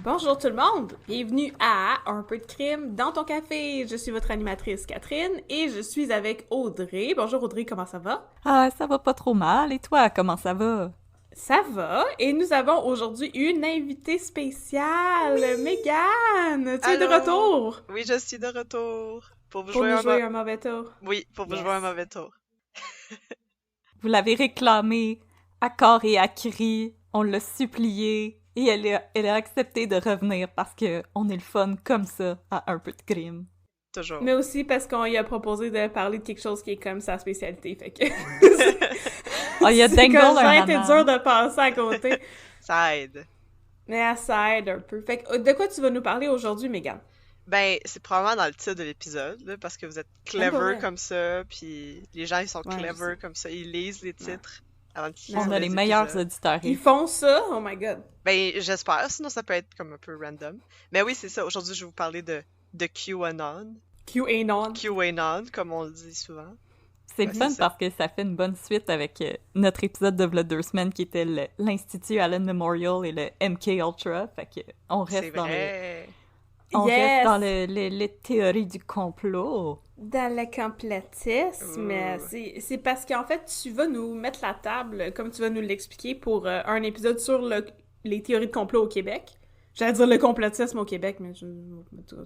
Bonjour tout le monde, bienvenue à Un peu de crime dans ton café. Je suis votre animatrice Catherine et je suis avec Audrey. Bonjour Audrey, comment ça va? Ah, ça va pas trop mal. Et toi, comment ça va? Ça va, et nous avons aujourd'hui une invitée spéciale, Mégane. Tu es de retour? Oui, je suis de retour. Pour nous jouer un mauvais tour. Oui, pour vous jouer un mauvais tour. Vous l'avez réclamé à corps et à cri. On l'a supplié. Et elle a accepté de revenir parce que on est le fun comme ça à Un peu de crime. Toujours. Mais aussi parce qu'on lui a proposé de parler de quelque chose qui est comme sa spécialité, fait que... Oh, il y a Dangle un ça a été dur de passer à côté. Ça aide. Mais ça aide un peu. Fait que de quoi tu vas nous parler aujourd'hui, Mégane? Ben, c'est probablement dans le titre de l'épisode, là, parce que vous êtes clever comme ça, puis les gens, ils sont clever comme ça, ils lisent les titres. On a les meilleurs auditeurs. Ils font ça? Oh my god. Ben, j'espère, sinon ça peut être comme un peu random. Mais oui, c'est ça. Aujourd'hui, je vais vous parler de QAnon. QAnon. QAnon, comme on le dit souvent. C'est le fun parce que ça fait une bonne suite avec notre épisode de v'là 2 semaines qui était l'Institut Allen Memorial et le MK Ultra. Fait que on reste dans reste dans les théories du complot. Dans le complotisme. C'est parce qu'en fait, tu vas nous mettre la table, comme tu vas nous l'expliquer, pour un épisode sur les théories de complot au Québec. J'allais dire le complotisme au Québec, mais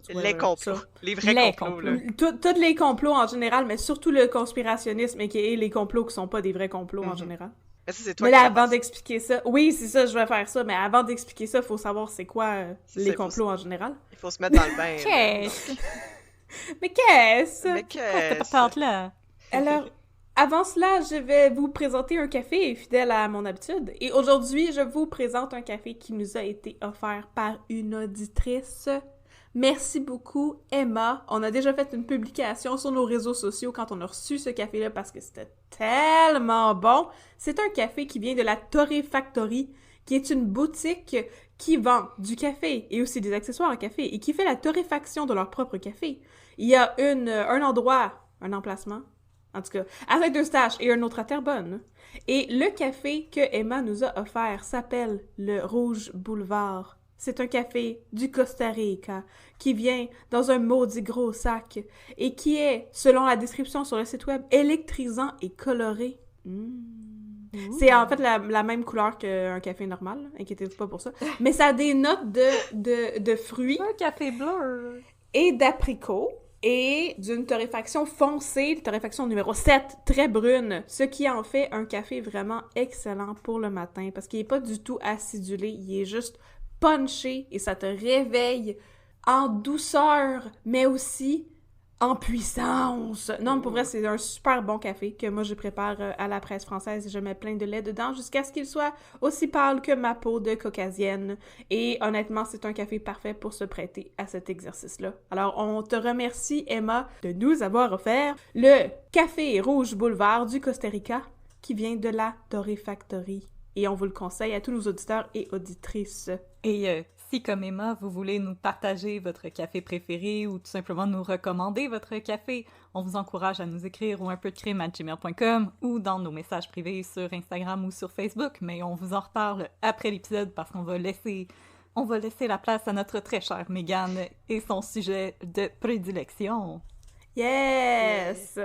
les complots. Les vrais complots. Tous les complots en général, mais surtout le conspirationnisme, et les complots qui sont pas des vrais complots en général. Mais ça, c'est toi mais là, avant d'expliquer ça... Oui, c'est ça, je vais faire ça, mais avant d'expliquer ça, il faut savoir c'est quoi les complots en général. Il faut se mettre dans le bain. Qu'est-ce? Mais qu'est-ce? Qu'est-ce que t'as là? Alors, avant cela, je vais vous présenter un café, fidèle à mon habitude. Et aujourd'hui, je vous présente un café qui nous a été offert par une auditrice. Merci beaucoup, Emma. On a déjà fait une publication sur nos réseaux sociaux quand on a reçu ce café-là parce que c'était tellement bon. C'est un café qui vient de la Torréfactory, qui est une boutique qui vend du café et aussi des accessoires à café et qui fait la torréfaction de leur propre café. Il y a un endroit, un emplacement, en tout cas, à Saint-Eustache et un autre à Terrebonne. Et le café que Emma nous a offert s'appelle le Rouge Boulevard. C'est un café du Costa Rica qui vient dans un maudit gros sac et qui est, selon la description sur le site web, électrisant et coloré. C'est en fait la même couleur qu'un café normal, inquiétez-vous pas pour ça. Mais ça a des notes de fruits. Un café bleu. Et d'apricots. Et d'une torréfaction foncée, torréfaction numéro 7, très brune, ce qui en fait un café vraiment excellent pour le matin, parce qu'il est pas du tout acidulé, il est juste punché, et ça te réveille en douceur, mais aussi en puissance. Non, pour vrai, c'est un super bon café que moi je prépare à la presse française et je mets plein de lait dedans jusqu'à ce qu'il soit aussi pâle que ma peau de caucasienne. Et honnêtement, c'est un café parfait pour se prêter à cet exercice-là. Alors, on te remercie, Emma, de nous avoir offert le Café Rouge Boulevard du Costa Rica qui vient de la Torréfactory. Et on vous le conseille à tous nos auditeurs et auditrices. Et si, comme Emma, vous voulez nous partager votre café préféré ou tout simplement nous recommander votre café, on vous encourage à nous écrire au unpeudecrime@gmail.com ou dans nos messages privés sur Instagram ou sur Facebook, mais on vous en reparle après l'épisode parce qu'on va laisser la place à notre très chère Mégane et son sujet de prédilection. Yes!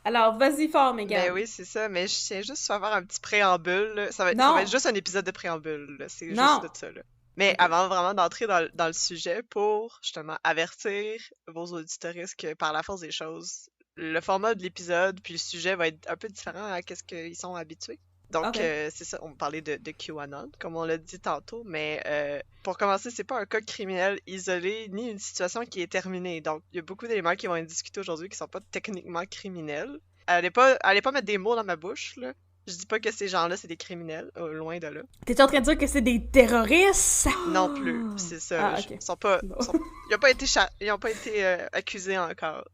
Alors, vas-y fort, Mégane. Ben oui, c'est ça, mais je tiens juste à faire un petit préambule. Là. Ça va être juste un épisode de préambule, là. C'est juste de ça, là. Mais avant vraiment d'entrer dans le sujet, pour justement avertir vos auditoristes que par la force des choses, le format de l'épisode puis le sujet va être un peu différent à ce qu'ils sont habitués. Donc, c'est ça, on va parler de QAnon, comme on l'a dit tantôt, mais pour commencer, c'est pas un cas criminel isolé, ni une situation qui est terminée. Donc, il y a beaucoup d'éléments qui vont être discutés aujourd'hui qui sont pas techniquement criminels. Allez pas mettre des mots dans ma bouche, là. Je dis pas que ces gens-là, c'est des criminels, loin de là. T'es en train de dire que c'est des terroristes? Non plus, c'est ça. Okay. Ils ont pas été accusés encore.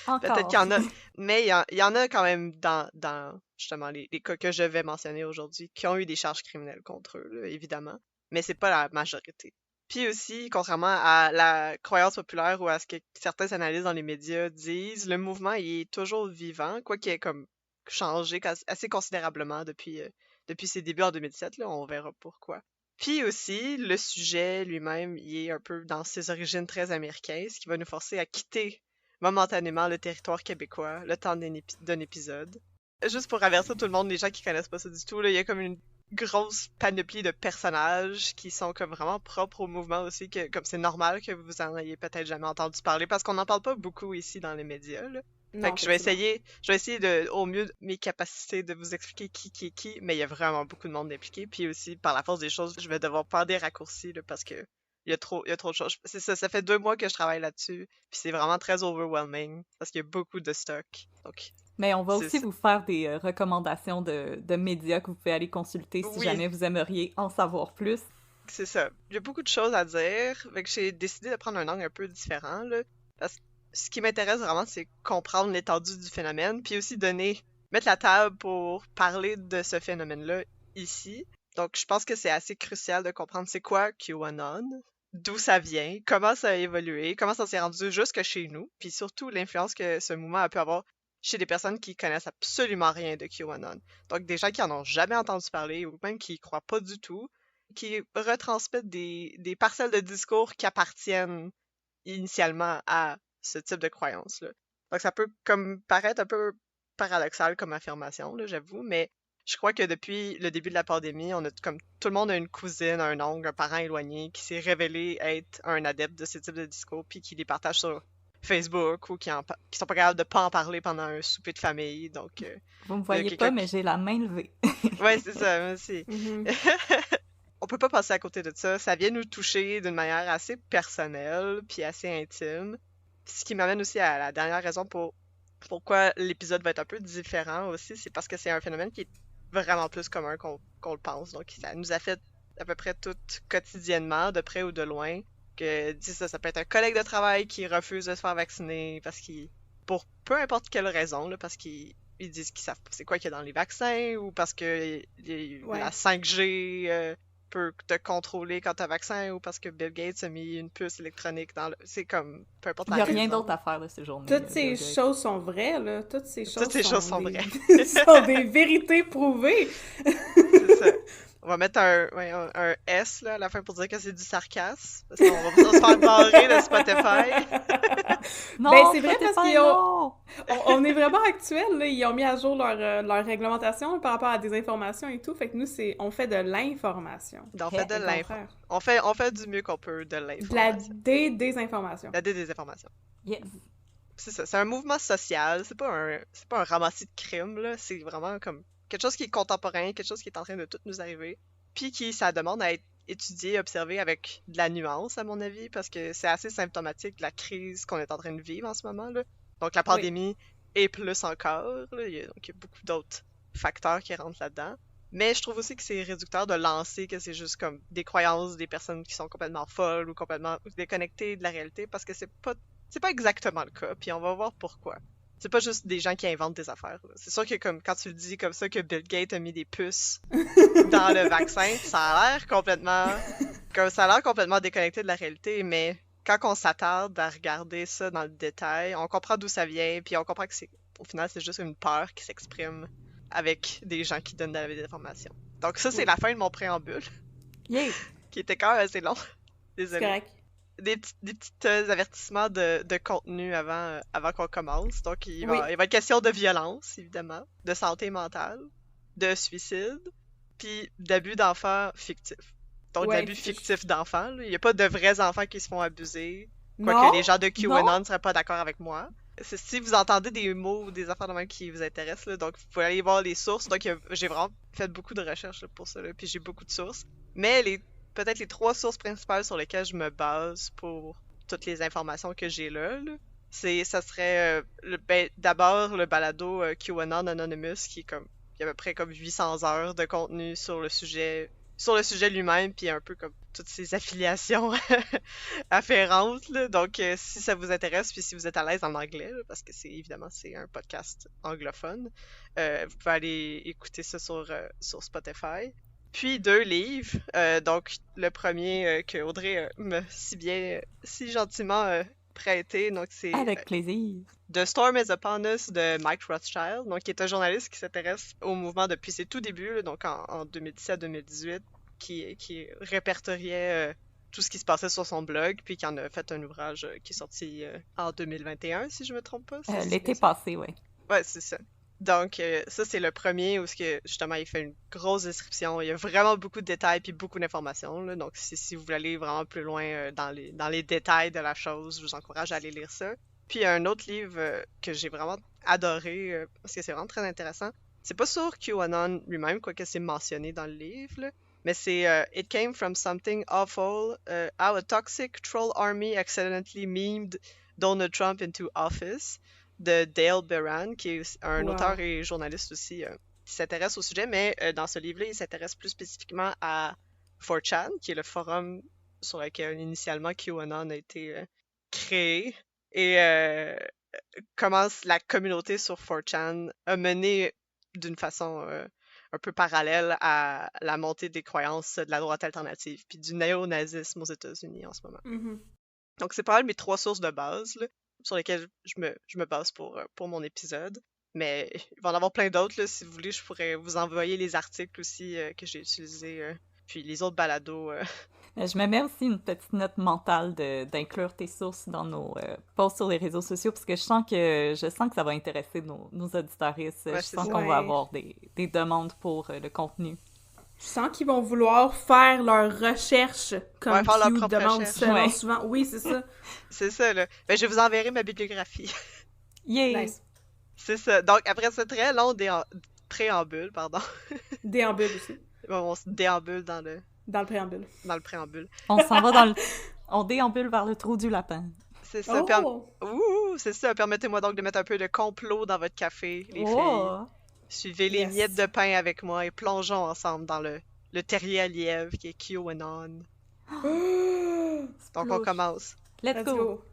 Encore. Peut-être qu'il y en a, mais il y en a quand même dans justement les cas que je vais mentionner aujourd'hui qui ont eu des charges criminelles contre eux, là, évidemment, mais c'est pas la majorité. Puis aussi, contrairement à la croyance populaire ou à ce que certains analystes dans les médias disent, le mouvement il est toujours vivant, quoi qu'il ait comme changé assez considérablement depuis ses débuts en 2007, là, on verra pourquoi. Puis aussi, le sujet lui-même, il est un peu dans ses origines très américaines, ce qui va nous forcer à quitter momentanément le territoire québécois, le temps d'un épisode. Juste pour avertir tout le monde, les gens qui connaissent pas ça du tout, là, il y a comme une grosse panoplie de personnages qui sont comme vraiment propres au mouvement aussi, que comme c'est normal que vous en ayez peut-être jamais entendu parler, parce qu'on n'en parle pas beaucoup ici dans les médias, là. Fait que je vais essayer au mieux de mes capacités de vous expliquer qui est qui, mais il y a vraiment beaucoup de monde impliqué, puis aussi, par la force des choses, je vais devoir faire des raccourcis, là, parce que il y a trop de choses. C'est ça fait 2 mois que je travaille là-dessus, puis c'est vraiment très overwhelming, parce qu'il y a beaucoup de stock, donc... Mais on va aussi vous faire des recommandations de médias que vous pouvez aller consulter si jamais vous aimeriez en savoir plus. C'est ça. Il y a beaucoup de choses à dire, fait que j'ai décidé de prendre un angle un peu différent, là, parce que ce qui m'intéresse vraiment, c'est comprendre l'étendue du phénomène, puis aussi mettre la table pour parler de ce phénomène-là ici. Donc, je pense que c'est assez crucial de comprendre c'est quoi QAnon, d'où ça vient, comment ça a évolué, comment ça s'est rendu jusque chez nous, puis surtout l'influence que ce mouvement a pu avoir chez des personnes qui connaissent absolument rien de QAnon. Donc, des gens qui en ont jamais entendu parler ou même qui y croient pas du tout, qui retransmettent des parcelles de discours qui appartiennent initialement à ce type de croyance-là. Donc, ça peut comme paraître un peu paradoxal comme affirmation, là, j'avoue, mais je crois que depuis le début de la pandémie, on a comme tout le monde a une cousine, un oncle, un parent éloigné qui s'est révélé être un adepte de ce type de discours puis qui les partage sur Facebook ou qui sont pas capables de pas en parler pendant un souper de famille. Donc, vous me voyez pas, mais j'ai la main levée. Ouais, c'est ça, moi aussi. On peut pas passer à côté de ça. Ça vient nous toucher d'une manière assez personnelle puis assez intime. Ce qui m'amène aussi à la dernière raison pourquoi l'épisode va être un peu différent aussi, c'est parce que c'est un phénomène qui est vraiment plus commun qu'on le pense. Donc, ça nous affecte à peu près toutes quotidiennement, de près ou de loin. Que ça peut être un collègue de travail qui refuse de se faire vacciner pour peu importe quelle raison, là, parce qu'ils disent qu'ils savent pas c'est quoi qu'il y a dans les vaccins ou parce que la 5G peut te contrôler quand t'as vaccin ou parce que Bill Gates a mis une puce électronique dans le... C'est comme, peu importe la raison. Il n'y a rien d'autre à faire de ces journées. Toutes ces choses sont vraies, là. Toutes ces choses sont vraies. sont des vérités prouvées. C'est ça. On va mettre un S là, à la fin pour dire que c'est du sarcasme. Parce qu'on va se faire barrer de Spotify. Non, ben, c'est vrai parce qu'on est vraiment actuel. Là. Ils ont mis à jour leur réglementation par rapport à des informations et tout. Fait que nous, on fait de l'information. On fait de l'information. On fait du mieux qu'on peut de l'information. De la désinformation. La désinformation. Yes. C'est ça. C'est un mouvement social. C'est pas un ramassis de crimes, là. C'est vraiment comme quelque chose qui est contemporain, quelque chose qui est en train de tout nous arriver, puis ça demande à être étudié, observé avec de la nuance, à mon avis, parce que c'est assez symptomatique de la crise qu'on est en train de vivre en ce moment, là. Donc la pandémie est plus encore, là. Il y a beaucoup d'autres facteurs qui rentrent là-dedans. Mais je trouve aussi que c'est réducteur de lancer que c'est juste comme des croyances des personnes qui sont complètement folles ou complètement déconnectées de la réalité, parce que c'est pas exactement le cas, puis on va voir pourquoi. C'est pas juste des gens qui inventent des affaires. Là. C'est sûr que comme quand tu le dis comme ça que Bill Gates a mis des puces dans le vaccin, ça a l'air complètement déconnecté de la réalité, mais quand on s'attarde à regarder ça dans le détail, on comprend d'où ça vient, puis on comprend que au final c'est juste une peur qui s'exprime avec des gens qui donnent de la désinformation. Donc ça c'est la fin de mon préambule. Yeah. Qui était quand même assez long. Désolée. C'est correct. Des petits avertissements de contenu avant qu'on commence. Donc, il va être question de violence, évidemment, de santé mentale, de suicide, puis d'abus d'enfants fictifs. Donc, d'abus fictifs d'enfants. Il n'y a pas de vrais enfants qui se font abuser. Quoique les gens de QAnon ne seraient pas d'accord avec moi. Si vous entendez des mots ou des affaires de même qui vous intéressent, là, donc vous pouvez aller voir les sources. Donc, j'ai vraiment fait beaucoup de recherches là, pour ça, là, puis j'ai beaucoup de sources. Mais peut-être les 3 sources principales sur lesquelles je me base pour toutes les informations que j'ai là, ça serait d'abord le balado QAnon Anonymous qui est il y a à peu près comme 800 heures de contenu sur le sujet sur le sujet lui-même, puis un peu comme toutes ses affiliations afférentes, là. Donc, si ça vous intéresse, puis si vous êtes à l'aise en anglais, là, parce que c'est un podcast anglophone, vous pouvez aller écouter ça sur Spotify. Puis 2 livres, donc le premier que Audrey m'a si gentiment prêté, donc c'est Avec plaisir. The Storm is Upon Us de Mike Rothschild, donc qui est un journaliste qui s'intéresse au mouvement depuis ses tout débuts, là, donc en 2017-2018, qui répertoriait tout ce qui se passait sur son blog, puis qui en a fait un ouvrage qui est sorti en 2021, si je me trompe pas. L'été passé, oui. Ouais, c'est ça. Donc, ça, c'est le premier où justement, il fait une grosse description. Il y a vraiment beaucoup de détails puis beaucoup d'informations, là. Donc, si vous voulez aller vraiment plus loin dans les détails de la chose, je vous encourage à aller lire ça. Puis, il y a un autre livre que j'ai vraiment adoré parce que c'est vraiment très intéressant. C'est pas sur QAnon lui-même, quoique c'est mentionné dans le livre, là, mais c'est It Came From Something Awful, How a Toxic Troll Army Accidentally Memed Donald Trump into Office, de Dale Beran, qui est un auteur et journaliste aussi qui s'intéresse au sujet, mais dans ce livre-là, il s'intéresse plus spécifiquement à 4chan, qui est le forum sur lequel initialement QAnon a été créé, et comment la communauté sur 4chan a mené d'une façon un peu parallèle à la montée des croyances de la droite alternative, puis du néo-nazisme aux États-Unis en ce moment. Mm-hmm. Donc c'est pas mal mes 3 sources de base, là, sur lesquelles je me base pour mon épisode. Mais il va en avoir plein d'autres, là. Si vous voulez, je pourrais vous envoyer les articles aussi que j'ai utilisés, puis les autres balados. Je me mets aussi une petite note mentale d'inclure tes sources dans nos posts sur les réseaux sociaux, parce que je sens que ça va intéresser nos auditeuristes. Ouais, je sens qu'on va avoir des demandes pour le contenu. Je sens qu'ils vont vouloir faire leurs recherches comme faire leur Q propre demande recherche. souvent. Oui, c'est ça. C'est ça, là. Ben, je vous enverrai ma bibliographie. Yeah! Nice. C'est ça. Donc, après ce très long préambule, pardon. Déambule aussi. On se déambule dans le préambule. Dans le préambule. On s'en va on déambule vers le trou du lapin. C'est ça. Oh! C'est ça. Permettez-moi donc de mettre un peu de complot dans votre café, les filles. Suivez les miettes de pain avec moi et plongeons ensemble dans le terrier à lièvre qui est QAnon. Donc on commence. Let's go!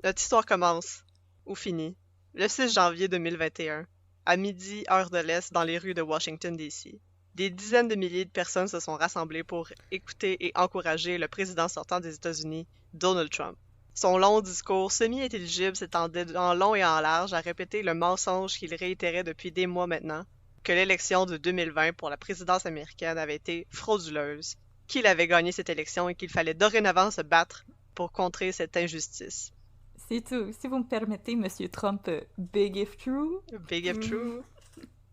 Notre histoire commence, ou finit, le 6 janvier 2021, à midi, heure de l'Est, dans les rues de Washington, D.C. Des dizaines de milliers de personnes se sont rassemblées pour écouter et encourager le président sortant des États-Unis, Donald Trump. Son long discours semi-intelligible s'étendait en long et en large à répéter le mensonge qu'il réitérait depuis des mois maintenant, que l'élection de 2020 pour la présidence américaine avait été frauduleuse, qu'il avait gagné cette élection et qu'il fallait dorénavant se battre pour contrer cette injustice. C'est tout. Si vous me permettez, Monsieur Trump, big if true. Big if true.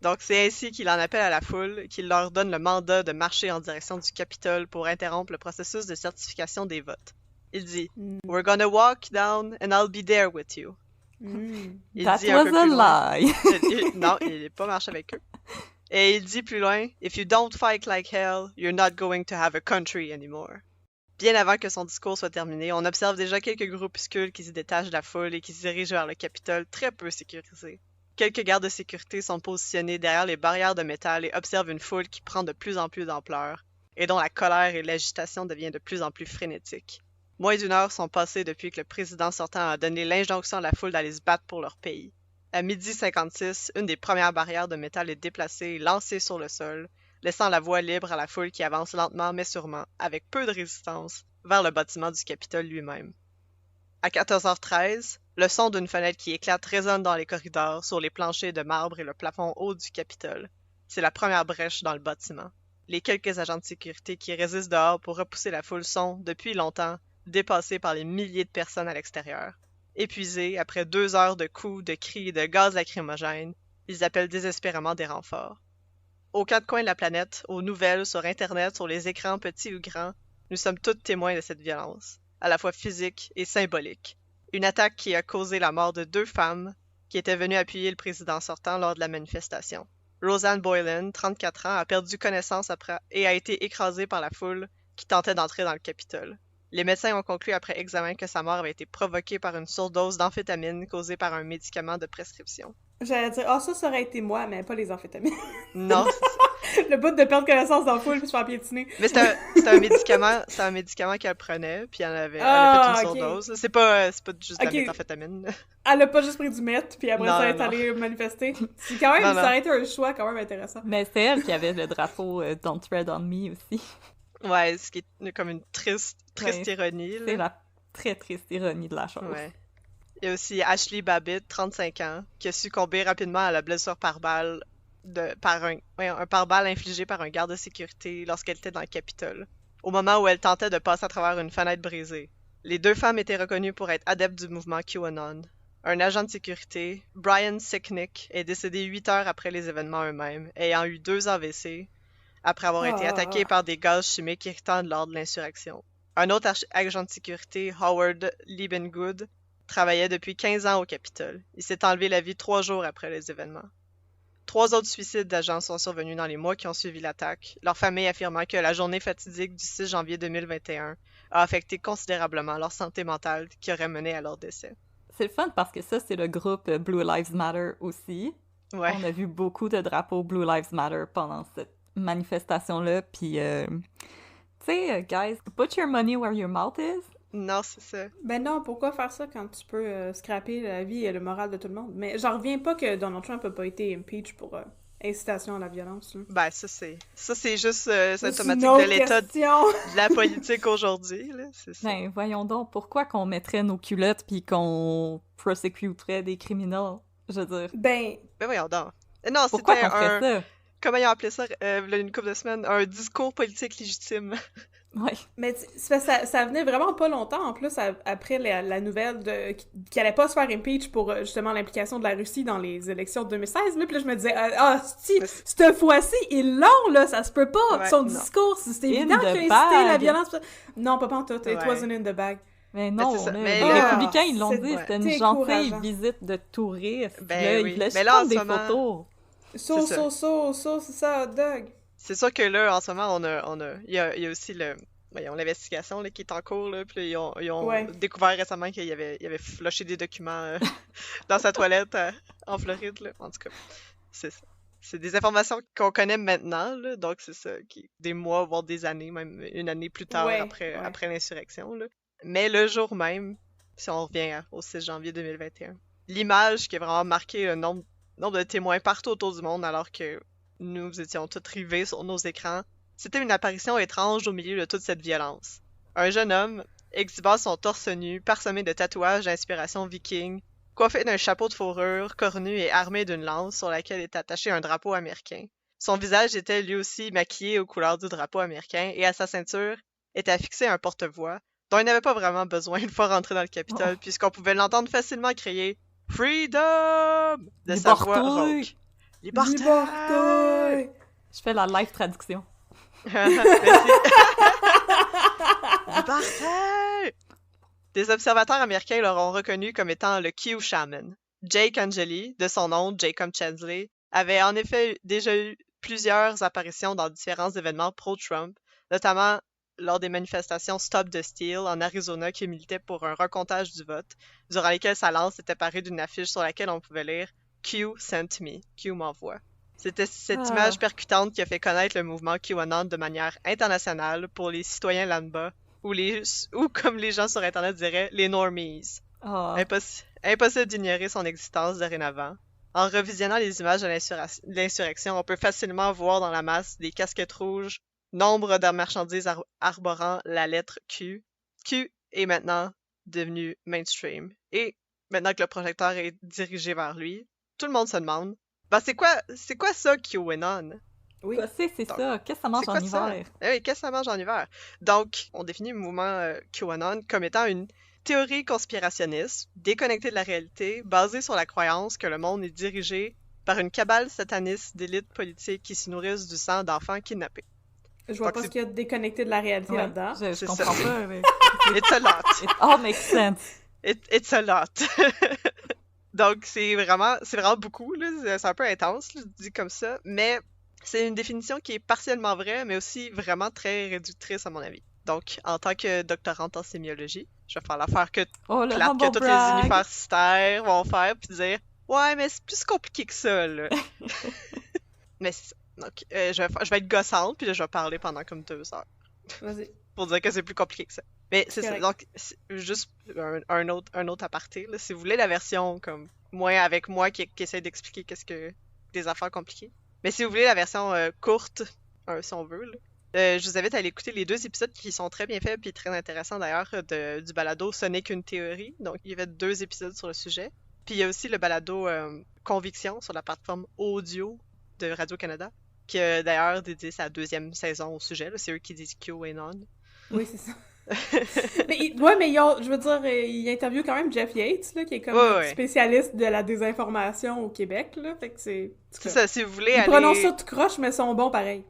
Donc c'est ainsi qu'il en appelle à la foule, qu'il leur donne le mandat de marcher en direction du Capitole pour interrompre le processus de certification des votes. Il dit « We're gonna walk down and I'll be there with you. » That was a lie! Non, il n'est pas marché avec eux. Et il dit plus loin « If you don't fight like hell, you're not going to have a country anymore. » Bien avant que son discours soit terminé, on observe déjà quelques groupuscules qui se détachent de la foule et qui se dirigent vers le Capitole très peu sécurisé. Quelques gardes de sécurité sont positionnés derrière les barrières de métal et observent une foule qui prend de plus en plus d'ampleur et dont la colère et l'agitation deviennent de plus en plus frénétiques. Moins d'1 heure sont passées depuis que le président sortant a donné l'injonction à la foule d'aller se battre pour leur pays. À 12h56, une des premières barrières de métal est déplacée et lancée sur le sol, laissant la voie libre à la foule qui avance lentement mais sûrement, avec peu de résistance, vers le bâtiment du Capitole lui-même. À 14h13, le son d'une fenêtre qui éclate résonne dans les corridors, sur les planchers de marbre et le plafond haut du Capitole. C'est la première brèche dans le bâtiment. Les quelques agents de sécurité qui résistent dehors pour repousser la foule sont, depuis longtemps, dépassés par les milliers de personnes à l'extérieur. Épuisés, après 2 heures de coups, de cris et de gaz lacrymogènes, ils appellent désespérément des renforts. Aux 4 coins de la planète, aux nouvelles, sur Internet, sur les écrans petits ou grands, nous sommes tous témoins de cette violence, à la fois physique et symbolique. Une attaque qui a causé la mort de 2 femmes qui étaient venues appuyer le président sortant lors de la manifestation. Roseanne Boylan, 34 ans, a perdu connaissance et a été écrasée par la foule qui tentait d'entrer dans le Capitole. Les médecins ont conclu après examen que sa mort avait été provoquée par une surdose d'amphétamine causée par un médicament de prescription. J'allais dire, ça aurait été moi, mais pas les amphétamines. Non, Le bout de perdre connaissance dans le foule puis se faire piétiner. Mais c'est un médicament qu'elle prenait, puis elle a fait une surdose. C'est pas juste de la méthamphétamine. Elle a pas juste pris du meth, puis après ça, elle est allée manifester. C'est quand même, ça aurait été un choix quand même intéressant. Mais c'est elle qui avait le drapeau Don't Tread on Me aussi. Ouais, ce qui est comme une triste ironie. C'est la très triste ironie de la chose. Ouais. Il y a aussi Ashley Babbitt, 35 ans, qui a succombé rapidement à la blessure par balle un pare-balles infligé par un garde de sécurité lorsqu'elle était dans le Capitole, au moment où elle tentait de passer à travers une fenêtre brisée. Les deux femmes étaient reconnues pour être adeptes du mouvement QAnon. Un agent de sécurité, Brian Sicknick, est décédé 8 heures après les événements eux-mêmes, ayant eu 2 AVC, après avoir été attaqué par des gaz chimiques irritants lors de l'insurrection. Un autre agent de sécurité, Howard Liebengood, travaillait depuis 15 ans au Capitole. Il s'est enlevé la vie 3 jours après les événements. 3 autres suicides d'agents sont survenus dans les mois qui ont suivi l'attaque, leur famille affirmant que la journée fatidique du 6 janvier 2021 a affecté considérablement leur santé mentale qui aurait mené à leur décès. C'est le fun parce que ça, c'est le groupe Blue Lives Matter aussi. Ouais. On a vu beaucoup de drapeaux Blue Lives Matter pendant cette manifestation-là, puis tu sais, guys, put your money where your mouth is. Non, c'est ça. Ben non, pourquoi faire ça quand tu peux scraper la vie et le moral de tout le monde? Mais j'en reviens pas que Donald Trump a pas été impeach pour incitation à la violence. Là. Ben, ça, c'est juste symptomatique de l'état de la politique aujourd'hui. Là. C'est ça. Ben, voyons donc, pourquoi qu'on mettrait nos culottes puis qu'on prosecuterait des criminels? Je veux dire. Ben voyons donc. Non, pourquoi c'était qu'on ferait ça? Comment ils ont appelé ça, une couple de semaines? Un discours politique légitime. Ouais. Mais ça venait vraiment pas longtemps, en plus, après la nouvelle qu'il allait pas se faire impeach pour, justement, l'implication de la Russie dans les élections de 2016, là, puis là, je me disais, cette fois-ci, il est long, là, ça se peut pas, ouais, son non. discours, c'était évident qu'il a incité la violence. Non, pas pantoute, it wasn't in the bag. Mais non, mais les républicains, ils l'ont dit, c'était une gentille visite de touristes, là, ils voulaient prendre des photos. C'est ça, hot dog. C'est sûr que là, en ce moment, il y a aussi l'investigation là, qui est en cours, là, puis ils ont découvert récemment qu'il avait flushé des documents dans sa toilette en Floride, là. En tout cas, c'est ça. C'est des informations qu'on connaît maintenant, là, donc c'est ça, des mois, voire des années, même une année plus tard après l'insurrection, là. Mais le jour même, si on revient au 6 janvier 2021, l'image qui a vraiment marqué le nombre de témoins partout autour du monde alors que nous étions tous rivés sur nos écrans, c'était une apparition étrange au milieu de toute cette violence. Un jeune homme, exhibant son torse nu, parsemé de tatouages d'inspiration viking, coiffé d'un chapeau de fourrure, cornu et armé d'une lance sur laquelle était attaché un drapeau américain. Son visage était lui aussi maquillé aux couleurs du drapeau américain et à sa ceinture était affixé un porte-voix dont il n'avait pas vraiment besoin une fois rentré dans le Capitole puisqu'on pouvait l'entendre facilement crier « Freedom !» de sa voix rauque. Liberté! Je fais la live traduction. Merci. Liberté! Des observateurs américains l'auront reconnu comme étant le Q Shaman. Jake Angeli, de son nom Jacob Chansley, avait en effet déjà eu plusieurs apparitions dans différents événements pro-Trump, notamment lors des manifestations Stop the Steal en Arizona qui militait pour un recomptage du vote, durant lesquelles sa lance était parée d'une affiche sur laquelle on pouvait lire « Q sent me »,« Q m'envoie ». C'était cette image percutante qui a fait connaître le mouvement QAnon de manière internationale pour les citoyens lambda, ou comme les gens sur Internet diraient, les normies. Impossible d'ignorer son existence dorénavant. En revisionnant les images de l'insurrection, on peut facilement voir dans la masse des casquettes rouges, nombre de marchandises arborant la lettre Q. Q est maintenant devenu mainstream. Et maintenant que le projecteur est dirigé vers lui, tout le monde se demande c'est quoi ça, QAnon? Oui, c'est ça. Qu'est-ce que ça mange en hiver? Oui, qu'est-ce que ça mange en hiver? Donc, on définit le mouvement QAnon comme étant une théorie conspirationniste, déconnectée de la réalité, basée sur la croyance que le monde est dirigé par une cabale sataniste d'élites politiques qui se nourrissent du sang d'enfants kidnappés. Je vois pas ce qu'il y a de déconnecté de la réalité là-dedans. Je comprends pas, mais... It's a lot. It all makes sense. It's a lot. Donc, c'est vraiment beaucoup, là. C'est un peu intense, là, dit comme ça, mais c'est une définition qui est partiellement vraie, mais aussi vraiment très réductrice, à mon avis. Donc, en tant que doctorante en sémiologie, je vais faire l'affaire que tous les universitaires vont faire, puis dire « Ouais, mais c'est plus compliqué que ça, là. » Mais c'est ça. Donc, je vais être gossante, puis là, je vais parler pendant comme 2 heures. Vas-y. Pour dire que c'est plus compliqué que ça. Mais c'est ça. Correct. Donc, juste un autre aparté, là, si vous voulez la version comme moins avec moi qui essaie d'expliquer qu'est-ce que des affaires compliquées. Mais si vous voulez la version courte, si on veut, là, je vous invite à aller écouter les 2 épisodes qui sont très bien faits puis très intéressants d'ailleurs du balado Ce n'est qu'une théorie. Donc, il y avait 2 épisodes sur le sujet. Puis il y a aussi le balado Conviction sur la plateforme audio de Radio-Canada, qui a d'ailleurs dédié sa 2e saison au sujet. C'est eux qui disent QAnon. Oui, c'est ça. mais je veux dire, il interviewe quand même Jeff Yates, là, qui est comme spécialiste de la désinformation au Québec, là, fait que c'est ça, si vous voulez Ils prononcent ça tout croche, mais sont bons pareil.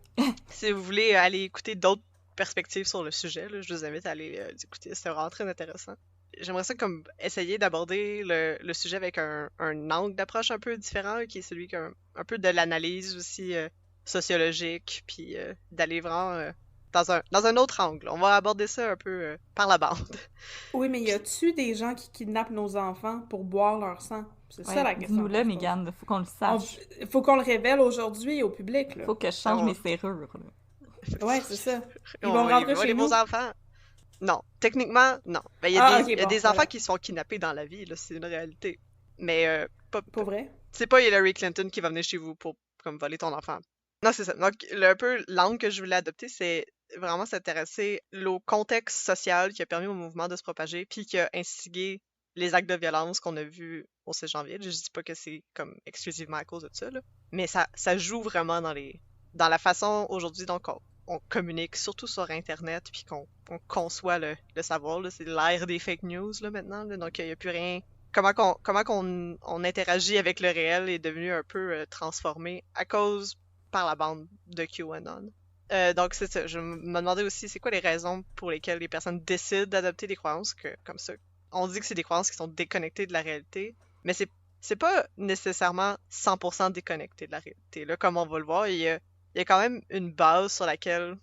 Si vous voulez aller écouter d'autres perspectives sur le sujet, là, je vous invite à aller écouter, c'est vraiment très intéressant. J'aimerais ça comme essayer d'aborder le sujet avec un angle d'approche un peu différent, qui est celui un peu de l'analyse aussi sociologique, puis d'aller vraiment... dans un autre angle. On va aborder ça un peu par la bande. Oui, mais y a-tu des gens qui kidnappent nos enfants pour boire leur sang? C'est ça la question. Dis-nous-le, Mégane, faut qu'on le sache. Faut qu'on le révèle aujourd'hui au public. Là. Faut que je change mes serrures. Là. Ouais, c'est ça. Ils vont rentrer chez nous. Les enfants. Non, techniquement, non. Ben, il y a des enfants qui se font kidnapper dans la vie, là, c'est une réalité. Mais pas vrai? C'est pas Hillary Clinton qui va venir chez vous pour comme voler ton enfant. Non, c'est ça. Donc, un peu l'angle que je voulais adopter, c'est vraiment s'intéresser au contexte social qui a permis au mouvement de se propager, puis qui a instigé les actes de violence qu'on a vus au 6 janvier. Je dis pas que c'est comme exclusivement à cause de ça, là. Mais ça joue vraiment dans la façon aujourd'hui dont on communique, surtout sur Internet, puis qu'on conçoit le savoir. Là. C'est l'ère des fake news là, maintenant, là. Donc il n'y a plus rien. Comment on interagit avec le réel est devenu un peu transformé par la bande de QAnon. Donc c'est ça, je me demandais aussi c'est quoi les raisons pour lesquelles les personnes décident d'adopter des croyances comme ça. On dit que c'est des croyances qui sont déconnectées de la réalité, mais c'est pas nécessairement 100% déconnecté de la réalité. Là, comme on va le voir, il y a quand même une base sur laquelle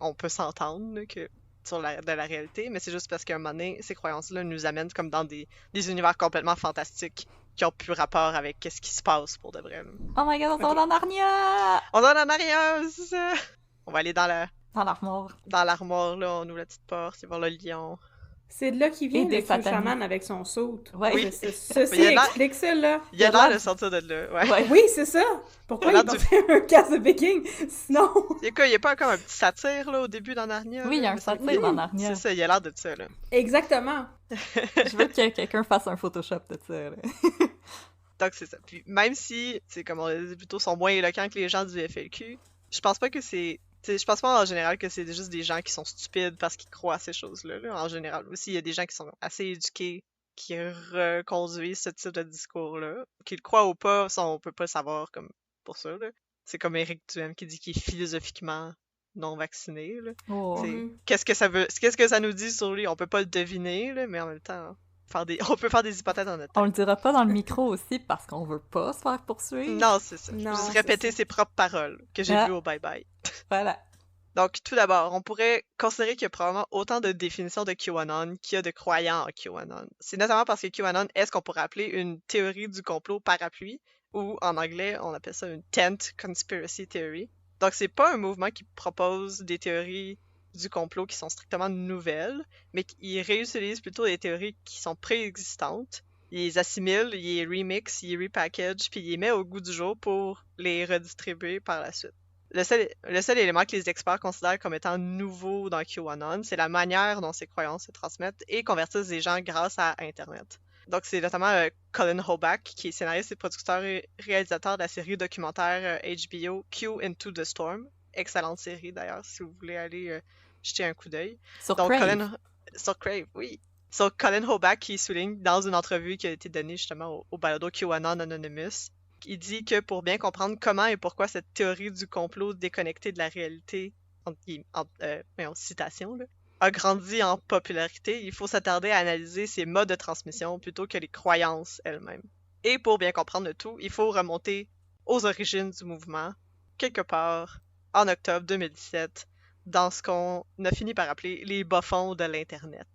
on peut s'entendre là, de la réalité, mais c'est juste parce qu'à un moment donné, ces croyances-là nous amènent comme dans des univers complètement fantastiques qui ont plus rapport avec ce qui se passe pour de vrai. Là. Oh my god, on va dans Narnia! On va dans Narnia, c'est ça! On va aller dans l'armoire. Dans l'armoire, là, on ouvre la petite porte, il va voir le lion. C'est de là qu'il vient, le chaman avec son saute. Ouais. Oui. Ceci explique ça, là. Il a l'air de sortir de là, ouais. Oui, c'est ça. Pourquoi il portait un casque de viking? Sinon... Il y a pas comme un petit satire, là, au début dans Narnia? Oui, il y a un satire dans Narnia. C'est ça, il a l'air de ça, là. Exactement. Je veux que quelqu'un fasse un Photoshop de ça, là. Donc, c'est ça. Puis, même si, comme on l'a dit plutôt, sont moins éloquents que les gens du FLQ, je pense pas que je pense pas en général que c'est juste des gens qui sont stupides parce qu'ils croient à ces choses-là. Là. En général, aussi, il y a des gens qui sont assez éduqués qui reconduisent ce type de discours-là. Qu'ils le croient ou pas, ça, on peut pas le savoir comme pour ça. Là. C'est comme Éric Duhem qui dit qu'il est philosophiquement non vacciné. Là. Oh. Qu'est-ce que ça nous dit sur lui? On peut pas le deviner, là, mais en même temps... on peut faire des hypothèses dans notre tête. On le dira pas dans le micro aussi parce qu'on veut pas se faire poursuivre. Non, c'est ça. Juste répéter ses propres paroles que j'ai vues au bye-bye. Voilà. Donc, tout d'abord, on pourrait considérer qu'il y a probablement autant de définitions de QAnon qu'il y a de croyants en QAnon. C'est notamment parce que QAnon est ce qu'on pourrait appeler une théorie du complot parapluie, ou en anglais, on appelle ça une tent conspiracy theory. Donc, c'est pas un mouvement qui propose des théories du complot qui sont strictement nouvelles, mais qui réutilisent plutôt des théories qui sont préexistantes. Ils les assimilent, ils les remixent, ils les repackagent, puis ils les mettent au goût du jour pour les redistribuer par la suite. Le seul élément que les experts considèrent comme étant nouveau dans QAnon, c'est la manière dont ces croyances se transmettent et convertissent les gens grâce à Internet. Donc, c'est notamment Colin Hobach, qui est scénariste et producteur et réalisateur de la série documentaire HBO Q Into the Storm. Excellente série, d'ailleurs, si vous voulez aller jeter un coup d'œil. Sur Crave. Sur Crave, oui. Sur Colin Hobach, qui souligne dans une entrevue qui a été donnée justement au balado QAnon Anonymous, il dit que pour bien comprendre comment et pourquoi cette théorie du complot déconnectée de la réalité, en citation, là, a grandi en popularité, il faut s'attarder à analyser ses modes de transmission plutôt que les croyances elles-mêmes. Et pour bien comprendre le tout, il faut remonter aux origines du mouvement, quelque part en octobre 2017, dans ce qu'on a fini par appeler les bas-fonds de l'Internet.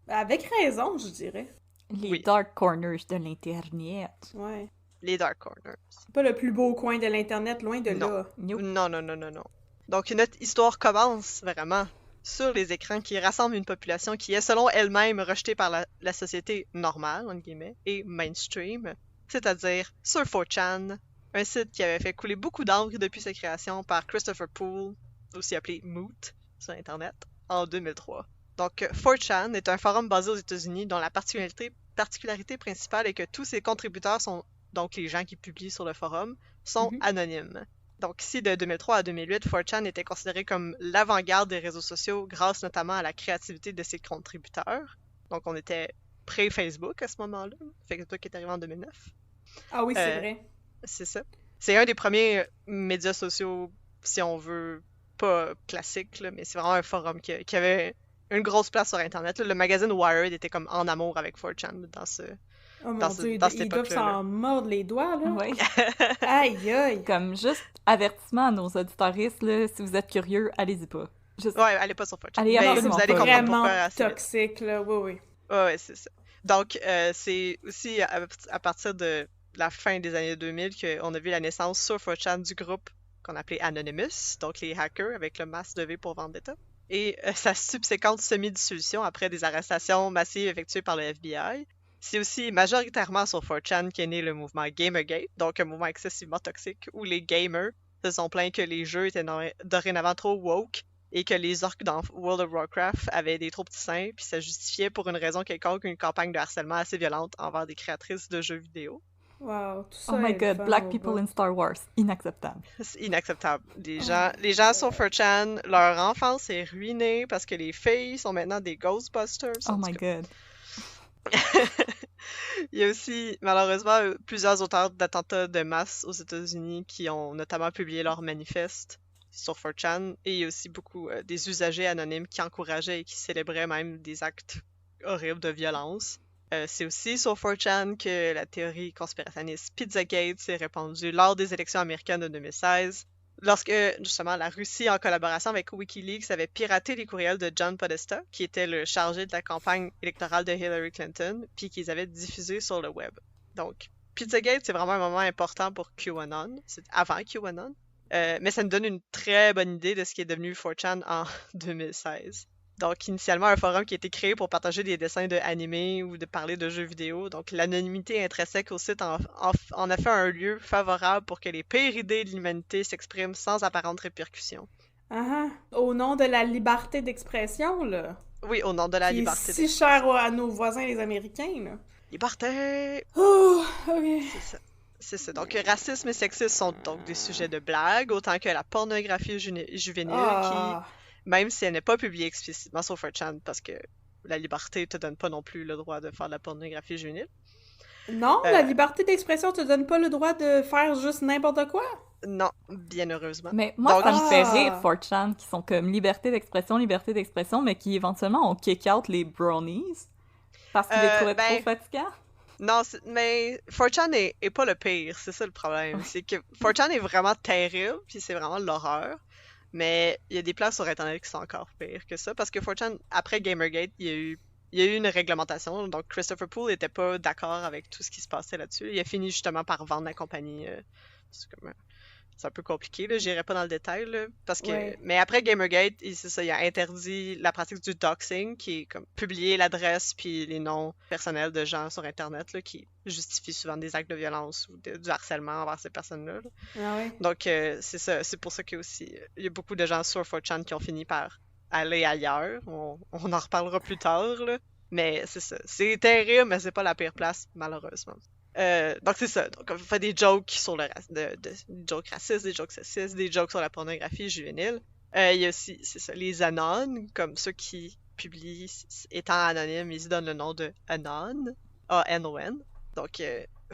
Avec raison, je dirais. Les dark corners de l'Internet. Ouais. les Dark Corners. C'est pas le plus beau coin de l'Internet, loin de Non. là. Non. Donc, notre histoire commence vraiment sur les écrans qui rassemblent une population qui est, selon elle-même, rejetée par la société normale, entre guillemets, et mainstream, c'est-à-dire sur 4chan, un site qui avait fait couler beaucoup d'encre depuis sa création par Christopher Poole, aussi appelé Moot, sur Internet, en 2003. Donc, 4chan est un forum basé aux États-Unis dont la particularité principale est que tous ses contributeurs sont, donc les gens qui publient sur le forum, sont anonymes. Donc ici, de 2003 à 2008, 4chan était considéré comme l'avant-garde des réseaux sociaux grâce notamment à la créativité de ses contributeurs. Donc on était pré-Facebook à ce moment-là. Facebook est arrivé en 2009. Ah oui, c'est vrai. C'est ça. C'est un des premiers médias sociaux, si on veut, pas classique, là, mais c'est vraiment un forum qui avait une grosse place sur Internet. Là. Le magazine Wired était comme en amour avec 4chan dans ce... Oh mon Dieu, ils doivent s'en mordre les doigts, là. Oui. Aïe, aïe. Comme juste avertissement à nos auditoristes, là, si vous êtes curieux, allez-y pas. Ouais, allez pas sur 4chan. Allez, vous allez comprendre pourquoi. C'est vraiment toxique, là, oui. Ouais, c'est ça. Donc, c'est aussi à partir de la fin des années 2000 qu'on a vu la naissance sur 4chan du groupe qu'on appelait Anonymous, donc les hackers avec le masque de V pour Vendetta. Et sa subséquente semi-dissolution après des arrestations massives effectuées par le FBI. C'est aussi majoritairement sur 4chan qu'est né le mouvement Gamergate, donc un mouvement excessivement toxique où les gamers se sont plaints que les jeux étaient dorénavant trop woke et que les orques dans World of Warcraft avaient des trop petits seins, puis ça justifiait pour une raison quelconque une campagne de harcèlement assez violente envers des créatrices de jeux vidéo. Wow, tout ça oh my god, Black people in Star Wars, inacceptable. C'est inacceptable. Les gens sur 4chan, leur enfance est ruinée parce que les filles sont maintenant des Ghostbusters. Oh my god. Il y a aussi, malheureusement, plusieurs auteurs d'attentats de masse aux États-Unis qui ont notamment publié leur manifeste sur 4chan, et il y a aussi beaucoup des usagers anonymes qui encourageaient et qui célébraient même des actes horribles de violence. C'est aussi sur 4chan que la théorie conspirationniste Pizzagate s'est répandue lors des élections américaines de 2016, lorsque, justement, la Russie, en collaboration avec Wikileaks, avait piraté les courriels de John Podesta, qui était le chargé de la campagne électorale de Hillary Clinton, puis qu'ils avaient diffusé sur le web. Donc, Pizzagate, c'est vraiment un moment important pour QAnon. C'est avant QAnon. Mais ça nous donne une très bonne idée de ce qui est devenu 4chan en 2016. Donc, initialement, un forum qui a été créé pour partager des dessins de animés ou de parler de jeux vidéo. Donc, l'anonymité intrinsèque au site en a fait un lieu favorable pour que les pires idées de l'humanité s'expriment sans apparente répercussion. Au nom de la liberté d'expression, là. Oui, au nom de la liberté d'expression. Si cher à nos voisins les Américains, là. Liberté! Oh, ok. C'est ça. Donc, racisme et sexisme sont donc des sujets de blague, autant que la pornographie juvénile qui... Même si elle n'est pas publiée explicitement sur 4chan, parce que la liberté te donne pas non plus le droit de faire de la pornographie juvénile. Non, la liberté d'expression te donne pas le droit de faire juste n'importe quoi. Non, bien heureusement. Mais moi, ça me fait rire, 4chan, qui sont comme liberté d'expression, mais qui éventuellement ont kick out les brownies, parce qu'ils les trouvaient trop fatigants. Non, mais 4chan est pas le pire, c'est ça le problème. C'est que 4chan est vraiment terrible, puis c'est vraiment l'horreur. Mais il y a des places sur Internet qui sont encore pires que ça, parce que 4chan, après Gamergate, il y a eu une réglementation, donc Christopher Poole n'était pas d'accord avec tout ce qui se passait là-dessus. Il a fini justement par vendre la compagnie. C'est un peu compliqué, là, j'irai pas dans le détail, là, parce que... Ouais. Mais après Gamergate, c'est ça, il a interdit la pratique du doxing, qui est comme publier l'adresse puis les noms personnels de gens sur Internet, là, qui justifient souvent des actes de violence ou du harcèlement envers ces personnes-là. Là. Ah ouais. Donc, c'est ça, c'est pour ça qu'il y a beaucoup de gens sur 4chan qui ont fini par aller ailleurs. On en reparlera plus tard, là. Mais c'est ça, c'est terrible, mais c'est pas la pire place, malheureusement. Donc c'est ça, donc on fait des jokes sur des jokes racistes, des jokes sexistes, des jokes sur la pornographie juvénile. Il y a aussi, c'est ça, les anons, comme ceux qui publient étant anonymes, ils se donnent le nom de Anon, A-N-O-N. Donc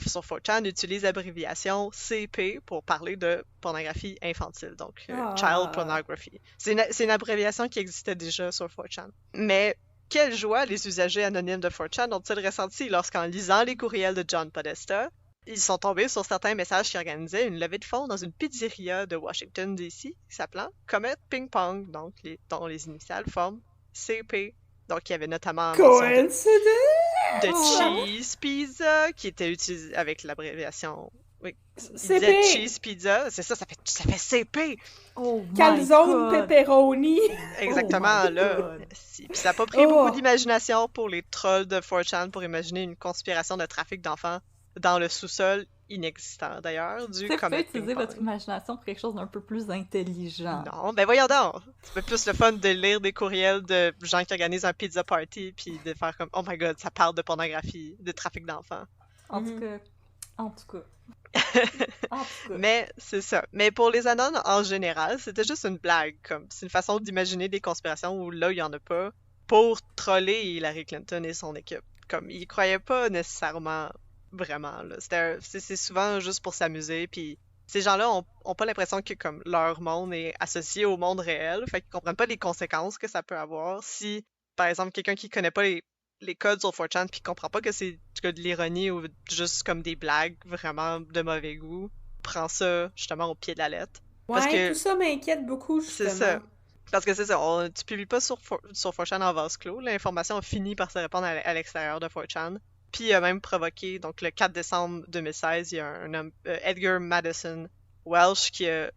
sur 4chan, on utilise l'abréviation CP pour parler de pornographie infantile, donc Child Pornography. C'est une abréviation qui existait déjà sur 4chan. Mais quelle joie les usagers anonymes de 4chan ont-ils ressenti lorsqu'en lisant les courriels de John Podesta, ils sont tombés sur certains messages qui organisaient une levée de fonds dans une pizzeria de Washington, D.C. s'appelant Comet Ping Pong, dont les initiales forment CP. Donc, il y avait notamment... Coïncidence! de cheese pizza, qui était utilisé avec l'abréviation... Oui, CP! Cheese pizza, c'est ça fait CP! Oh my Calzone God. pepperoni! Exactement, Oh my là. God. Puis ça n'a pas pris beaucoup d'imagination pour les trolls de 4chan pour imaginer une conspiration de trafic d'enfants dans le sous-sol inexistant, d'ailleurs, du Vous pouvez Comet utiliser Ping-Pong. votre imagination pour quelque chose d'un peu plus intelligent. Non, ben voyons donc! C'est pas plus le fun de lire des courriels de gens qui organisent un pizza party puis de faire comme « Oh my God, ça parle de pornographie, de trafic d'enfants. » En tout cas. En tout cas. Mais c'est ça. Mais pour les Anon, en général, c'était juste une blague. Comme c'est une façon d'imaginer des conspirations où là, il y en a pas, pour troller Hillary Clinton et son équipe. Comme, ils croyaient pas nécessairement vraiment, là. C'est souvent juste pour s'amuser, puis ces gens-là ont pas l'impression que comme leur monde est associé au monde réel, fait qu'ils comprennent pas les conséquences que ça peut avoir si, par exemple, quelqu'un qui connaît pas les codes sur 4chan puis qui comprend pas que c'est de l'ironie ou juste comme des blagues vraiment de mauvais goût, prend ça justement au pied de la lettre. Ouais, Parce que tout ça m'inquiète beaucoup, justement. c'est ça. Parce que c'est ça, tu publies pas sur 4chan en vase clos, l'information a fini par se répandre à l'extérieur de 4chan. Puis il a même provoqué, donc le 4 décembre 2016, il y a un homme, Edgar Madison Welsh, qui est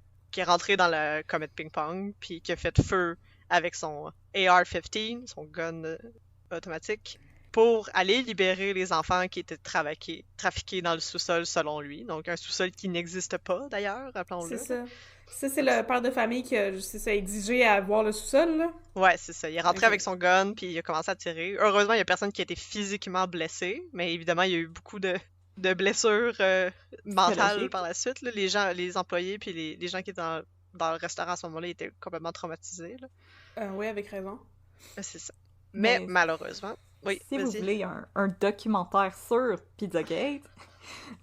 rentré dans le Comet Ping-Pong, puis qui a fait feu avec son AR-15, son gun automatique, pour aller libérer les enfants qui étaient trafiqués dans le sous-sol selon lui. Donc un sous-sol qui n'existe pas d'ailleurs, rappelons-le. C'est ça. Ça, c'est le père de famille qui a exigé à voir le sous-sol, là? Ouais, c'est ça. Il est rentré avec son gun, puis il a commencé à tirer. Heureusement, il y a personne qui a été physiquement blessé, mais évidemment, il y a eu beaucoup de blessures mentales par la suite. Là. Les employés, puis les gens qui étaient dans le restaurant à ce moment-là, ils étaient complètement traumatisés. Oui, avec raison. C'est ça. Mais malheureusement... Oui, si vous voulez un documentaire sur Pizzagate,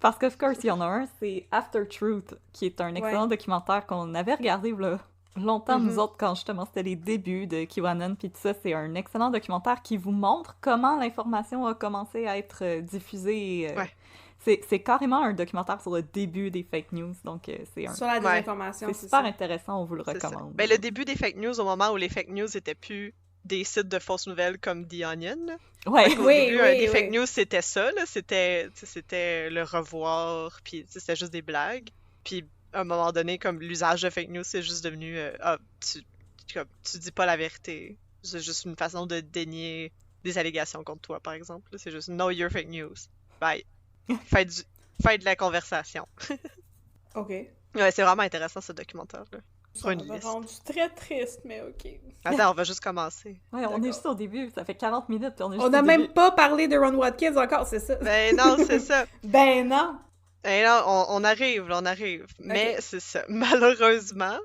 parce qu'of course, il y en a un, c'est After Truth, qui est un excellent documentaire qu'on avait regardé là, longtemps, nous autres, quand justement c'était les débuts de QAnon, puis tout ça. C'est un excellent documentaire qui vous montre comment l'information a commencé à être diffusée. C'est carrément un documentaire sur le début des fake news, donc c'est sur la désinformation, c'est super intéressant, on vous le recommande. Ben, le début des fake news, au moment où les fake news étaient plus des sites de fausses nouvelles comme The Onion. Ouais. Des fake news, c'était ça, là. C'était le revoir, puis c'était juste des blagues. Puis à un moment donné, comme l'usage de fake news, c'est juste devenu tu dis pas la vérité. C'est juste une façon de dénier des allégations contre toi, par exemple. C'est juste know your fake news. Bye. Faites de la conversation. OK. Ouais, c'est vraiment intéressant ce documentaire-là. Ça m'a rendu très triste, mais OK. Attends, on va juste commencer. Ouais, on est juste au début, ça fait 40 minutes, puis on n'a même pas parlé de Ron Watkins encore, c'est ça? Ben non, c'est ça. Ben non! Ben non, on arrive. Okay. Mais c'est ça. Malheureusement,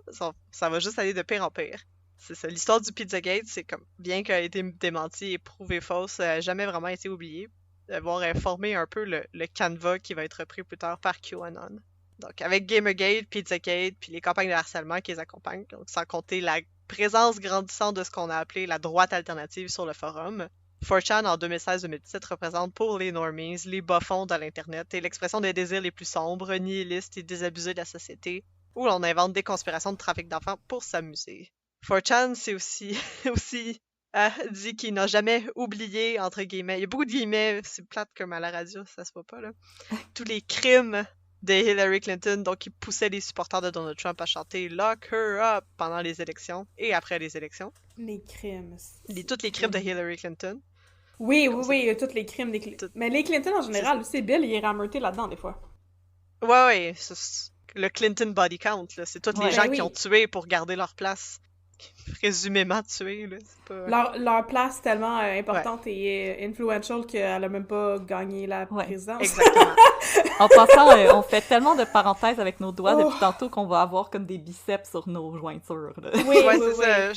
ça va juste aller de pire en pire. C'est ça. L'histoire du Pizzagate, c'est comme, bien qu'elle ait été démentie et prouvée fausse, ça n'a jamais vraiment été oublié. D'avoir informé un peu le canevas qui va être repris plus tard par QAnon. Donc, avec Gamergate, Pizzagate, puis les campagnes de harcèlement qui les accompagnent, donc sans compter la présence grandissante de ce qu'on a appelé la droite alternative sur le forum. 4chan, en 2016-2017, représente pour les normies les bas-fonds de l'Internet et l'expression des désirs les plus sombres, nihilistes et désabusés de la société, où l'on invente des conspirations de trafic d'enfants pour s'amuser. 4chan, c'est aussi dit qu'il n'a jamais oublié, entre guillemets, il y a beaucoup de guillemets, c'est plate comme à la radio, ça se voit pas, là, tous les crimes de Hillary Clinton, donc il poussait les supporters de Donald Trump à chanter « Lock her up » pendant les élections et après les élections. Les crimes. Tous les crimes de Hillary Clinton. Oui, tous les crimes des Clinton. Mais les Clinton en général, aussi, Bill, il est rameuté là-dedans des fois. Ouais, le Clinton body count, là, c'est tous les gens qui ont tué pour garder leur place. Présumément tués, là. Pas... Leur place tellement importante et influential qu'elle a même pas gagné la présidence. Exactement. En passant, on fait tellement de parenthèses avec nos doigts depuis tantôt qu'on va avoir comme des biceps sur nos jointures. Là. Oui, c'est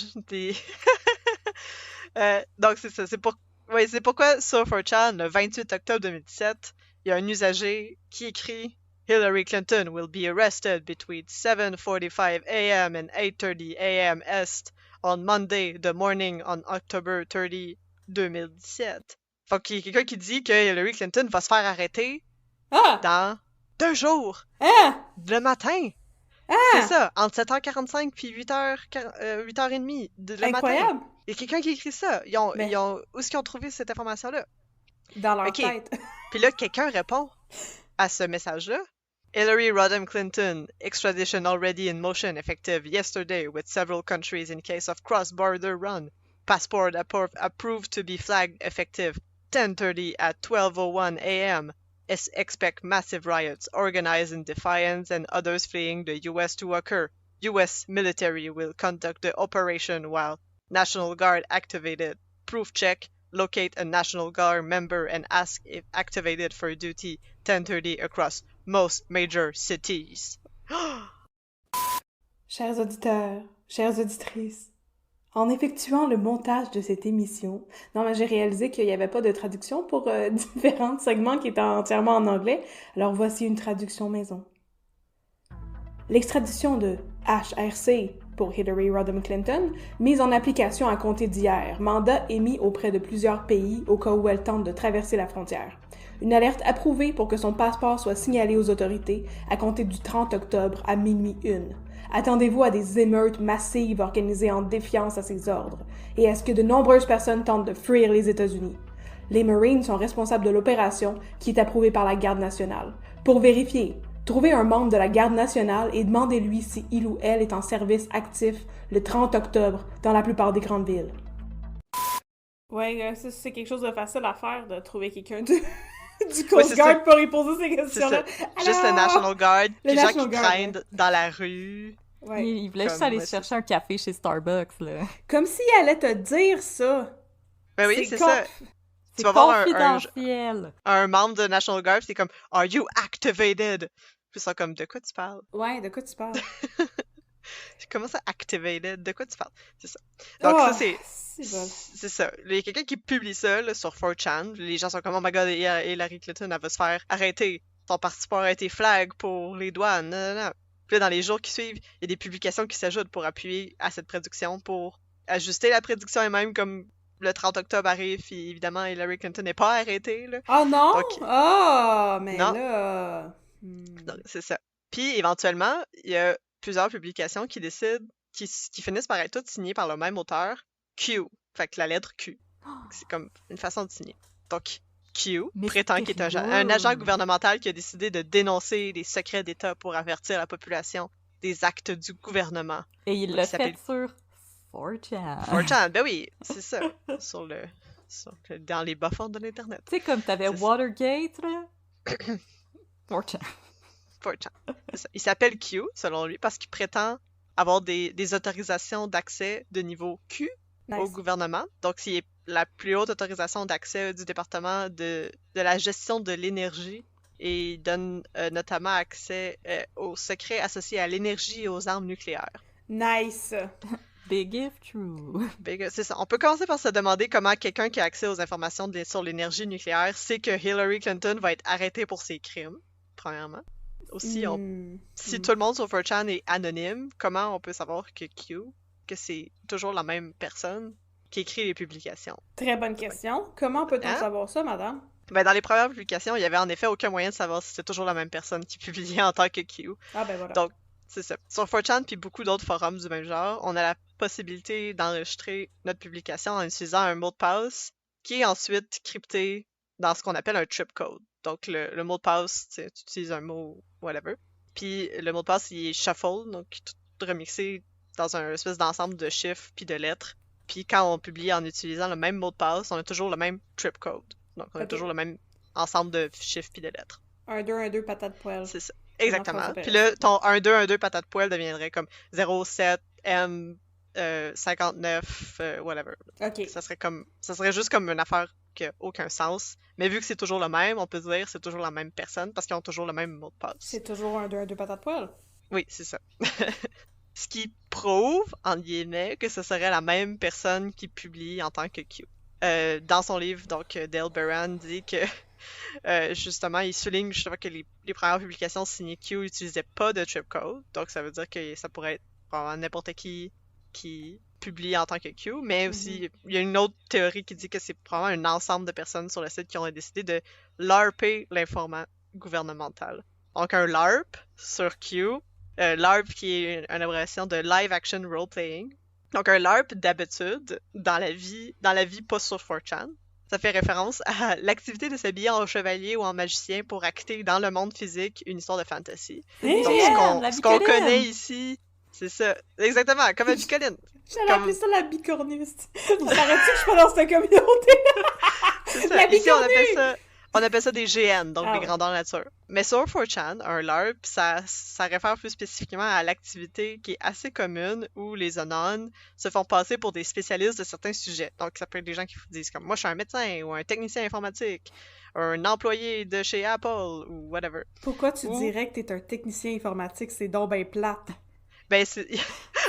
ça. Donc, c'est ça. C'est pourquoi sur 4chan, le 28 octobre 2017, il y a un usager qui écrit « Hillary Clinton will be arrested between 7:45 a.m. and 8:30 a.m. Est on Monday, the morning on October 30, 2017. » Fait qu'il y a quelqu'un qui dit que Hillary Clinton va se faire arrêter dans 2 jours. Le matin. C'est ça, entre 7h45 puis 8h30 le matin. Incroyable. Il y a quelqu'un qui écrit ça. Où est-ce qu'ils ont trouvé cette information-là? Dans leur tête. Puis là, quelqu'un répond à ce message-là. Hillary Rodham Clinton, extradition already in motion, effective yesterday with several countries in case of cross-border run. Passport approved to be flagged effective 10:30 at 12:01 a.m. Expect massive riots organized in defiance and others fleeing the U.S. to occur. U.S. military will conduct the operation while National Guard activated. Proof check. Locate a National Guard member and ask if activated for duty 10:30 across most major cities. Chers auditeurs, chères auditrices, en effectuant le montage de cette émission, j'ai réalisé qu'il n'y avait pas de traduction pour différents segments qui étaient entièrement en anglais, alors voici une traduction maison. L'extradition de HRC pour Hillary Rodham Clinton, mise en application à compter d'hier, mandat émis auprès de plusieurs pays au cas où elle tente de traverser la frontière. Une alerte approuvée pour que son passeport soit signalé aux autorités à compter du 30 octobre à minuit 1. Attendez-vous à des émeutes massives organisées en défiance à ces ordres et à ce que de nombreuses personnes tentent de fuir les États-Unis. Les Marines sont responsables de l'opération qui est approuvée par la Garde nationale. Pour vérifier, trouvez un membre de la Garde nationale et demandez-lui si il ou elle est en service actif le 30 octobre dans la plupart des grandes villes. Ouais, c'est quelque chose de facile à faire, de trouver quelqu'un du Coast Guard pour y poser ces questions-là. Juste le National Guard, les gens qui traînent dans la rue. Ouais. Il voulait juste aller chercher un café chez Starbucks, là. Comme s'il allait te dire ça. Ben oui, c'est ça. Tu vas voir un membre de National Guard, c'est comme « Are you activated? » Puis ça comme « De quoi tu parles? » Ouais, de quoi tu parles? Comment ça, activated? De quoi tu parles? C'est ça. Donc ça, c'est ça. Il y a quelqu'un qui publie ça là, sur 4chan. Les gens sont comme « Oh my god, Hillary Clinton, elle va se faire arrêter. Son passeport a été flag pour les douanes. » Puis là, dans les jours qui suivent, il y a des publications qui s'ajoutent pour appuyer à cette prédiction, pour ajuster la prédiction et même comme le 30 octobre arrive, puis évidemment, Hillary Clinton n'est pas arrêtée. Là. Oh non! Donc, mais non. Là... Donc, c'est ça. Puis, éventuellement, il y a plusieurs publications qui décident, qui finissent par être toutes signées par le même auteur, Q. Fait que la lettre Q. C'est comme une façon de signer. Donc, Q prétend qu'il est un agent gouvernemental qui a décidé de dénoncer les secrets d'État pour avertir la population des actes du gouvernement. Et il l'a fait sur 4chan. 4chan, ben oui, c'est ça. Dans les bas-fonds de l'Internet. Tu sais, comme t'avais Watergate, là. 4chan. 4chan. C'est ça. Il s'appelle Q, selon lui, parce qu'il prétend avoir des autorisations d'accès de niveau Q au gouvernement. Donc, c'est la plus haute autorisation d'accès du département de la gestion de l'énergie et il donne notamment accès aux secrets associés à l'énergie et aux armes nucléaires. Nice! Big if true. C'est ça. On peut commencer par se demander comment quelqu'un qui a accès aux informations sur l'énergie nucléaire sait que Hillary Clinton va être arrêtée pour ses crimes, premièrement. Aussi, si tout le monde sur 4chan est anonyme, comment on peut savoir que c'est toujours la même personne qui écrit les publications? Très bonne question. Comment peut-on savoir ça, madame? Ben, dans les premières publications, il y avait en effet aucun moyen de savoir si c'était toujours la même personne qui publiait en tant que Q. Ah ben voilà. Donc, c'est ça. Sur 4chan puis beaucoup d'autres forums du même genre, on a la possibilité d'enregistrer notre publication en utilisant un mot de passe qui est ensuite crypté dans ce qu'on appelle un trip code. Donc, le mot de passe, tu utilises un mot, whatever. Puis, le mot de passe, il est shuffle, donc tout remixé dans un espèce d'ensemble de chiffres puis de lettres. Puis, quand on publie en utilisant le même mot de passe, on a toujours le même trip code. Donc, on a toujours le même ensemble de chiffres puis de lettres. 1, 2, 1, 2, patate poêle. C'est ça. Exactement. Puis là, ton 1, 2, 1, 2, patate poêle deviendrait comme 0, 7, M, 59, whatever. OK. Ça serait juste comme une affaire qui n'a aucun sens. Mais vu que c'est toujours le même, on peut se dire que c'est toujours la même personne parce qu'ils ont toujours le même mot de passe. C'est toujours 1, 2, 1, 2, patate poêle. Oui, c'est ça. Ce qui prouve, en guillemets, que ce serait la même personne qui publie en tant que Q. Dans son livre, donc, Dale Beran dit que justement, il souligne justement que les premières publications signées Q n'utilisaient pas de trip code, donc ça veut dire que ça pourrait être probablement n'importe qui publie en tant que Q, mais aussi, il y a une autre théorie qui dit que c'est probablement un ensemble de personnes sur le site qui ont décidé de LARPer l'informant gouvernemental. Donc un LARP sur Q, LARP qui est une abréviation de Live Action Role Playing. Donc un LARP d'habitude, dans la vie pas sur 4chan, Ça fait référence à l'activité de s'habiller en chevalier ou en magicien pour acter dans le monde physique une histoire de fantasy. Hey, Donc, la ce qu'on bicoline! connaît ici, c'est ça. Exactement, comme la bicoline. J'allais appeler ça la bicorniste. J'arrête que je suis pas dans cette communauté. C'est ça. La Ici, bicornue! on appelle ça des GN, donc Ah des ouais. grandeurs nature. Mais sur 4chan, un LARP, ça réfère plus spécifiquement à l'activité qui est assez commune où les Anons se font passer pour des spécialistes de certains sujets. Donc, ça peut être des gens qui vous disent comme moi, je suis un médecin ou un technicien informatique, un employé de chez Apple ou whatever. Pourquoi tu Ou- dirais que t'es un technicien informatique? C'est donc ben plate. Ben, c'est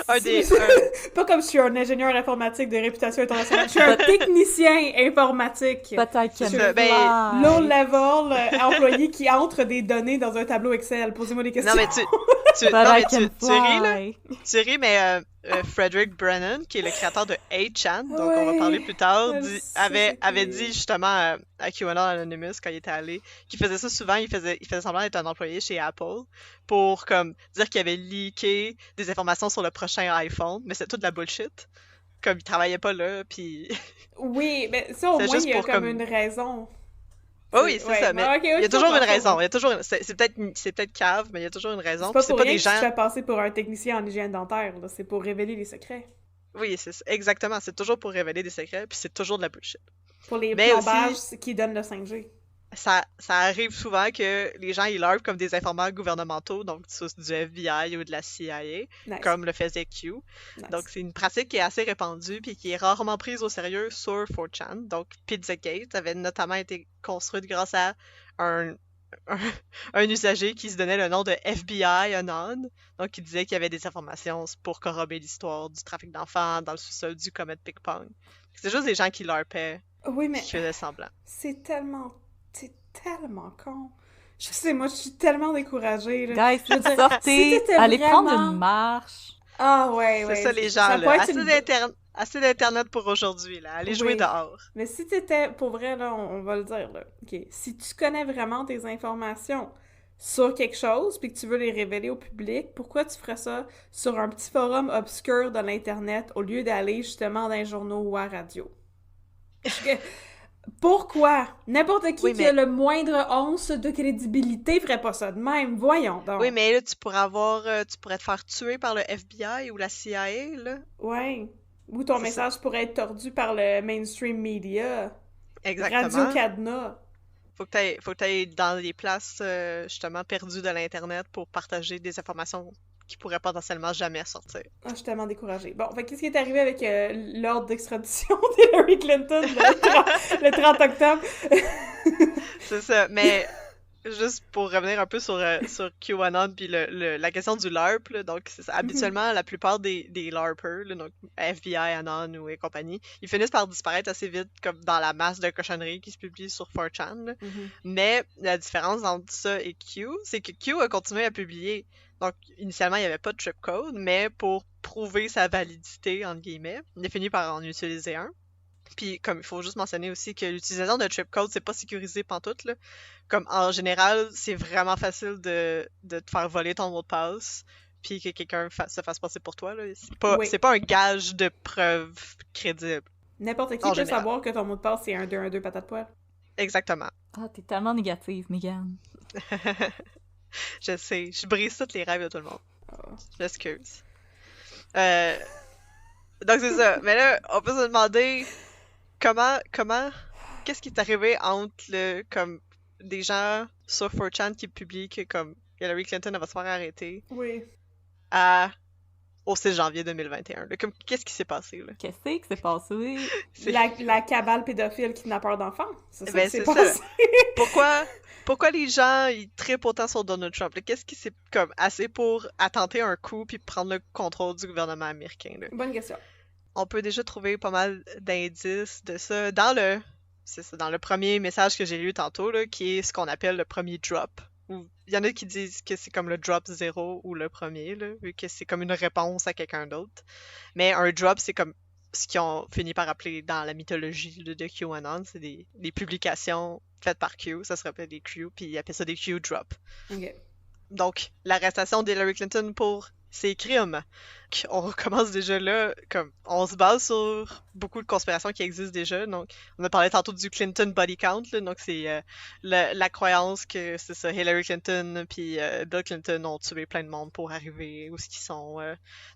un des. Pas comme je suis un ingénieur informatique de réputation internationale. Je suis un technicien informatique. But I can ça, ben, fly. Low level employé qui entre des données dans un tableau Excel. Posez-moi des questions. Non, mais But non, I mais can tu ris, là. fly. Tu ris, mais Frederick Brennan, qui est le créateur de 8chan, donc on va Ouais, parler plus tard, je sais avait c'est qui. dit justement à QAnon Anonymous quand il était allé, qu'il faisait ça souvent, il faisait semblant d'être un employé chez Apple pour comme dire qu'il avait leaké des informations sur le prochain iPhone, mais c'est toute de la bullshit. Comme il travaillait pas là, puis... Oui, mais ça au C'est moins juste il y a pour comme comme- une raison. Oh oui, c'est Ouais, ça, mais ok, il y a je toujours comprends, une je raison, comprends. il y a toujours... C'est peut-être cave, mais il y a toujours une raison, C'est puis pas c'est pour pas rien des que tu te gens... fais passer pour un technicien en hygiène dentaire, là. C'est pour révéler les secrets. Oui, exactement, c'est toujours pour révéler des secrets, puis c'est toujours de la bullshit. Pour les Mais plombages aussi, qui donnent le 5G. ça arrive souvent que les gens ils larpent comme des informants gouvernementaux, donc du FBI ou de la CIA, Nice. comme le faisait Q. Nice. Donc c'est une pratique qui est assez répandue puis qui est rarement prise au sérieux sur 4chan. Donc Pizzagate avait notamment été construite grâce à un, un usager qui se donnait le nom de FBI Anon, donc qui disait qu'il y avait des informations pour corroborer l'histoire du trafic d'enfants dans le sous-sol du Comet Big Pong. C'est juste des gens qui larpaient, Oui, mais qui faisaient semblant. c'est tellement con. Je sais, moi, je suis tellement découragée, là. Guys, Je veux dire, sortez, si t'étais allez prendre vraiment- une marche. Ah ouais, C'est ouais. ça les Ça gens, peut là. être Assez d'internet pour aujourd'hui, là. Allez jouer Oui. dehors. Mais si t'étais, pour vrai, là, on va le dire, là, ok, si tu connais vraiment des informations sur quelque chose, puis que tu veux les révéler au public, pourquoi tu ferais ça sur un petit forum obscur de l'Internet au lieu d'aller justement dans les journaux ou à la radio? Pourquoi? N'importe qui Oui, qui a mais- le moindre once de crédibilité ferait pas ça de même. Voyons donc. Oui, mais là, tu pourrais te faire tuer par le FBI ou la CIA, là. Ouais. Ou ton C'est message pourrait être tordu par le mainstream media. Exactement. Radio-Cadenas. Faut que t'ailles dans les places, justement, perdues de l'Internet pour partager des informations qui pourraient potentiellement jamais sortir. Ah, je suis tellement découragée. Bon, fait qu'est-ce qui est arrivé avec l'ordre d'extradition d'Hillary Clinton le 30 octobre? C'est ça, mais juste pour revenir un peu sur QAnon puis la question du LARP, là, donc c'est ça. Habituellement, la plupart des LARPers, là, donc FBI, Anon ou et compagnie, ils finissent par disparaître assez vite comme dans la masse de cochonneries qui se publient sur 4chan. Là. Mais la différence entre ça et Q, c'est que Q a continué à publier. Donc, initialement, il n'y avait pas de trip code, mais pour prouver sa validité, entre guillemets, il a fini par en utiliser un. Puis, comme il faut juste mentionner aussi que l'utilisation de trip code, c'est pas sécurisé pantoute, là. Comme, en général, c'est vraiment facile de te faire voler ton mot de passe, puis que quelqu'un se fasse passer pour toi, là. Oui. C'est pas un gage de preuve crédible. N'importe qui En peut général. savoir que ton mot de passe, c'est 1-2-1-2 patate poêle. Exactement. Ah, t'es tellement négative, Megan. Je sais, je brise tous les rêves de tout le monde. Oh. Je m'excuse. Donc c'est ça. Mais là, on peut se demander comment, qu'est-ce qui est arrivé entre comme des gens sur 4chan qui publient que comme Hillary Clinton elle va se faire arrêter Oui. au 6 janvier 2021. Là, comme qu'est-ce qui s'est passé là? Qu'est-ce qui s'est passé? C'est- La cabale pédophile kidnappeur d'enfants. C'est ça Ben, qui s'est c'est ça. passé. Pourquoi les gens ils trippent autant sur Donald Trump? Là? Qu'est-ce qui s'est comme assez pour attenter un coup puis prendre le contrôle du gouvernement américain? Là? Bonne question. On peut déjà trouver pas mal d'indices de ça dans le premier message que j'ai lu tantôt, là, qui est ce qu'on appelle le premier drop. Il y en a qui disent que c'est comme le drop 0 ou le premier, là, vu que c'est comme une réponse à quelqu'un d'autre. Mais un drop, c'est comme ce qu'ils ont fini par appeler dans la mythologie là, de QAnon, c'est des publications faites par Q, ça se rappelle des Q, puis ils appellent ça des Q drop. OK. Donc, l'arrestation d'Hillary Clinton pour ses crimes. On commence déjà là, comme, on se base sur beaucoup de conspirations qui existent déjà. Donc, on a parlé tantôt du Clinton body count, là, donc c'est la croyance que c'est ça, Hillary Clinton puis Bill Clinton ont tué plein de monde pour arriver où ce qu'ils sont.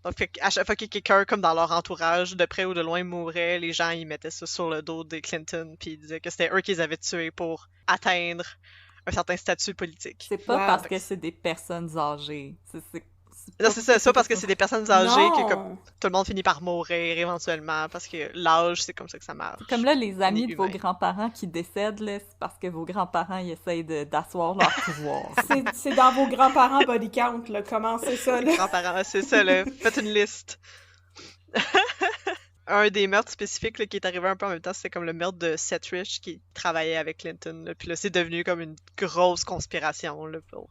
Donc, à chaque fois que quelqu'un, comme dans leur entourage, de près ou de loin, mourait, les gens, ils mettaient ça sur le dos des Clinton puis ils disaient que c'était eux qu'ils avaient tués pour atteindre un certain statut politique. C'est pas parce que c'est des personnes âgées. Non, c'est ça parce que c'est des personnes âgées que comme, tout le monde finit par mourir éventuellement, parce que l'âge, c'est comme ça que ça marche. Comme là, les amis de vos grands-parents qui décèdent, là, c'est parce que vos grands-parents, ils essayent d'asseoir leur pouvoir. C'est dans vos grands-parents body count, là, comment c'est ça, là? Grands-parents, c'est ça, là. Faites une liste. Un des meurtres spécifiques là, qui est arrivé un peu en même temps, c'était comme le meurtre de Seth Rich qui travaillait avec Clinton. Là. Puis là, c'est devenu comme une grosse conspiration là, pour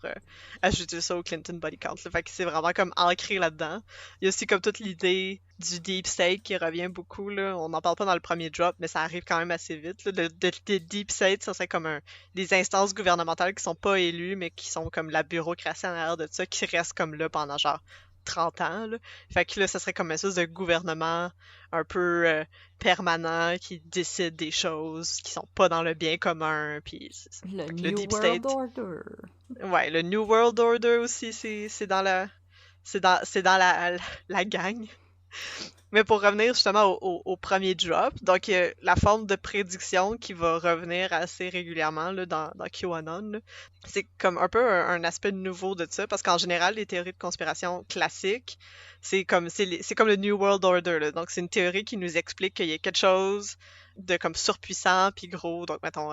ajouter ça au Clinton body count. Là. Fait que c'est vraiment comme ancré là-dedans. Il y a aussi comme toute l'idée du deep state qui revient beaucoup. Là. On n'en parle pas dans le premier drop, mais ça arrive quand même assez vite. Là. Le deep state, ça serait comme des instances gouvernementales qui sont pas élues, mais qui sont comme la bureaucratie en arrière de ça, qui restent comme là pendant genre 30 ans. Là. Fait que là, ça serait comme une espèce de gouvernement un peu permanent qui décide des choses qui sont pas dans le bien commun. Puis le New World Order. Ouais, le New World Order aussi, c'est dans la gang. Mais pour revenir justement au premier drop, donc la forme de prédiction qui va revenir assez régulièrement là, dans QAnon, là, c'est comme un peu un aspect nouveau de ça, parce qu'en général, les théories de conspiration classiques, c'est comme le New World Order. Là, donc c'est une théorie qui nous explique qu'il y a quelque chose de comme surpuissant puis gros. Donc mettons,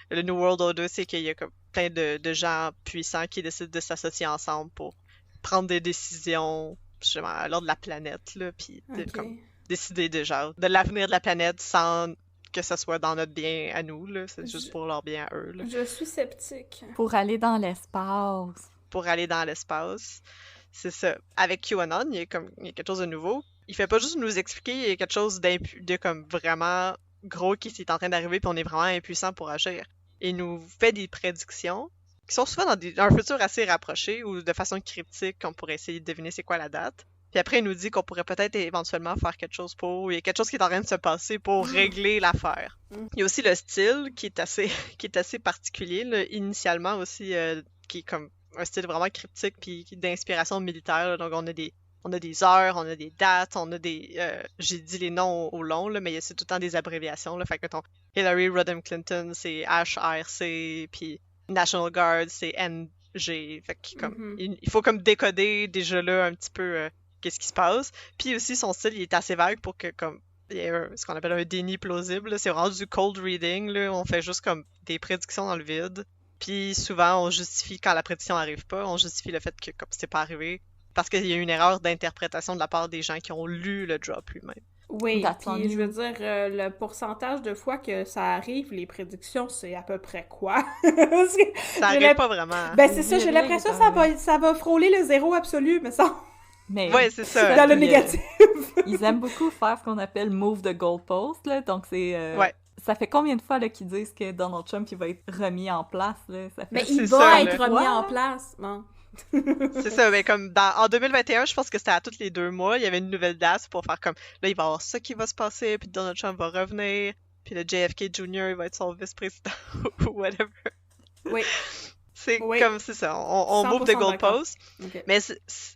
le New World Order, c'est qu'il y a comme plein de gens puissants qui décident de s'associer ensemble pour prendre des décisions justement à l'ordre de la planète, là, puis comme décider de l'avenir de la planète sans que ce soit dans notre bien à nous, là, c'est juste pour leur bien à eux. Là. Je suis sceptique. Pour aller dans l'espace. Pour aller dans l'espace, c'est ça. Avec QAnon, il y a quelque chose de nouveau. Il fait pas juste nous expliquer, il y a quelque chose de comme vraiment gros qui est en train d'arriver, puis on est vraiment impuissant pour agir. Il nous fait des prédictions qui sont souvent dans un futur assez rapproché ou de façon cryptique, qu'on pourrait essayer de deviner c'est quoi la date. Puis après, il nous dit qu'on pourrait peut-être éventuellement faire quelque chose il y a quelque chose qui est en train de se passer pour régler l'affaire. Il y a aussi le style qui est assez particulier, là, initialement aussi, qui est comme un style vraiment cryptique puis d'inspiration militaire. Là. Donc on a des heures, on a des dates, on a des... j'ai dit les noms au long, là, mais c'est tout le temps des abréviations. Là. Fait que mettons, Hillary Rodham Clinton, c'est HRC, puis National Guard, c'est NG. Fait que comme, il faut comme décoder déjà là un petit peu qu'est-ce qui se passe. Puis aussi, son style, il est assez vague pour que comme il y ait ce qu'on appelle un déni plausible. Là. C'est vraiment du cold reading. Là. On fait juste comme des prédictions dans le vide. Puis souvent, on justifie quand la prédiction n'arrive pas, on justifie le fait que comme c'est pas arrivé parce qu'il y a une erreur d'interprétation de la part des gens qui ont lu le drop lui-même. Oui, puis je veux dire, le pourcentage de fois que ça arrive, les prédictions, c'est à peu près quoi? Ça arrive pas vraiment. Ben c'est ça, j'ai l'impression que ça va frôler le zéro absolu, mais ça... Mais ouais, c'est ça. Dans le négatif. Ils aiment beaucoup faire ce qu'on appelle « move the goalpost », là, donc c'est... Ouais. Ça fait combien de fois là, qu'ils disent que Donald Trump il va être remis en place? Là? Ça fait... Mais il va être remis en place, bon. C'est ça, mais comme en 2021, je pense que c'était à tous les 2 mois, il y avait une nouvelle date pour faire comme, là, il va y avoir ça qui va se passer, puis Donald Trump va revenir, puis le JFK Jr. il va être son vice-président, ou whatever. Oui. C'est comme, c'est ça, on move the goalpost. Okay. Mais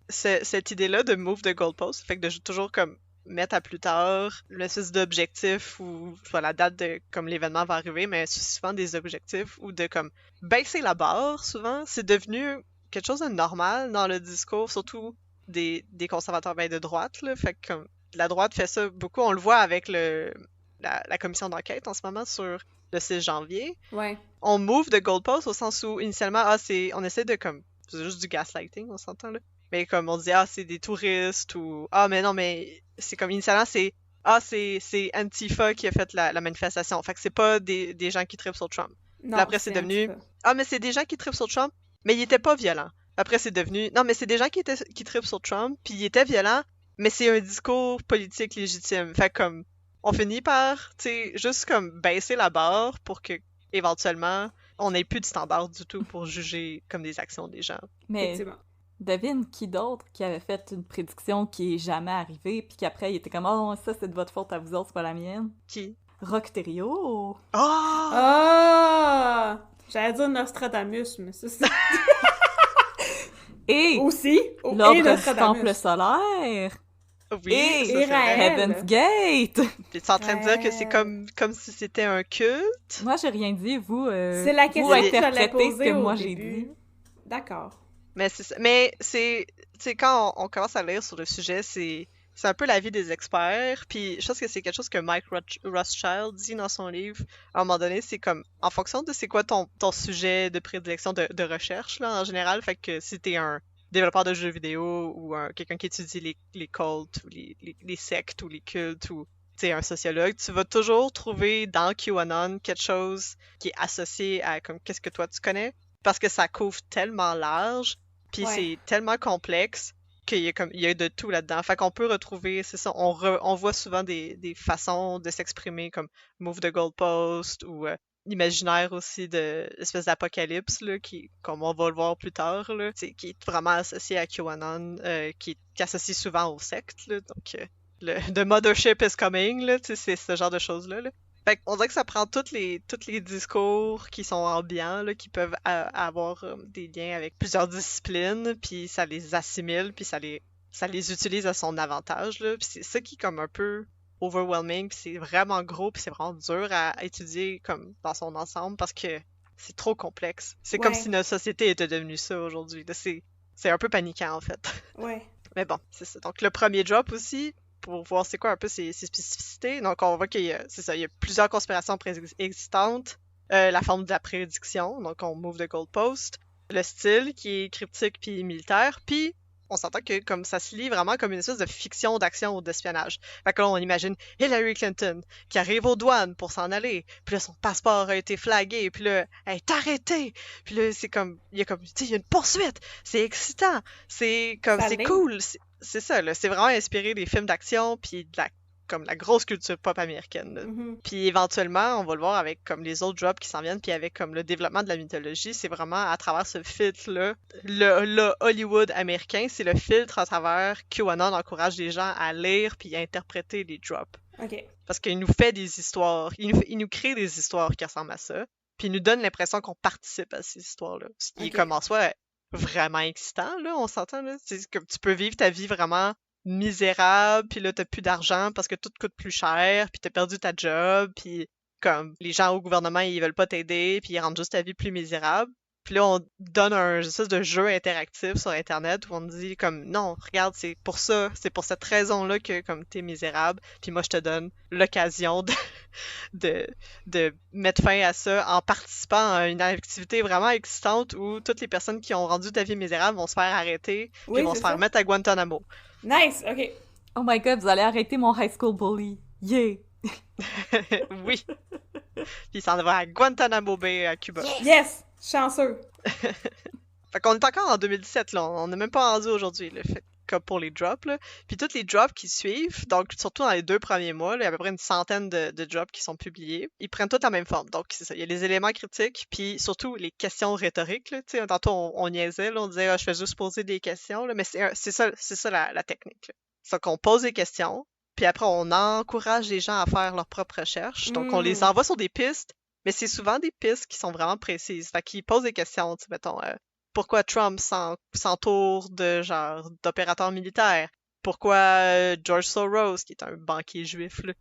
cette idée-là de move the goalpost, fait que de toujours comme mettre à plus tard l'espèce d'objectif ou soit la date de comme l'événement va arriver, mais souvent des objectifs ou de comme baisser la barre, souvent, c'est devenu quelque chose de normal dans le discours, surtout des conservateurs de droite, là. Fait que comme la droite fait ça beaucoup, on le voit avec la commission d'enquête en ce moment sur le 6 janvier. Ouais. On move the goalpost au sens où initialement, on essaie de comme, c'est juste du gaslighting, on s'entend là. Mais comme on dit, c'est des touristes ou mais non, mais c'est comme initialement, c'est Antifa qui a fait la manifestation. Fait que c'est pas des gens qui trippent sur Trump. Non, après, c'est devenu mais c'est des gens qui trippent sur Trump, mais ils étaient pas violents. Après, c'est devenu non, mais c'est des gens qui trippent sur Trump, puis ils étaient violents, mais c'est un discours politique légitime. Fait que comme on finit par, tu sais, juste comme baisser la barre pour que éventuellement on n'est plus de standard du tout pour juger comme des actions des gens. Mais Effectivement. devine qui d'autre qui avait fait une prédiction qui est jamais arrivée, puis qu'après il était comme « Oh, ça c'est de votre faute à vous autres, c'est pas la mienne. » Qui? Rockterio! Oh! Ah! J'allais dire Nostradamus, mais ça c'est... Et Aussi! l'ordre et du Nostradamus. Temple solaire! Oui, Et ça, c'est vrai. Raël. Heaven's Gate! Puis tu es en train de dire que c'est comme si c'était un culte? Moi j'ai rien dit, vous, C'est la vous question que j'allais interprétez ce poser que au moi j'ai début. dit. D'accord. Mais c'est ça. Mais c'est... Tu sais, quand on commence à lire sur le sujet, c'est un peu l'avis des experts. Puis je pense que c'est quelque chose que Mike Rothschild dit dans son livre. À un moment donné, c'est comme, en fonction de c'est quoi ton sujet de prédilection de recherche, là, en général. Fait que si t'es un développeur de jeux vidéo ou quelqu'un qui étudie les cultes ou les sectes ou les cultes ou tu sais, un sociologue, tu vas toujours trouver dans QAnon quelque chose qui est associé à comme qu'est-ce que toi tu connais, parce que ça couvre tellement large, puis Ouais. c'est tellement complexe qu'il y a de tout là-dedans. Fait qu'on peut retrouver, c'est ça, on voit souvent des façons de s'exprimer comme move the goalpost ou l'imaginaire aussi de l'espèce d'apocalypse là, qui, comme on va le voir plus tard, là, qui est vraiment associé à QAnon, qui associe souvent aux sectes, là, donc The Mothership is coming, là, c'est ce genre de choses-là. Là. Fait qu'on dirait que ça prend tous les discours qui sont ambiants, là, qui peuvent avoir des liens avec plusieurs disciplines, puis ça les assimile, puis ça les utilise à son avantage, là. Puis c'est ça qui est comme un peu overwhelming, puis c'est vraiment gros, puis c'est vraiment dur à étudier comme dans son ensemble, parce que c'est trop complexe. C'est comme Ouais. si notre société était devenue ça aujourd'hui. Là. C'est un peu paniquant, en fait. Ouais. Mais bon, c'est ça. Donc le premier drop aussi, pour voir c'est quoi un peu ses spécificités. Donc, on voit qu'il y a, c'est ça, il y a plusieurs conspirations préexistantes. La forme de la prédiction, donc on move the goalpost. Le style, qui est cryptique puis militaire. Puis, on s'entend que comme ça se lit vraiment comme une espèce de fiction d'action ou d'espionnage. Fait que là, on imagine Hillary Clinton qui arrive aux douanes pour s'en aller. Puis là, son passeport a été flagué. Puis là, elle est arrêtée. Puis là, c'est comme, il y a une poursuite. C'est excitant. C'est comme, Ça c'est l'est. cool. C'est ça, là. C'est vraiment inspiré des films d'action puis de la grosse culture pop américaine. Là. Mhm. Puis éventuellement, on va le voir avec comme les autres drops qui s'en viennent, puis avec comme le développement de la mythologie, c'est vraiment à travers ce filtre-là. Le Hollywood américain, c'est le filtre à travers QAnon encourage les gens à lire puis à interpréter les drops. OK. Parce qu'il nous fait des histoires, il nous crée des histoires qui ressemblent à ça, puis il nous donne l'impression qu'on participe à ces histoires-là. Ce qui est Ok. comme en soi vraiment excitant, là, on s'entend, là. C'est comme tu peux vivre ta vie vraiment misérable, puis là, t'as plus d'argent parce que tout coûte plus cher, puis t'as perdu ta job, puis comme les gens au gouvernement, ils veulent pas t'aider, puis ils rendent juste ta vie plus misérable. Puis là, on donne un espèce de jeu interactif sur Internet où on dit comme non, regarde, c'est pour ça, c'est pour cette raison-là que comme t'es misérable, puis moi je te donne l'occasion de mettre fin à ça en participant à une activité vraiment excitante où toutes les personnes qui ont rendu ta vie misérable vont se faire arrêter, puis Oui, vont c'est se faire ça. mettre à Guantanamo. Nice, OK. Oh my god, vous allez arrêter mon high school bully. Yeah! Oui. Puis il s'en va à Guantanamo Bay à Cuba. Yes! Chanceux. Fait qu'on est encore en 2017, là. On n'est même pas rendu aujourd'hui, là. Fait comme pour les drops, là. Puis tous les drops qui suivent, donc surtout dans les 2 premiers mois, là, il y a à peu près une centaine de drops qui sont publiés. Ils prennent tous la même forme. Donc, c'est ça. Il y a les éléments critiques, puis surtout les questions rhétoriques, là. Tu sais, tantôt, on niaisait, là. On disait, ah, je fais juste poser des questions, là. Mais c'est ça la technique, là. C'est qu'on pose des questions, puis après, on encourage les gens à faire leurs propres recherches. Donc, on les envoie sur des pistes, mais c'est souvent des pistes qui sont vraiment précises. Fait qu'ils posent des questions, tu sais, mettons, pourquoi Trump s'entoure de genre d'opérateurs militaires? Pourquoi George Soros, qui est un banquier juif, là,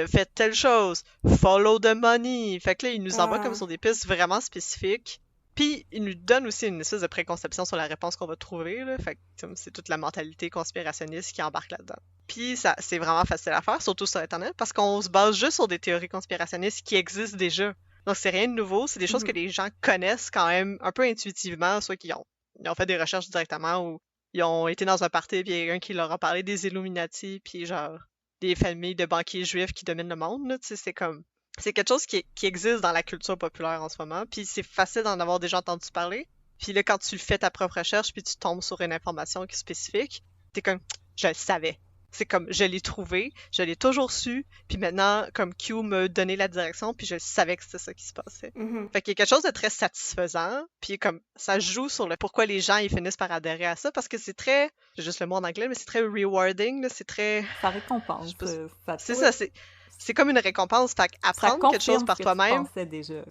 fait telle chose? Follow the money. Fait que là, il nous envoie comme sur des pistes vraiment spécifiques. Puis, il nous donne aussi une espèce de préconception sur la réponse qu'on va trouver, là. Fait que c'est toute la mentalité conspirationniste qui embarque là-dedans. Puis, ça, c'est vraiment facile à faire, surtout sur Internet, parce qu'on se base juste sur des théories conspirationnistes qui existent déjà. Donc, c'est rien de nouveau, c'est des choses que les gens connaissent quand même un peu intuitivement, soit qu'ils ont fait des recherches directement ou ils ont été dans un party puis il y a quelqu'un qui leur a parlé des Illuminati puis genre des familles de banquiers juifs qui dominent le monde, là, tu sais, c'est quelque chose qui existe dans la culture populaire en ce moment, puis c'est facile d'en avoir déjà entendu parler. Puis là, quand tu fais ta propre recherche puis tu tombes sur une information qui est spécifique, t'es comme, je le savais. C'est comme, je l'ai trouvé, je l'ai toujours su, puis maintenant, comme Q m'a donné la direction, puis je savais que c'était ça qui se passait. Fait qu'il y a quelque chose de très satisfaisant, puis comme, ça joue sur le pourquoi les gens, ils finissent par adhérer à ça, parce que c'est très, j'ai juste le mot en anglais, mais c'est très rewarding, là, c'est très... Ça récompense. C'est ça, c'est comme une récompense, fait qu'apprendre quelque chose par toi-même... déjà,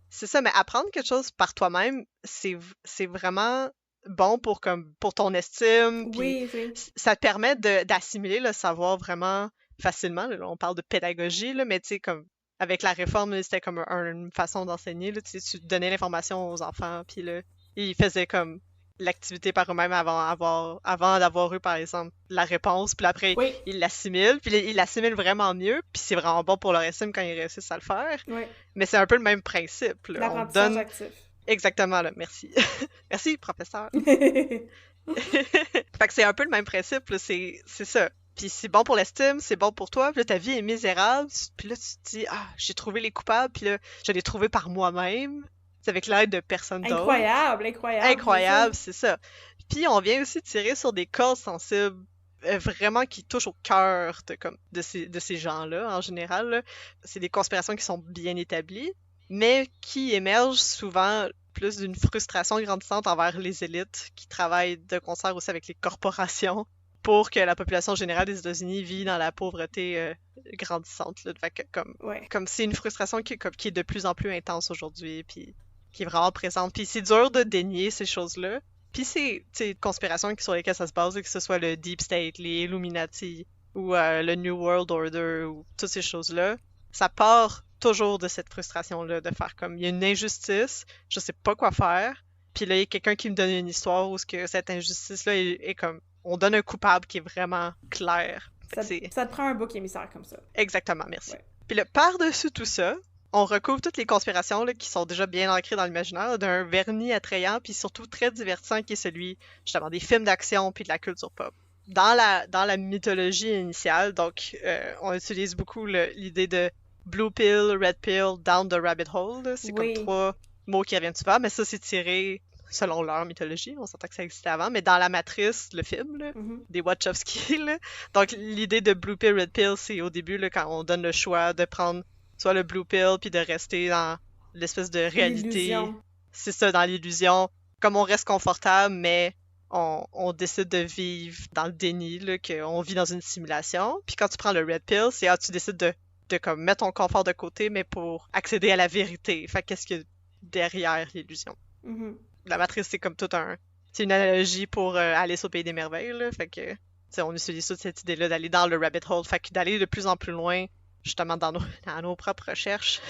c'est ça, mais apprendre quelque chose par toi-même, c'est vraiment... bon pour ton estime, puis ça te permet d'assimiler le savoir vraiment facilement. Là, on parle de pédagogie, là, mais tu sais, comme avec la réforme, c'était comme une façon d'enseigner. Là, tu donnais l'information aux enfants, puis là, ils faisaient comme l'activité par eux-mêmes avant d'avoir eu, par exemple, la réponse, puis après, ils l'assimilent, puis ils l'assimilent vraiment mieux, puis c'est vraiment bon pour leur estime quand ils réussissent à le faire. Mais c'est un peu le même principe. L'apprentissage actif. Exactement, là, merci. Merci, professeur. Fait que c'est un peu le même principe, là, c'est ça. Puis c'est bon pour l'estime, c'est bon pour toi, puis là, ta vie est misérable, puis là, tu te dis, ah, j'ai trouvé les coupables, puis là, je l'ai trouvé par moi-même, c'est avec l'aide de personne d'autre. Incroyable, c'est ça. Puis on vient aussi tirer sur des cordes sensibles, vraiment qui touchent au cœur de ces gens-là, en général, là. C'est des conspirations qui sont bien établies, mais qui émerge souvent plus d'une frustration grandissante envers les élites qui travaillent de concert aussi avec les corporations pour que la population générale des États-Unis vit dans la pauvreté grandissante. Là. Fait que, comme c'est une frustration qui est de plus en plus intense aujourd'hui, puis qui est vraiment présente. Puis c'est dur de dénier ces choses-là. Puis c'est une conspiration sur lesquelles ça se base, que ce soit le Deep State, les Illuminati, ou le New World Order, ou toutes ces choses-là. Ça part toujours de cette frustration-là, de faire comme, il y a une injustice, je sais pas quoi faire, puis là, il y a quelqu'un qui me donne une histoire où cette injustice-là est comme, on donne un coupable qui est vraiment clair. Ça te prend un bouc émissaire comme ça. Exactement, merci. Puis là, par-dessus tout ça, on recouvre toutes les conspirations là, qui sont déjà bien ancrées dans l'imaginaire, d'un vernis attrayant, puis surtout très divertissant, qui est celui, justement, des films d'action puis de la culture pop. Dans la mythologie initiale, donc, on utilise beaucoup l'idée de Blue Pill, Red Pill, Down the Rabbit Hole. C'est comme 3 mots qui reviennent souvent, mais ça, c'est tiré selon leur mythologie. On s'entend que ça existait avant, mais dans la Matrice, le film, là, des Wachowski, là. Donc, l'idée de Blue Pill, Red Pill, c'est au début, là, quand on donne le choix de prendre soit le Blue Pill, puis de rester dans l'espèce de réalité. C'est ça, dans l'illusion. Comme on reste confortable, mais on décide de vivre dans le déni, là, qu'on vit dans une simulation. Puis quand tu prends le Red Pill, c'est tu décides de comme mettre ton confort de côté, mais pour accéder à la vérité. Fait qu'est-ce qu'il y a derrière l'illusion? La Matrice, c'est comme c'est une analogie pour Alice au Pays des Merveilles, là. Fait que, on utilise toute cette idée-là d'aller dans le rabbit hole. Fait que d'aller de plus en plus loin, justement, dans nos propres recherches,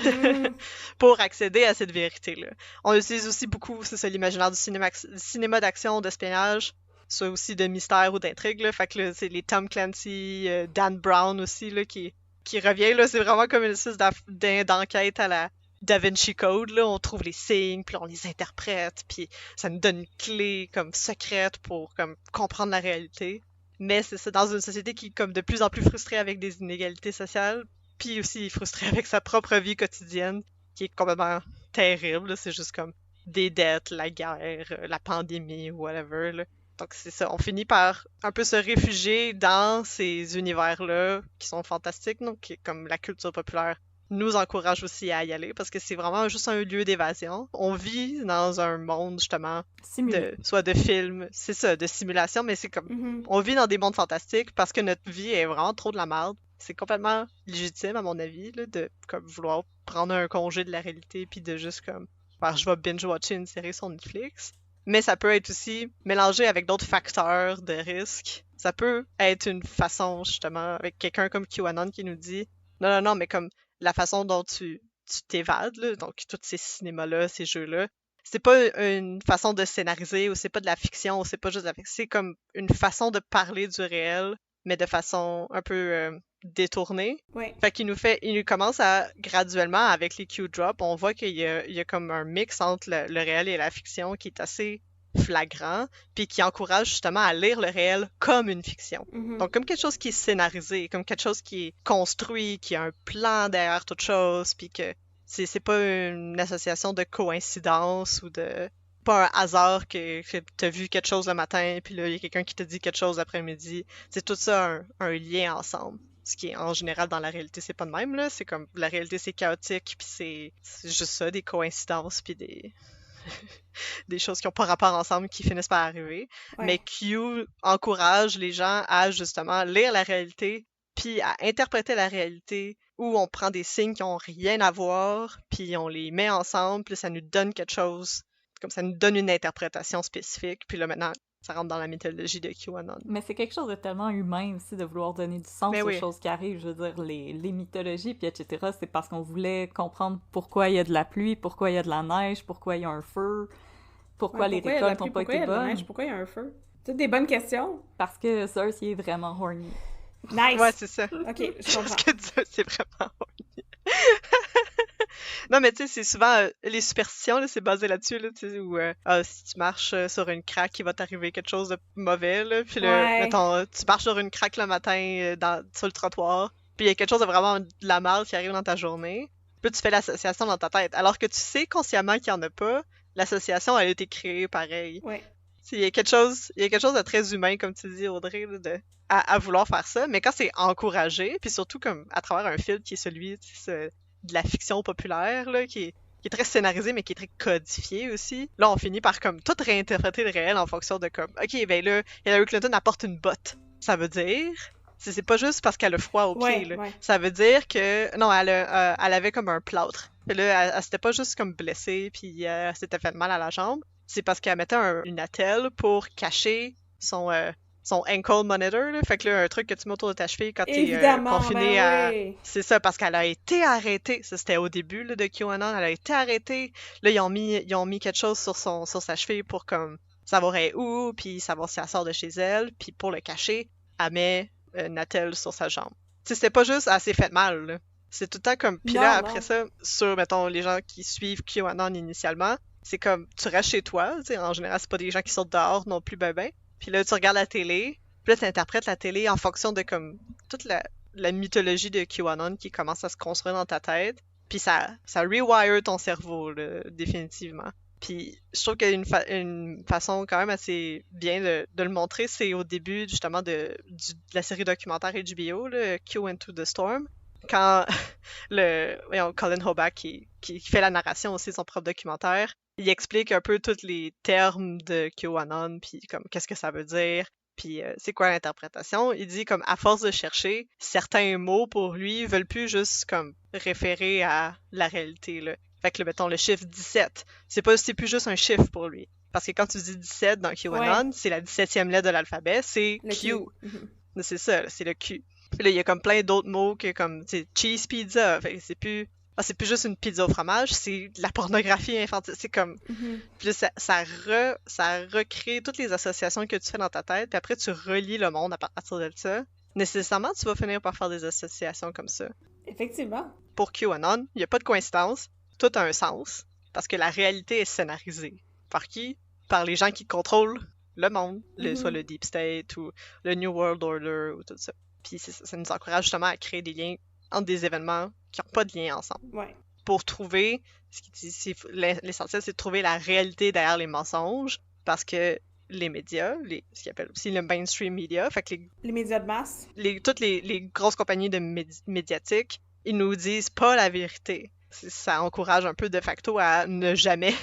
pour accéder à cette vérité-là. On utilise aussi beaucoup, c'est ça, l'imaginaire du cinéma d'action, d'espionnage, soit aussi de mystère ou d'intrigue, là. Fait que là, c'est les Tom Clancy, Dan Brown aussi, là, qui revient, là, c'est vraiment comme une espèce d'enquête à la Da Vinci Code, là, on trouve les signes, puis on les interprète, puis ça nous donne une clé comme secrète pour comme comprendre la réalité. Mais c'est ça, dans une société qui est comme de plus en plus frustrée avec des inégalités sociales, puis aussi frustrée avec sa propre vie quotidienne, qui est complètement terrible, là. C'est juste comme des dettes, la guerre, la pandémie, whatever, là. Donc c'est ça, on finit par un peu se réfugier dans ces univers-là qui sont fantastiques, donc comme la culture populaire nous encourage aussi à y aller parce que c'est vraiment juste un lieu d'évasion. On vit dans un monde justement soit de films, c'est ça, de simulation, mais c'est comme on vit dans des mondes fantastiques parce que notre vie est vraiment trop de la merde. C'est complètement légitime à mon avis là, de comme vouloir prendre un congé de la réalité puis de juste comme je vais binge-watcher une série sur Netflix. Mais ça peut être aussi mélangé avec d'autres facteurs de risque. Ça peut être une façon, justement, avec quelqu'un comme QAnon qui nous dit « Non, mais comme la façon dont tu t'évades, là, donc tous ces cinémas-là, ces jeux-là, c'est pas une façon de scénariser ou c'est pas de la fiction ou c'est pas juste de la fiction. C'est comme une façon de parler du réel, mais de façon un peu détournée. Fait qu'il nous commence à, graduellement, avec les Q-drops, on voit qu'il y a comme un mix entre le réel et la fiction qui est assez flagrant, puis qui encourage justement à lire le réel comme une fiction. Donc comme quelque chose qui est scénarisé, comme quelque chose qui est construit, qui a un plan derrière toute chose, puis que c'est pas une association de coïncidence ou pas un hasard que t'as vu quelque chose le matin, puis là, il y a quelqu'un qui te dit quelque chose l'après-midi. C'est tout ça un lien ensemble. Ce qui est, en général, dans la réalité, c'est pas de même, là. C'est comme, la réalité, c'est chaotique, puis c'est juste ça, des coïncidences, puis des choses qui ont pas rapport ensemble qui finissent par arriver. Ouais. Mais Q encourage les gens à, justement, lire la réalité, puis à interpréter la réalité, où on prend des signes qui ont rien à voir, puis on les met ensemble, puis ça nous donne quelque chose, comme ça nous donne une interprétation spécifique, puis là, maintenant, ça rentre dans la mythologie de QAnon. Mais c'est quelque chose de tellement humain aussi de vouloir donner du sens aux choses qui arrivent. Je veux dire, les mythologies, puis etc., c'est parce qu'on voulait comprendre pourquoi il y a de la pluie, pourquoi il y a de la neige, pourquoi il y a un feu, pourquoi les récoltes n'ont pas été bonnes. Pourquoi il y a un feu? C'est des bonnes questions. Parce que Zeus, il est vraiment horny. Nice! Ouais, c'est ça. Ok, je comprends. Parce que Zeus, c'est vraiment horny. Non, mais tu sais, c'est souvent les superstitions, là, c'est basé là-dessus, là, tu sais, où si tu marches sur une craque, il va t'arriver quelque chose de mauvais, là, puis là, mettons, tu marches sur une craque le matin sur le trottoir, puis il y a quelque chose de vraiment de la merde qui arrive dans ta journée, puis tu fais l'association dans ta tête, alors que tu sais consciemment qu'il y en a pas, l'association, elle a été créée pareil. Ouais. Il y a quelque chose de très humain, comme tu dis, Audrey, là, à vouloir faire ça, mais quand c'est encouragé, puis surtout comme à travers un film qui est celui de la fiction populaire, là, qui est très scénarisé, mais qui est très codifié aussi. Là, on finit par comme tout réinterpréter le réel en fonction de comme, ok, ben là, Hillary Clinton apporte une botte. Ça veut dire, c'est pas juste parce qu'elle a froid au pied, là. Ça veut dire que, non, elle avait comme un plâtre. Et là, elle s'était pas juste comme blessée, puis elle s'était fait mal à la jambe. C'est parce qu'elle mettait une attelle pour cacher son ankle monitor, là. Fait que là, un truc que tu mets autour de ta cheville quand t'es confiné à... C'est ça, parce qu'elle a été arrêtée. Ça, c'était au début là, de QAnon. Elle a été arrêtée. Là, ils ont mis quelque chose sur sa cheville pour comme savoir elle est où, puis savoir si elle sort de chez elle. Puis pour le cacher, elle met une attelle sur sa jambe. Tu sais, c'était pas juste « elle s'est fait mal », là. C'est tout le temps comme... Puis là, après ça, sur, mettons, les gens qui suivent QAnon initialement, c'est comme, tu restes chez toi. Tu sais, en général, c'est pas des gens qui sortent dehors non plus ben. Puis là, tu regardes la télé, puis là, tu interprètes la télé en fonction de comme toute la mythologie de QAnon qui commence à se construire dans ta tête. Puis ça rewire ton cerveau, là, définitivement. Puis je trouve qu'il y a une façon quand même assez bien de le montrer, c'est au début, justement, de la série documentaire HBO, là, Q Into the Storm. Quand Colin Hobach, qui fait la narration aussi de son propre documentaire, il explique un peu tous les termes de QAnon, puis comme qu'est-ce que ça veut dire, puis c'est quoi l'interprétation. Il dit comme à force de chercher, certains mots pour lui veulent plus juste comme référer à la réalité, là. Fait que mettons le chiffre 17, c'est plus juste un chiffre pour lui. Parce que quand tu dis 17 dans QAnon, c'est la 17e lettre de l'alphabet, c'est Q. Mm-hmm. C'est ça, là, c'est le Q. Puis là, il y a comme plein d'autres mots que comme, tu sais, cheese pizza, fait que c'est plus juste une pizza au fromage, c'est de la pornographie infantile, c'est comme... Mm-hmm. Puis là, ça recrée toutes les associations que tu fais dans ta tête, puis après, tu relis le monde à partir de ça. Nécessairement, tu vas finir par faire des associations comme ça. Effectivement. Pour QAnon, il n'y a pas de coïncidence, tout a un sens, parce que la réalité est scénarisée. Par qui? Par les gens qui contrôlent le monde, soit le Deep State, ou le New World Order, ou tout ça. Puis ça nous encourage justement à créer des liens entre des événements qui n'ont pas de lien ensemble. Ouais. Pour trouver, l'essentiel, c'est de trouver la réalité derrière les mensonges, parce que les médias, ce qu'ils appellent aussi le mainstream media, fait que les médias de masse, toutes les grosses compagnies de médiatiques, ils nous disent pas la vérité. Ça encourage un peu de facto à ne jamais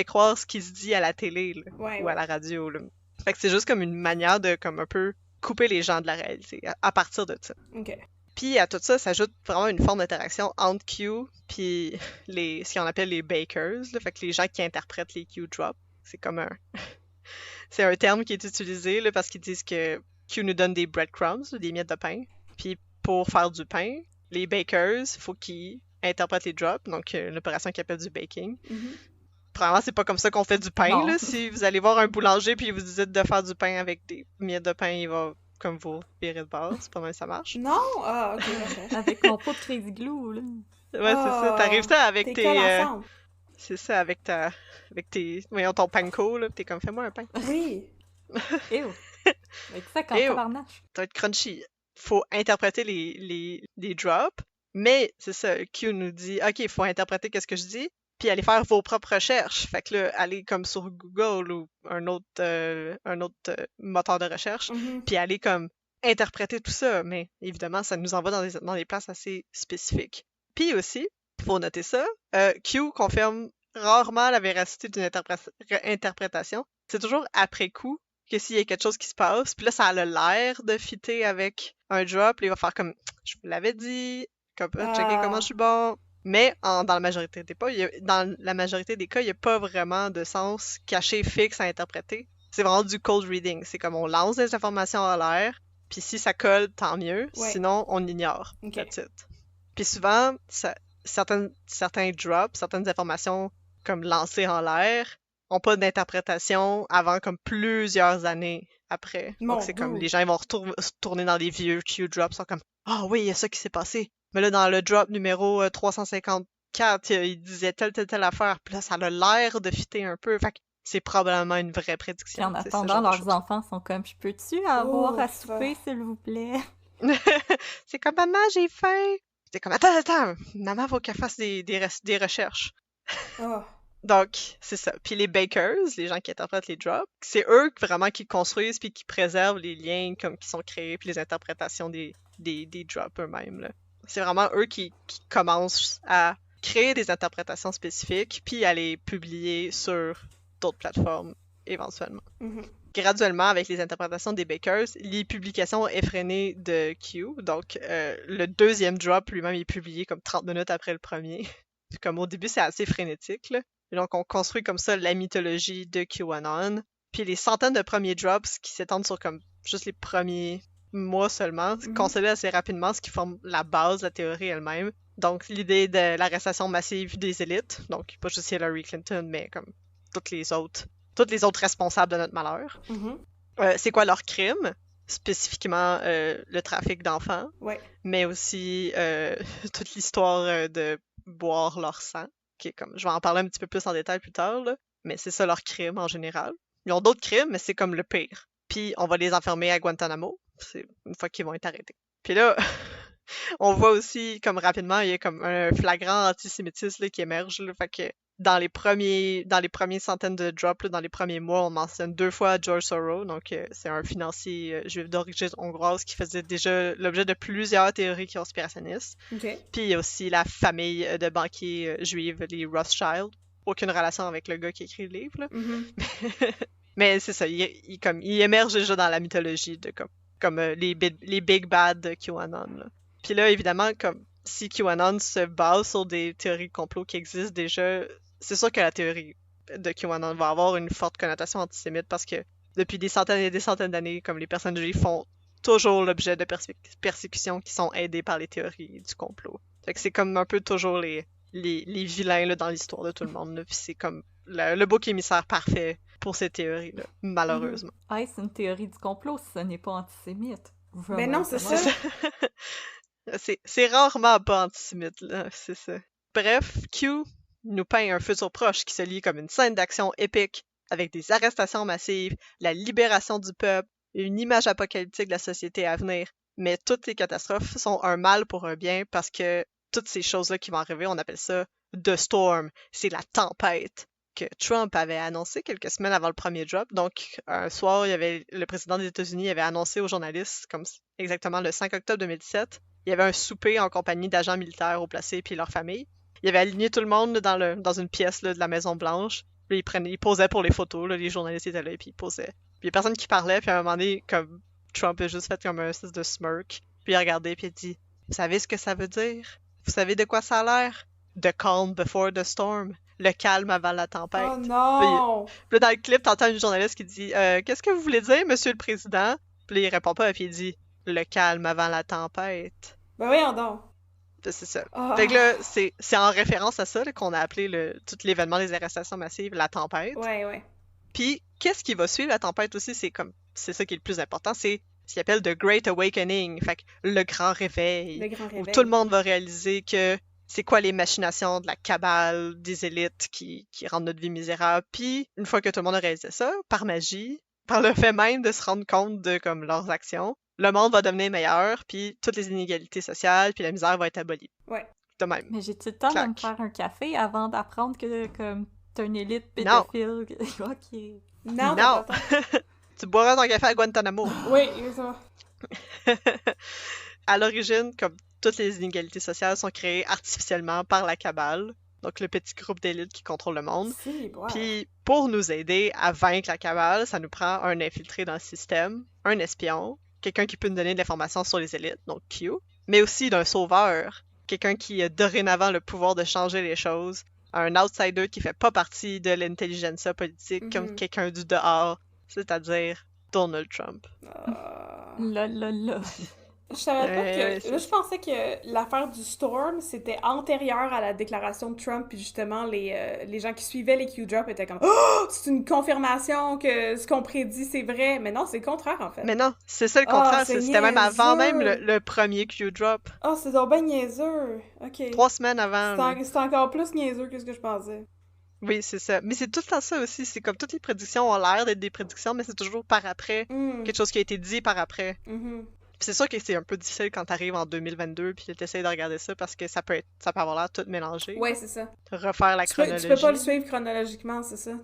croire ce qui se dit à la télé là, ou à la radio. Là. Fait que c'est juste comme une manière de comme un peu couper les gens de la réalité à partir de ça. Okay. Puis à tout ça, ça ajoute vraiment une forme d'interaction entre Q puis ce qu'on appelle les bakers, là, fait que les gens qui interprètent les Q drops. C'est comme c'est un terme qui est utilisé là, parce qu'ils disent que Q nous donne des breadcrumbs, des miettes de pain. Puis pour faire du pain, les bakers, il faut qu'ils interprètent les drops, donc une opération qui appelle du baking. Mm-hmm. Probablement, c'est pas comme ça qu'on fait du pain. Là. Si vous allez voir un boulanger puis vous dites de faire du pain avec des miettes de pain, il va comme vous virer de bord. C'est pas mal ça marche. Non? Ah, ok. Avec mon pot de Crazy Glue, là. Ouais, c'est ça. T'arrives ça avec tes... c'est ça, avec tes... Voyons, ton panko, là. T'es comme, fais-moi un pain. Oui. Ew. Avec ça, quand ça varnache. Ça va être crunchy. Faut interpréter les drops. Mais, c'est ça, Q nous dit, OK, il faut interpréter qu'est-ce que je dis, puis aller faire vos propres recherches. Fait que là, aller comme sur Google ou un autre moteur de recherche, puis aller comme interpréter tout ça. Mais évidemment, ça nous envoie dans des places assez spécifiques. Puis aussi, faut noter ça, Q confirme rarement la véracité d'une interprétation. C'est toujours après coup que s'il y a quelque chose qui se passe, puis là, ça a l'air de fitter avec un drop, puis il va faire comme « Je vous l'avais dit, checker comment je suis bon ». Mais dans la majorité des cas, il n'y a pas vraiment de sens caché fixe à interpréter. C'est vraiment du cold reading. C'est comme on lance des informations en l'air, puis si ça colle, tant mieux. Ouais. Sinon, on ignore. Okay. That's it. Puis souvent, certains drops, certaines informations comme lancées en l'air, ont pas d'interprétation avant comme plusieurs années après. Donc c'est comme les gens ils vont retourner dans des vieux Q-drops, sont comme « Ah oui, il y a ça qui s'est passé. » Mais là, dans le drop numéro 354, il disait telle affaire, puis là, ça a l'air de fitter un peu. Fait que c'est probablement une vraie prédiction. Et en attendant, leurs enfants sont comme « Je peux-tu avoir à souper, s'il vous plaît? » C'est comme « Maman, j'ai faim. » C'est comme « Attends, maman, faut qu'elle fasse des recherches. » Donc, c'est ça. Puis les bakers, les gens qui interprètent les drops, c'est eux vraiment qui construisent puis qui préservent les liens comme qui sont créés puis les interprétations des drops eux-mêmes, là. C'est vraiment eux qui commencent à créer des interprétations spécifiques puis à les publier sur d'autres plateformes éventuellement. Graduellement, avec les interprétations des bakers, les publications effrénées de Q, donc le deuxième drop lui-même est publié comme 30 minutes après le premier. Comme au début, c'est assez frénétique, là. Et donc, on construit comme ça la mythologie de QAnon. Puis les centaines de premiers drops qui s'étendent sur comme juste les premiers mois seulement, consolident assez rapidement, ce qui forme la base de la théorie elle-même. Donc, l'idée de l'arrestation massive des élites, donc pas juste Hillary Clinton, mais comme toutes les autres responsables de notre malheur. C'est quoi leur crime? Spécifiquement le trafic d'enfants, mais aussi toute l'histoire de boire leur sang, qui est comme, je vais en parler un petit peu plus en détail plus tard, là, mais c'est ça leur crime en général. Ils ont d'autres crimes, mais c'est comme le pire. Puis on va les enfermer à Guantanamo, c'est une fois qu'ils vont être arrêtés. Puis là, on voit aussi comme rapidement, il y a comme un flagrant antisémitisme là, qui émerge, là, fait que dans les premiers centaines de drops, là, dans les premiers mois, on mentionne 2 fois George Soros, donc c'est un financier juif d'origine hongroise qui faisait déjà l'objet de plusieurs théories conspirationnistes. Puis il y a aussi la famille de banquiers juifs, les Rothschild. Aucune relation avec le gars qui écrit le livre, là. Mais c'est ça, il émerge déjà dans la mythologie de comme les big bad de QAnon, là. Puis là, évidemment, comme si QAnon se base sur des théories de complot qui existent déjà, c'est sûr que la théorie de QAnon va avoir une forte connotation antisémite parce que depuis des centaines et des centaines d'années, comme les personnes juives font toujours l'objet de persécutions qui sont aidées par les théories du complot. Fait que c'est comme un peu toujours les vilains là, dans l'histoire de tout le monde. Là. Puis c'est comme le bouc émissaire parfait pour ces théories-là, malheureusement. C'est une théorie du complot, ce n'est pas antisémite. Mais non, c'est ça. C'est rarement pas antisémite, là, c'est ça. Bref, Q nous peint un futur proche qui se lit comme une scène d'action épique, avec des arrestations massives, la libération du peuple, une image apocalyptique de la société à venir. Mais toutes les catastrophes sont un mal pour un bien parce que toutes ces choses-là qui vont arriver, on appelle ça « The Storm », c'est la tempête que Trump avait annoncé quelques semaines avant le premier drop. Donc, un soir, le président des États-Unis avait annoncé aux journalistes, comme exactement le 5 octobre 2017, il y avait un souper en compagnie d'agents militaires au placé puis leur famille. Il avait aligné tout le monde là, dans une pièce là, de la Maison-Blanche. Puis il posait pour les photos, là, les journalistes étaient là, puis ils posaient. Puis il y a personne qui parlait, puis à un moment donné, comme Trump a juste fait comme un espèce de smirk. Puis il a regardé, puis il a dit « Vous savez ce que ça veut dire? Vous savez de quoi ça a l'air? The calm before the storm. Le calme avant la tempête. » Oh non! Puis dans le clip, t'entends une journaliste qui dit « Qu'est-ce que vous voulez dire, monsieur le président? » Puis il répond pas, puis il dit « Le calme avant la tempête. » Ben voyons donc! C'est ça. Fait que là, c'est en référence à ça là, qu'on a appelé tout l'événement des arrestations massives la tempête. Ouais. Puis, qu'est-ce qui va suivre la tempête aussi? C'est ça qui est le plus important, c'est ce qu'il appelle The Great Awakening, fait que le grand réveil. Où tout le monde va réaliser que c'est quoi les machinations de la cabale, des élites qui rendent notre vie misérable. Puis, une fois que tout le monde a réalisé ça, par magie, par le fait même de se rendre compte de comme leurs actions, le monde va devenir meilleur, puis toutes les inégalités sociales, puis la misère va être abolie. Ouais. de même. Mais j'ai-tu le temps de me faire un café avant d'apprendre que comme t'es une élite pédophile? Ok. Non! Tu boiras ton café à Guantanamo. Oui, c'est ça. À l'origine, comme toutes les inégalités sociales sont créées artificiellement par la cabale, donc le petit groupe d'élite qui contrôle le monde. Puis pour nous aider à vaincre la cabale, ça nous prend un infiltré dans le système, un espion, quelqu'un qui peut nous donner de l'information sur les élites, donc Q, mais aussi d'un sauveur, quelqu'un qui a dorénavant le pouvoir de changer les choses, un outsider qui fait pas partie de l'intelligentsia politique, comme quelqu'un du dehors, c'est-à-dire Donald Trump. Je savais pas que... Là, je pensais que l'affaire du Storm, c'était antérieur à la déclaration de Trump, puis justement, les gens qui suivaient les Q-Drops étaient comme « Oh! C'est une confirmation que ce qu'on prédit, c'est vrai! » Mais non, c'est le contraire, en fait. Mais non, c'est ça le contraire. C'était même avant même le premier Q-Drop. C'est donc ben niaiseux! OK. 3 semaines avant. C'est encore plus niaiseux que ce que je pensais. Oui, c'est ça. Mais c'est tout le temps ça aussi. C'est comme toutes les prédictions ont l'air d'être des prédictions, mais c'est toujours par après. Quelque chose qui a été dit par après. Puis c'est sûr que c'est un peu difficile quand t'arrives en 2022 puis t'essayes de regarder ça parce que ça peut avoir l'air tout mélangé. Ouais, c'est ça. Refaire la chronologie. Tu peux pas le suivre chronologiquement, c'est ça?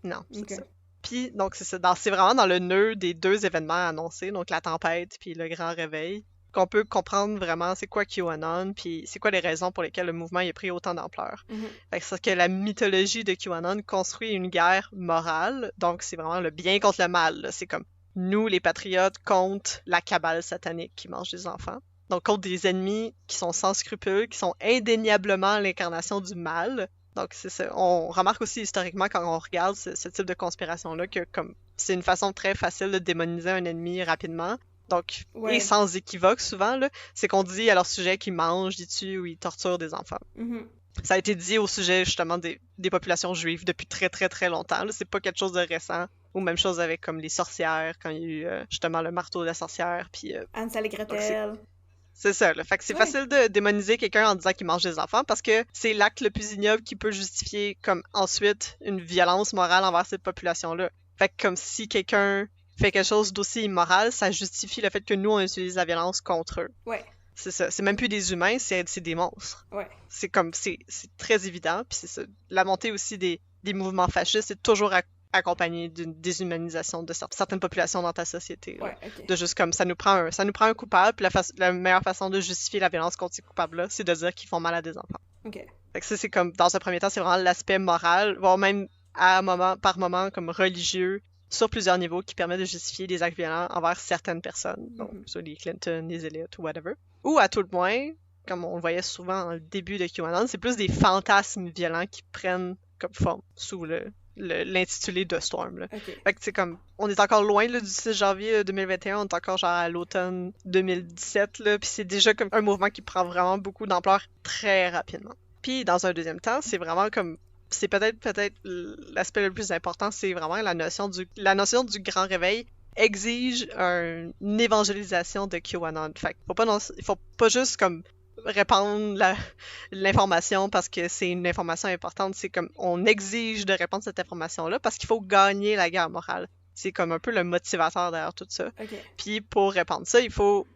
Non, c'est ça. Puis, donc, c'est ça. C'est vraiment dans le nœud des 2 événements annoncés, donc la tempête puis le grand réveil, qu'on peut comprendre vraiment c'est quoi QAnon puis c'est quoi les raisons pour lesquelles le mouvement a pris autant d'ampleur. Fait que c'est que la mythologie de QAnon construit une guerre morale, donc c'est vraiment le bien contre le mal, là. C'est comme nous, les patriotes, contre la cabale satanique qui mange des enfants. Donc, contre des ennemis qui sont sans scrupules, qui sont indéniablement l'incarnation du mal. Donc, c'est ça. On remarque aussi historiquement, quand on regarde ce type de conspiration-là, que comme c'est une façon très facile de démoniser un ennemi rapidement. Donc, et sans équivoque, souvent, là, c'est qu'on dit à leur sujet qu'ils mangent, ils tuent ou ils torturent des enfants. Ça a été dit au sujet, justement, des populations juives depuis très, très, très longtemps. Là. C'est pas quelque chose de récent. Ou même chose avec comme les sorcières, quand il y a eu justement le marteau de la sorcière, puis... Hansel et Gretel. C'est ça, là. Fait que c'est facile de démoniser quelqu'un en disant qu'il mange des enfants parce que c'est l'acte le plus ignoble qui peut justifier, comme, ensuite, une violence morale envers cette population-là. Fait que comme si quelqu'un fait quelque chose d'aussi immoral, ça justifie le fait que nous, on utilise la violence contre eux. Ouais. C'est ça. C'est même plus des humains, c'est des monstres. Ouais. C'est comme... C'est très évident, puis c'est ça. La montée aussi des mouvements fascistes, c'est toujours accompagné d'une déshumanisation de certaines populations dans ta société. Ouais, okay. De juste comme ça nous prend un coupable, puis la meilleure façon de justifier la violence contre ces coupables-là, c'est de dire qu'ils font mal à des enfants. Okay. Fait que ça, c'est comme, dans un premier temps, c'est vraiment l'aspect moral, voire même par moment comme religieux, sur plusieurs niveaux, qui permet de justifier des actes violents envers certaines personnes, donc soit les Clinton, les élites ou whatever. Ou à tout le moins, comme on le voyait souvent dans le début de QAnon, c'est plus des fantasmes violents qui prennent comme forme sous l'intitulé de Storm. Là. Okay. Fait que c'est comme, on est encore loin là, du 6 janvier 2021, on est encore genre à l'automne 2017, là, puis c'est déjà comme un mouvement qui prend vraiment beaucoup d'ampleur très rapidement. Puis dans un deuxième temps, c'est vraiment comme, c'est peut-être l'aspect le plus important, c'est vraiment la notion du grand réveil exige une évangélisation de QAnon. Fait qu'il faut pas juste comme répandre l'information parce que c'est une information importante, c'est comme on exige de répandre cette information-là parce qu'il faut gagner la guerre morale. C'est comme un peu le motivateur derrière tout ça. Okay. Puis pour répandre ça, il faut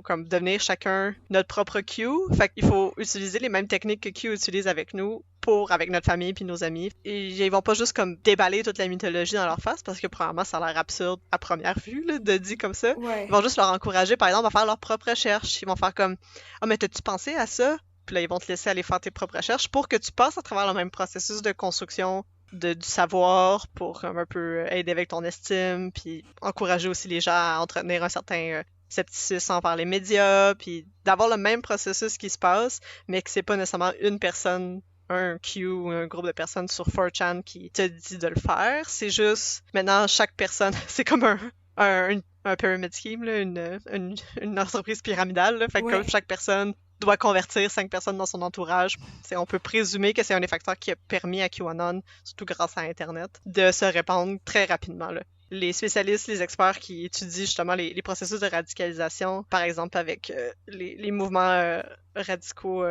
comme devenir chacun notre propre Q. Fait qu'il faut utiliser les mêmes techniques que Q utilise avec nous avec notre famille puis nos amis. Et ils vont pas juste comme déballer toute la mythologie dans leur face parce que probablement ça a l'air absurde à première vue là, de dire comme ça. Ouais. Ils vont juste leur encourager par exemple à faire leurs propres recherches. Ils vont faire comme « Ah mais t'as-tu pensé à ça? » Puis là ils vont te laisser aller faire tes propres recherches pour que tu passes à travers le même processus de construction du savoir pour un peu aider avec ton estime puis encourager aussi les gens à entretenir un certain scepticisme envers les médias puis d'avoir le même processus qui se passe mais que c'est pas nécessairement une personne, un Q ou un groupe de personnes sur 4chan qui te dit de le faire. C'est juste, maintenant, chaque personne, c'est comme un pyramid scheme, là, une entreprise pyramidale. Là, fait que comme chaque personne doit convertir 5 personnes dans son entourage, on peut présumer que c'est un des facteurs qui a permis à QAnon, surtout grâce à Internet, de se répandre très rapidement. Là. Les spécialistes, les experts qui étudient justement les processus de radicalisation, par exemple avec les mouvements radicaux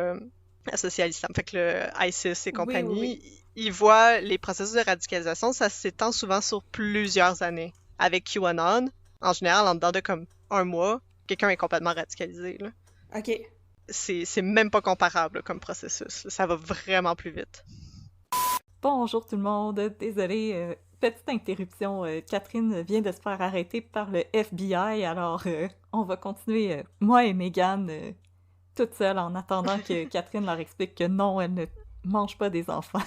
associés à l'islam, fait que le ISIS et compagnie, ils voient les processus de radicalisation, ça s'étend souvent sur plusieurs années. Avec QAnon, en général, en dedans de comme un mois, quelqu'un est complètement radicalisé. Là. OK. c'est même pas comparable comme processus. Ça va vraiment plus vite. Bonjour tout le monde, désolé, petite interruption. Catherine vient de se faire arrêter par le FBI, alors on va continuer, moi et Megan, toute seule en attendant que Catherine leur explique que non, elle ne mange pas des enfants.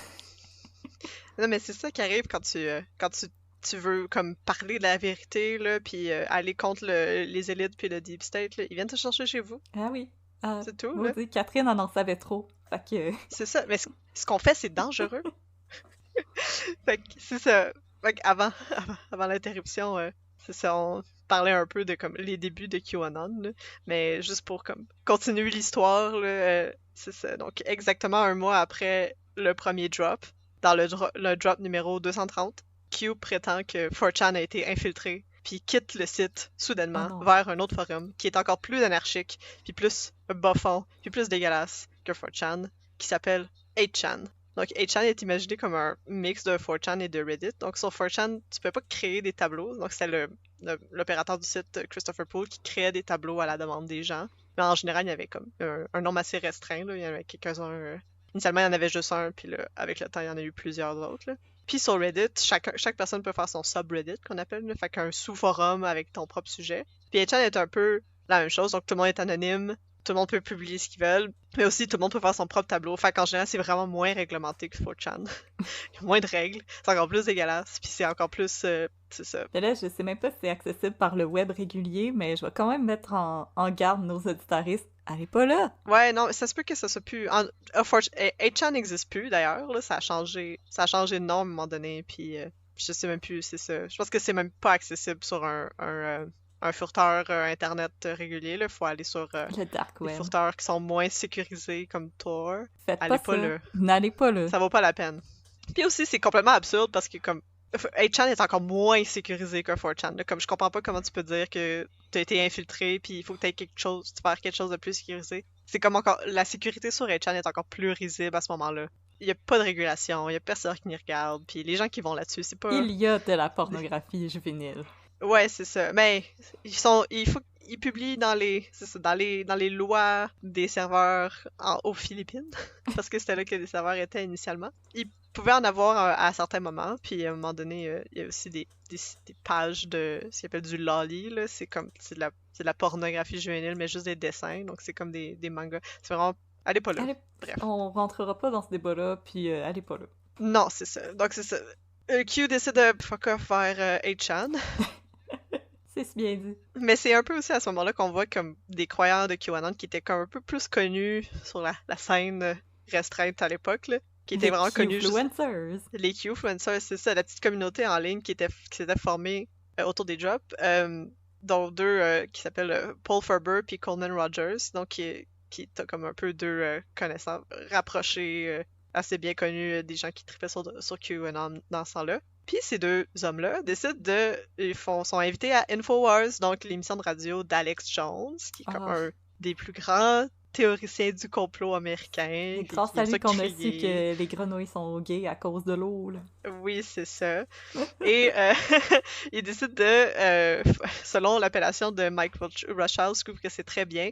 Non, mais c'est ça qui arrive quand tu veux comme parler de la vérité, là, puis aller contre les élites puis le Deep State, là. Ils viennent te chercher chez vous. Ah oui. C'est tout, là. Catherine en savait trop. Fait que... C'est ça, mais ce qu'on fait, c'est dangereux. Fait que c'est ça. Fait que avant l'interruption, c'est ça, on parlait un peu de comme les débuts de QAnon, là. Mais juste pour comme continuer l'histoire, là, c'est ça. Donc exactement un mois après le premier drop, dans le drop numéro 230, Q prétend que 4chan a été infiltré, puis quitte le site soudainement vers un autre forum qui est encore plus anarchique, puis plus bas-fond, puis plus dégueulasse que 4chan, qui s'appelle 8chan. Donc 8chan est imaginé comme un mix de 4chan et de Reddit. Donc sur 4chan, tu peux pas créer des tableaux. Donc c'est l'opérateur du site Christopher Poole qui créait des tableaux à la demande des gens. Mais en général, il y avait comme un nombre assez restreint, là. Il y en avait quelques-uns. Initialement, il y en avait juste un, puis là, avec le temps, il y en a eu plusieurs autres, là. Puis sur Reddit, chaque personne peut faire son subreddit, qu'on appelle, là. Fait qu'un sous-forum avec ton propre sujet. Puis 8chan est un peu la même chose. Donc tout le monde est anonyme. Tout le monde peut publier ce qu'ils veulent, mais aussi tout le monde peut faire son propre tableau. Fait qu'en général, c'est vraiment moins réglementé que 4chan. Il y a moins de règles, c'est encore plus dégueulasse, puis c'est encore plus... c'est ça. Mais là, je sais même pas si c'est accessible par le web régulier, mais je vais quand même mettre en garde nos auditaristes. Allez pas là! Ouais, non, ça se peut que ça soit plus... 8chan n'existe plus, d'ailleurs, là, ça a changé de nom à un moment donné, puis je sais même plus, c'est ça. Je pense que c'est même pas accessible sur un furteur internet régulier, là. Faut aller sur le dark web. Les furteurs qui sont moins sécurisés comme Tor. Faites pas ça. N'allez pas là. Ça vaut pas la peine. Puis aussi, c'est complètement absurde parce que comme 8chan est encore moins sécurisé que 4chan. Là. Comme je comprends pas comment tu peux dire que t'as été infiltré puis il faut que t'aies faire quelque chose de plus sécurisé. C'est comme encore la sécurité sur 8chan est encore plus risible à ce moment-là. Il y a pas de régulation, il y a personne qui n'y regarde, puis les gens qui vont là-dessus, c'est pas... Il y a de la pornographie juvénile. Ouais, c'est ça. Mais ils publient dans les lois des serveurs aux Philippines, parce que c'était là que les serveurs étaient initialement. Ils pouvaient en avoir à certains moments, puis à un moment donné, il y a aussi des pages de ce qu'ils appellent du lolly, là. C'est de la pornographie juvénile, mais juste des dessins, donc c'est comme des mangas. C'est vraiment... Allez pas là. Bref. On rentrera pas dans ce débat-là, puis allez pas là. Non, c'est ça. Donc c'est ça. Q décide de fuck off vers 8chan. C'est si bien dit. Mais c'est un peu aussi à ce moment-là qu'on voit comme des croyants de QAnon qui étaient comme un peu plus connus sur la scène restreinte à l'époque, là, qui étaient vraiment connus. Les Q-influencers, c'est ça, la petite communauté en ligne qui s'était formée autour des drops, dont deux qui s'appellent Paul Ferber puis Coleman Rogers, donc qui est comme un peu deux connaissants rapprochés, assez bien connus, des gens qui tripaient sur QAnon dans ce temps-là. Puis ces deux hommes-là sont invités à Infowars, donc l'émission de radio d'Alex Jones, qui est comme un des plus grands théoriciens du complot américain. Grâce à lui qu'on a su que les grenouilles sont gays à cause de l'eau, là. Oui, c'est ça. Et il décide de, selon l'appellation de Mike Rothschild, je trouve que c'est très bien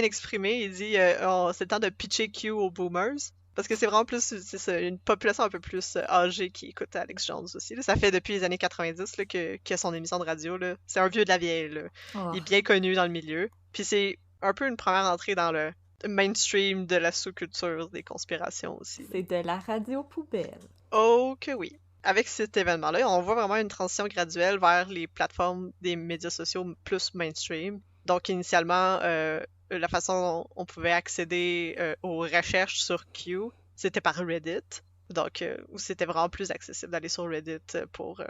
exprimé. Il dit c'est le temps de pitcher Q aux boomers. Parce que c'est vraiment plus une population un peu plus âgée qui écoute Alex Jones aussi. Là. Ça fait depuis les années 90 là, que son émission de radio. Là. C'est un vieux de la vieille. Là. Oh. Il est bien connu dans le milieu. Puis c'est un peu une première entrée dans le mainstream de la sous-culture des conspirations aussi. C'est de la radio poubelle. Oh que oui. Avec cet événement-là, on voit vraiment une transition graduelle vers les plateformes des médias sociaux plus mainstream. Donc initialement... la façon dont on pouvait accéder aux recherches sur Q, c'était par Reddit. Donc, où c'était vraiment plus accessible d'aller sur Reddit pour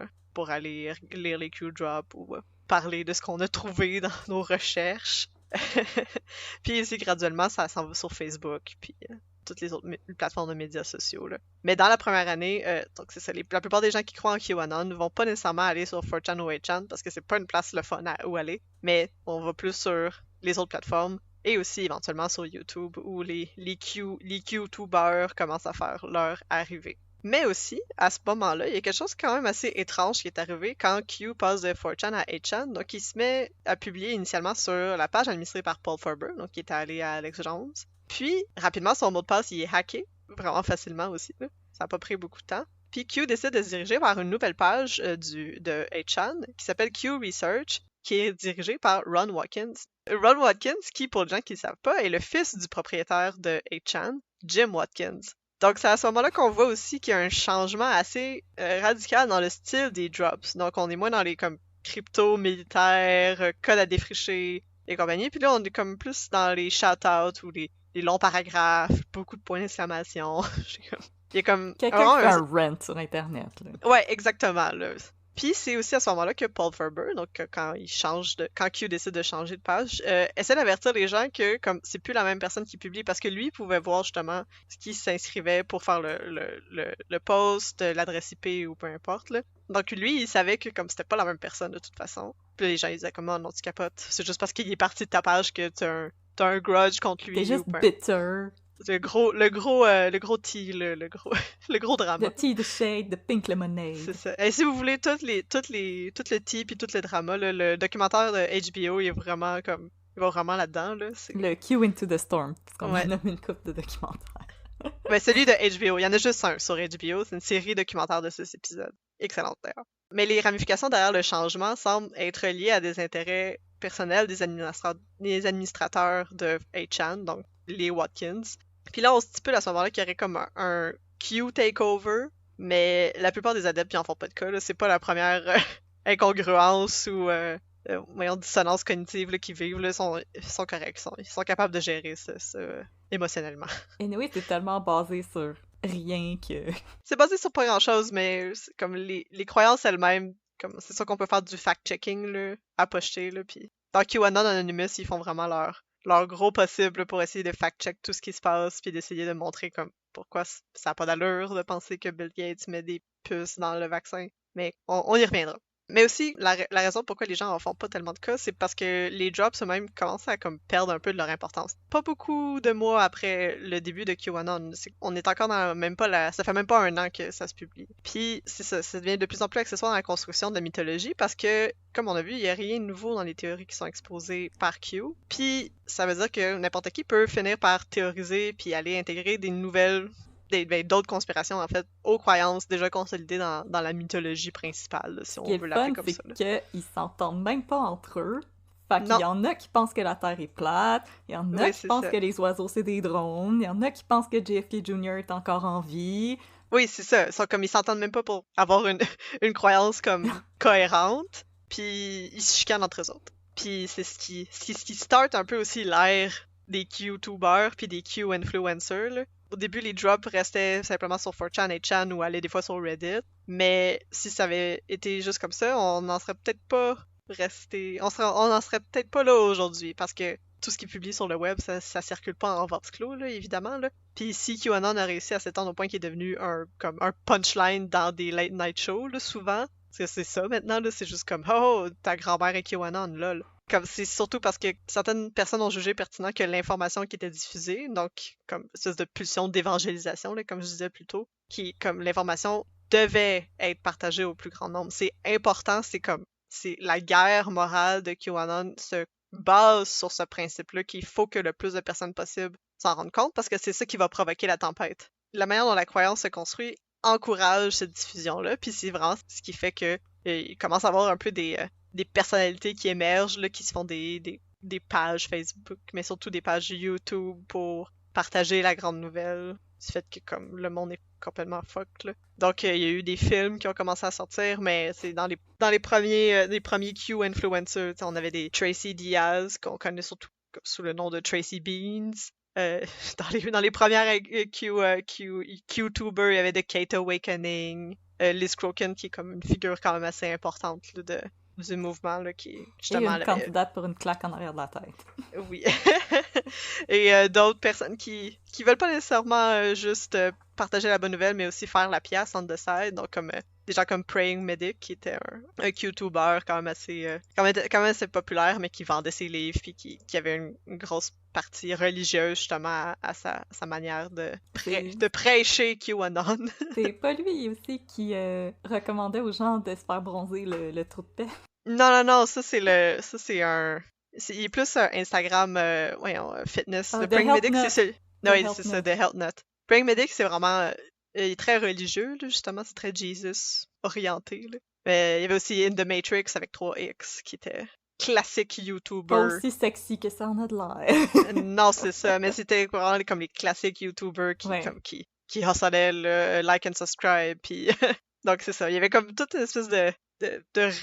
aller lire les Q-drops ou parler de ce qu'on a trouvé dans nos recherches. Puis ici, graduellement, ça s'en va sur Facebook, puis toutes les autres plateformes de médias sociaux. Là. Mais dans la première année, donc c'est ça, la plupart des gens qui croient en QAnon ne vont pas nécessairement aller sur 4chan ou 8chan parce que c'est pas une place le fun où aller, mais on va plus sur les autres plateformes et aussi éventuellement sur YouTube où les QTubers commencent à faire leur arrivée. Mais aussi, à ce moment-là, il y a quelque chose quand même assez étrange qui est arrivé quand Q passe de 4chan à 8chan. Donc, il se met à publier initialement sur la page administrée par Paul Farber, donc qui était allé à Alex Jones. Puis, rapidement, son mot de passe, il est hacké, vraiment facilement aussi, là. Ça n'a pas pris beaucoup de temps. Puis Q décide de se diriger vers une nouvelle page de 8chan qui s'appelle Q Research, qui est dirigée par Ron Watkins. Ron Watkins, qui, pour les gens qui ne savent pas, est le fils du propriétaire de 8chan, Jim Watkins. Donc, c'est à ce moment-là qu'on voit aussi qu'il y a un changement assez radical dans le style des drops. Donc, on est moins dans les comme crypto, militaires, codes à défricher et compagnie. Puis là, on est comme plus dans les shout-outs ou les longs paragraphes, beaucoup de points d'exclamation. Il y a comme... Quelqu'un qui fait un rant sur Internet. Là. Ouais, exactement. Là. Puis c'est aussi à ce moment-là que Paul Farber, donc quand Q décide de changer de page, essaie d'avertir les gens que comme c'est plus la même personne qui publie parce que lui pouvait voir justement ce qui s'inscrivait pour faire le post, l'adresse IP ou peu importe. Là. Donc lui, il savait que comme c'était pas la même personne de toute façon. Puis les gens ils disaient comme oh non tu capotes, c'est juste parce qu'il est parti de ta page que t'as un grudge contre lui. T'es juste bitter. Le gros tea, le gros drama. Le tea de shade, de pink lemonade. C'est ça. Et si vous voulez tout le tea puis tout le drama, là, le documentaire de HBO, il va vraiment là-dedans. Là. Le Q Into the Storm, parce qu'on a nommé une couple de documentaires. Ben, celui de HBO, il y en a juste un sur HBO, c'est une série documentaire de 6 épisodes. Excellente d'ailleurs. Mais les ramifications derrière le changement semblent être liées à des intérêts personnels des administrateurs de 8chan, donc les Watkins. Puis là, on se stipule à ce moment-là qu'il y aurait comme un Q takeover, mais la plupart des adeptes, ils en font pas de cas. Là. C'est pas la première incongruence ou dissonance cognitive là, qu'ils vivent. Là. Ils sont corrects. Ils sont capables de gérer ça émotionnellement. Et oui, c'est tellement basé sur rien que... C'est basé sur pas grand-chose, mais comme les croyances elles-mêmes, comme c'est ça qu'on peut faire du fact-checking là, à pocheter. Là, puis dans QAnon Anonymous, ils font vraiment leur gros possible pour essayer de fact-check tout ce qui se passe puis d'essayer de montrer comme pourquoi ça n'a pas d'allure de penser que Bill Gates met des puces dans le vaccin. Mais on y reviendra. Mais aussi, la raison pourquoi les gens en font pas tellement de cas, c'est parce que les drops eux-mêmes commencent à comme perdre un peu de leur importance. Pas beaucoup de mois après le début de QAnon. On est encore dans ça fait même pas un an que ça se publie. Puis c'est ça devient de plus en plus accessoire dans la construction de la mythologie parce que, comme on a vu, il y a rien de nouveau dans les théories qui sont exposées par Q. Puis ça veut dire que n'importe qui peut finir par théoriser puis aller intégrer des nouvelles d'autres conspirations, en fait, aux croyances déjà consolidées dans la mythologie principale, là, si on veut l'appeler comme ça. Ce qui est fun, c'est qu'ils s'entendent même pas entre eux. Fait qu'il y en a qui pensent que la Terre est plate, il y en a qui pensent que les oiseaux, c'est des drones, il y en a qui pensent que JFK Jr. est encore en vie. Oui, c'est ça. Ils s'entendent même pas pour avoir une croyance comme cohérente, puis ils se chicanent entre eux autres. Puis c'est ce qui start un peu aussi l'ère des Q-tubers puis des Q-influencers, là. Au début, les drops restaient simplement sur 4chan, 8chan ou allaient des fois sur Reddit. Mais si ça avait été juste comme ça, on n'en serait peut-être pas resté. On n'en serait peut-être pas là aujourd'hui parce que tout ce qui est publié sur le web, ça circule pas en vase clos, là, évidemment. Là. Puis si QAnon a réussi à s'étendre au point qu'il est devenu un punchline dans des late night shows, là, souvent, parce que c'est ça maintenant, là, c'est juste comme oh, ta grand-mère est QAnon, lol. Comme c'est surtout parce que certaines personnes ont jugé pertinent que l'information qui était diffusée, donc comme une espèce de pulsion d'évangélisation, là, comme je disais plus tôt, qui comme l'information devait être partagée au plus grand nombre. C'est important, c'est la guerre morale de QAnon se base sur ce principe-là qu'il faut que le plus de personnes possible s'en rendent compte parce que c'est ça qui va provoquer la tempête. La manière dont la croyance se construit encourage cette diffusion-là, puis c'est vraiment ce qui fait que il commence à avoir un peu des personnalités qui émergent, là, qui se font des pages Facebook, mais surtout des pages YouTube pour partager la grande nouvelle du fait que comme le monde est complètement fuck, là. Donc il y a eu des films qui ont commencé à sortir, mais c'est dans les premiers Q-influencers, on avait des Tracy Diaz qu'on connaît surtout sous le nom de Tracy Beans. Dans les premières Q-tubers, il y avait The Kate Awakening, Liz Crokin qui est comme une figure quand même assez importante là, du mouvement là, qui justement... Et une candidate pour une claque en arrière de la tête. Oui. Et d'autres personnes qui veulent pas nécessairement juste partager la bonne nouvelle, mais aussi faire la pièce on the side. Donc comme des gens comme Praying Medic, qui était un YouTuber quand même assez populaire, mais qui vendait ses livres, puis qui avait une grosse partie religieuse, justement, à sa manière de prêcher QAnon. C'est pas lui aussi qui recommandait aux gens de se faire bronzer le trou de paix? Non, ça c'est il est plus Instagram, fitness. Ah, Le The Praying Health Medic, Nut. oui, c'est ça, The Health Nut. Praying Medic, c'est vraiment, il est très religieux, là, justement, c'est très Jesus orienté, là. Mais il y avait aussi In The Matrix avec 3X, qui était classique YouTuber. Pas aussi sexy que ça en a de l'air. Non, c'est ça, mais c'était vraiment comme les classiques YouTubers qui hustlaient le like and subscribe, puis donc c'est ça. Il y avait comme toute une espèce de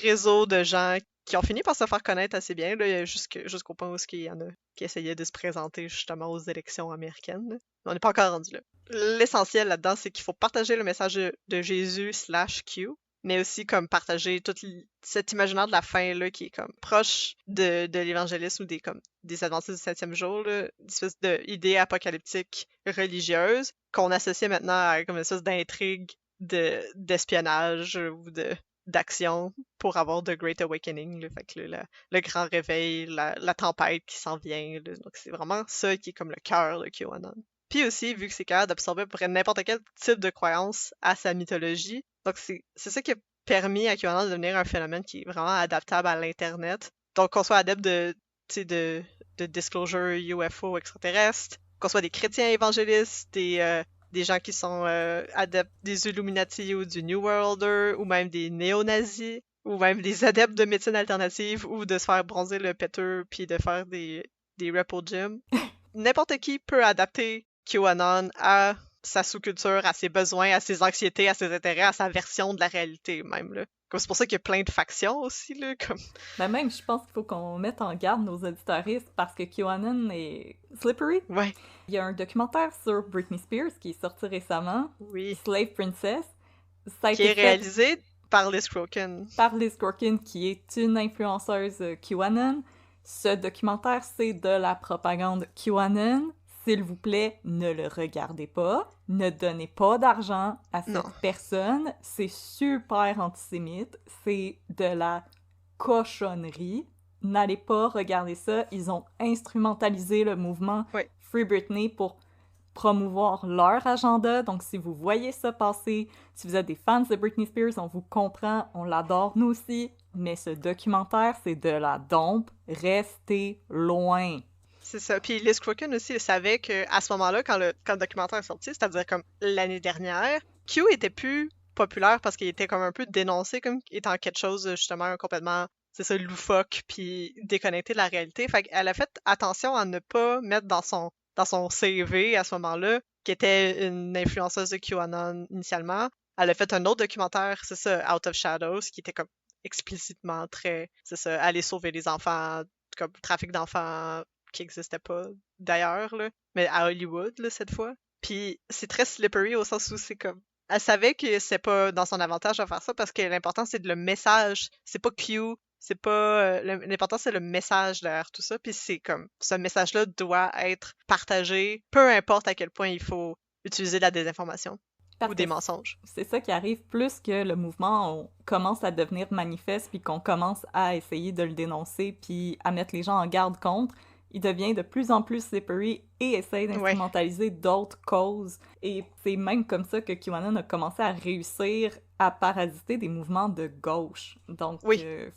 réseau de gens qui ont fini par se faire connaître assez bien, là, jusqu'au point où il y en a qui essayaient de se présenter justement aux élections américaines. Là. Mais on n'est pas encore rendu là. L'essentiel là-dedans, c'est qu'il faut partager le message de Jésus /Q, mais aussi comme partager tout cet imaginaire de la fin là, qui est comme proche de l'évangélisme ou des adventistes du 7e jour, là, une espèce d'idée apocalyptique religieuse qu'on associe maintenant à comme une espèce d'intrigue d'espionnage ou d'action pour avoir The Great Awakening, là. Fait que le grand réveil, la tempête qui s'en vient, là. Donc c'est vraiment ça qui est comme le cœur de QAnon. Puis aussi, vu que c'est capable d'absorber à peu près n'importe quel type de croyance à sa mythologie, donc c'est ça qui a permis à QAnon de devenir un phénomène qui est vraiment adaptable à l'Internet. Donc qu'on soit adepte de disclosure UFO extraterrestre, qu'on soit des chrétiens évangélistes, des gens qui sont adeptes des Illuminati ou du New Worlder, ou même des néo-nazis, ou même des adeptes de médecine alternative, ou de se faire bronzer le péteux puis de faire des reps au gym. N'importe qui peut adapter QAnon à sa sous-culture, à ses besoins, à ses anxiétés, à ses intérêts, à sa version de la réalité même, là. Comme c'est pour ça qu'il y a plein de factions aussi, là, comme... Ben même, je pense qu'il faut qu'on mette en garde nos auditoristes parce que QAnon est slippery. Ouais. Il y a un documentaire sur Britney Spears qui est sorti récemment, Oui. Slave Princess. Qui est réalisé par Liz Crokin. Par Liz Crokin, qui est une influenceuse QAnon. Ce documentaire, c'est de la propagande QAnon. S'il vous plaît, ne le regardez pas. Ne donnez pas d'argent à cette personne. C'est super antisémite. C'est de la cochonnerie. N'allez pas regarder ça. Ils ont instrumentalisé le mouvement Free Britney pour promouvoir leur agenda. Donc, si vous voyez ça passer, si vous êtes des fans de Britney Spears, on vous comprend, on l'adore nous aussi. Mais ce documentaire, c'est de la dompe. Restez loin. C'est ça. Puis Liz Crokin aussi, elle savait qu'à ce moment-là, quand le documentaire est sorti, c'est-à-dire comme l'année dernière, Q était plus populaire parce qu'il était comme un peu dénoncé comme étant quelque chose justement complètement, c'est ça, loufoque puis déconnecté de la réalité. Fait qu'elle a fait attention à ne pas mettre dans son CV à ce moment-là, qui était une influenceuse de QAnon initialement. Elle a fait un autre documentaire, c'est ça, Out of Shadows, qui était comme explicitement très, c'est ça, aller sauver les enfants, comme trafic d'enfants qui n'existait pas d'ailleurs, là, mais à Hollywood, là, cette fois. Puis c'est très slippery au sens où c'est comme... Elle savait que c'est pas dans son avantage de faire ça parce que l'important, c'est le message. C'est pas Q, c'est pas... l'important, c'est le message derrière tout ça. Puis c'est comme... Ce message-là doit être partagé, peu importe à quel point il faut utiliser de la désinformation ou des mensonges. C'est ça qui arrive, plus que le mouvement commence à devenir manifeste puis qu'on commence à essayer de le dénoncer puis à mettre les gens en garde contre. Il devient de plus en plus slippery et essaie d'instrumentaliser d'autres causes. Et c'est même comme ça que QAnon a commencé à réussir à parasiter des mouvements de gauche. Donc,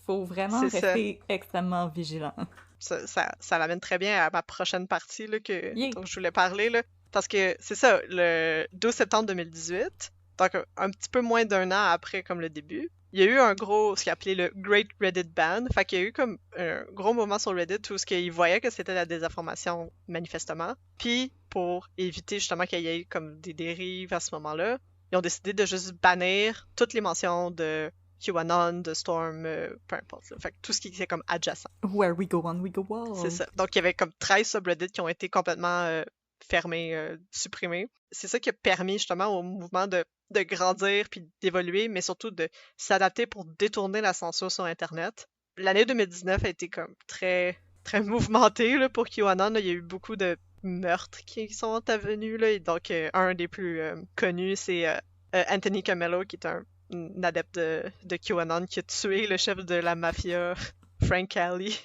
faut vraiment rester extrêmement vigilant. Ça l'amène très bien à ma prochaine partie là, dont je voulais parler. Là, parce que c'est ça, le 12 septembre 2018, donc un petit peu moins d'un an après comme le début, il y a eu un gros, ce qu'il appelait le Great Reddit Ban. Fait qu'il y a eu comme un gros moment sur Reddit où ils voyaient que c'était la désinformation, manifestement. Puis, pour éviter justement qu'il y ait comme des dérives à ce moment-là, ils ont décidé de juste bannir toutes les mentions de QAnon, de Storm, peu importe. Fait que tout ce qui était comme adjacent. Where we go on, we go on. C'est ça. Donc, il y avait comme 13 subreddits qui ont été complètement fermés, supprimés. C'est ça qui a permis justement au mouvement de grandir puis d'évoluer, mais surtout de s'adapter pour détourner la censure sur Internet. L'année 2019 a été comme très, très mouvementée là, pour QAnon. Il y a eu beaucoup de meurtres qui sont avenus. Là, et donc, un des plus connus, c'est Anthony Camello, qui est un une adepte de QAnon qui a tué le chef de la mafia, Frank Cali,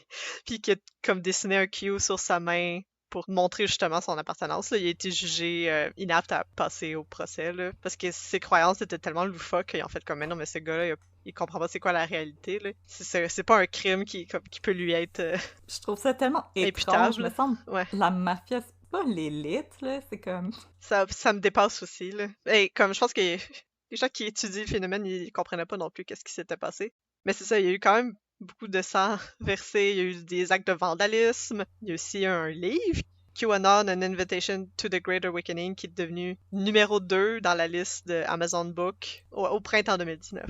puis qui a comme dessiné un Q sur sa main pour montrer justement son appartenance. Là. Il a été jugé inapte à passer au procès, là, parce que ses croyances étaient tellement loufoques qu'ils ont fait comme, mais non, mais ce gars-là, il comprend pas c'est quoi la réalité. Là. C'est pas un crime qui peut lui être Je trouve ça tellement étrange, me semble. Ouais. La mafia, c'est pas l'élite, là, c'est comme... Ça me dépasse aussi, là. Et comme je pense que les gens qui étudient le phénomène, ils comprenaient pas non plus qu'est-ce qui s'était passé. Mais c'est ça, il y a eu quand même beaucoup de sang versé, il y a eu des actes de vandalisme, il y a aussi un livre, QAnon, An Invitation to the Great Awakening, qui est devenu numéro 2 dans la liste de Amazon Book au printemps 2019.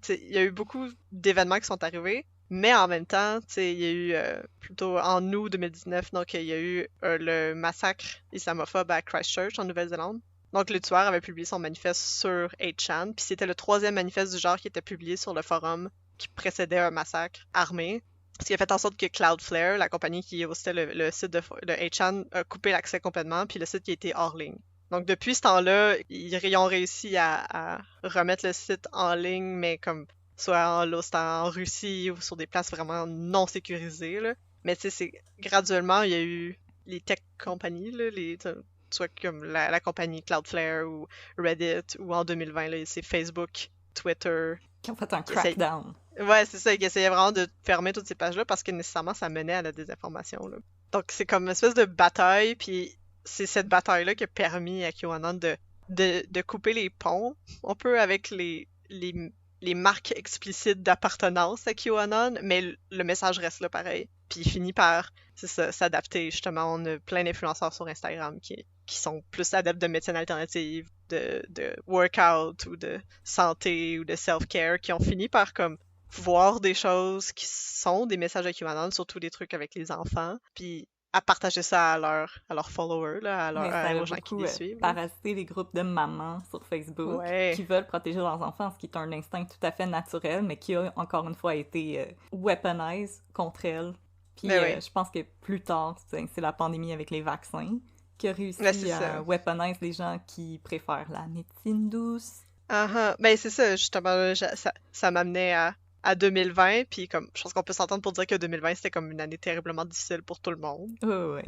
T'sais, il y a eu beaucoup d'événements qui sont arrivés, mais en même temps, il y a eu, plutôt en août 2019, donc il y a eu le massacre islamophobe à Christchurch, en Nouvelle-Zélande. Donc le tueur avait publié son manifeste sur 8chan, puis c'était le 3e manifeste du genre qui était publié sur le forum qui précédait un massacre armé. Ce qui a fait en sorte que Cloudflare, la compagnie qui hostait le site de 8chan, a coupé l'accès complètement, puis le site qui a été hors ligne. Donc depuis ce temps-là, ils ont réussi à remettre le site en ligne, mais comme soit en Russie ou sur des places vraiment non sécurisées. Là. Mais tu sais, c'est graduellement, il y a eu les tech companies, là, soit comme la compagnie Cloudflare ou Reddit, ou en 2020, là, c'est Facebook, Twitter. Qui ont fait un crackdown. Ouais, c'est ça, qui essayaient vraiment de fermer toutes ces pages-là parce que nécessairement ça menait à la désinformation. Là. Donc c'est comme une espèce de bataille, puis c'est cette bataille-là qui a permis à QAnon de couper les ponts, un peu avec les marques explicites d'appartenance à QAnon, mais le message reste là pareil. Puis il finit par s'adapter, justement. On a plein d'influenceurs sur Instagram qui sont plus adeptes de médecine alternative, de workout ou de santé ou de self-care, qui ont fini par comme voir des choses qui sont des messages de QAnon, surtout des trucs avec les enfants, puis à partager ça à leurs followers, là, aux gens qui les suivent. Parasiter les groupes de mamans sur Facebook qui veulent protéger leurs enfants, ce qui est un instinct tout à fait naturel, mais qui a encore une fois été weaponized contre elles. Puis je pense que plus tard, c'est la pandémie avec les vaccins qui a réussi à weaponize les gens qui préfèrent la médecine douce. Ben c'est ça, justement, ça m'amenait à 2020, puis comme je pense qu'on peut s'entendre pour dire que 2020 c'était comme une année terriblement difficile pour tout le monde.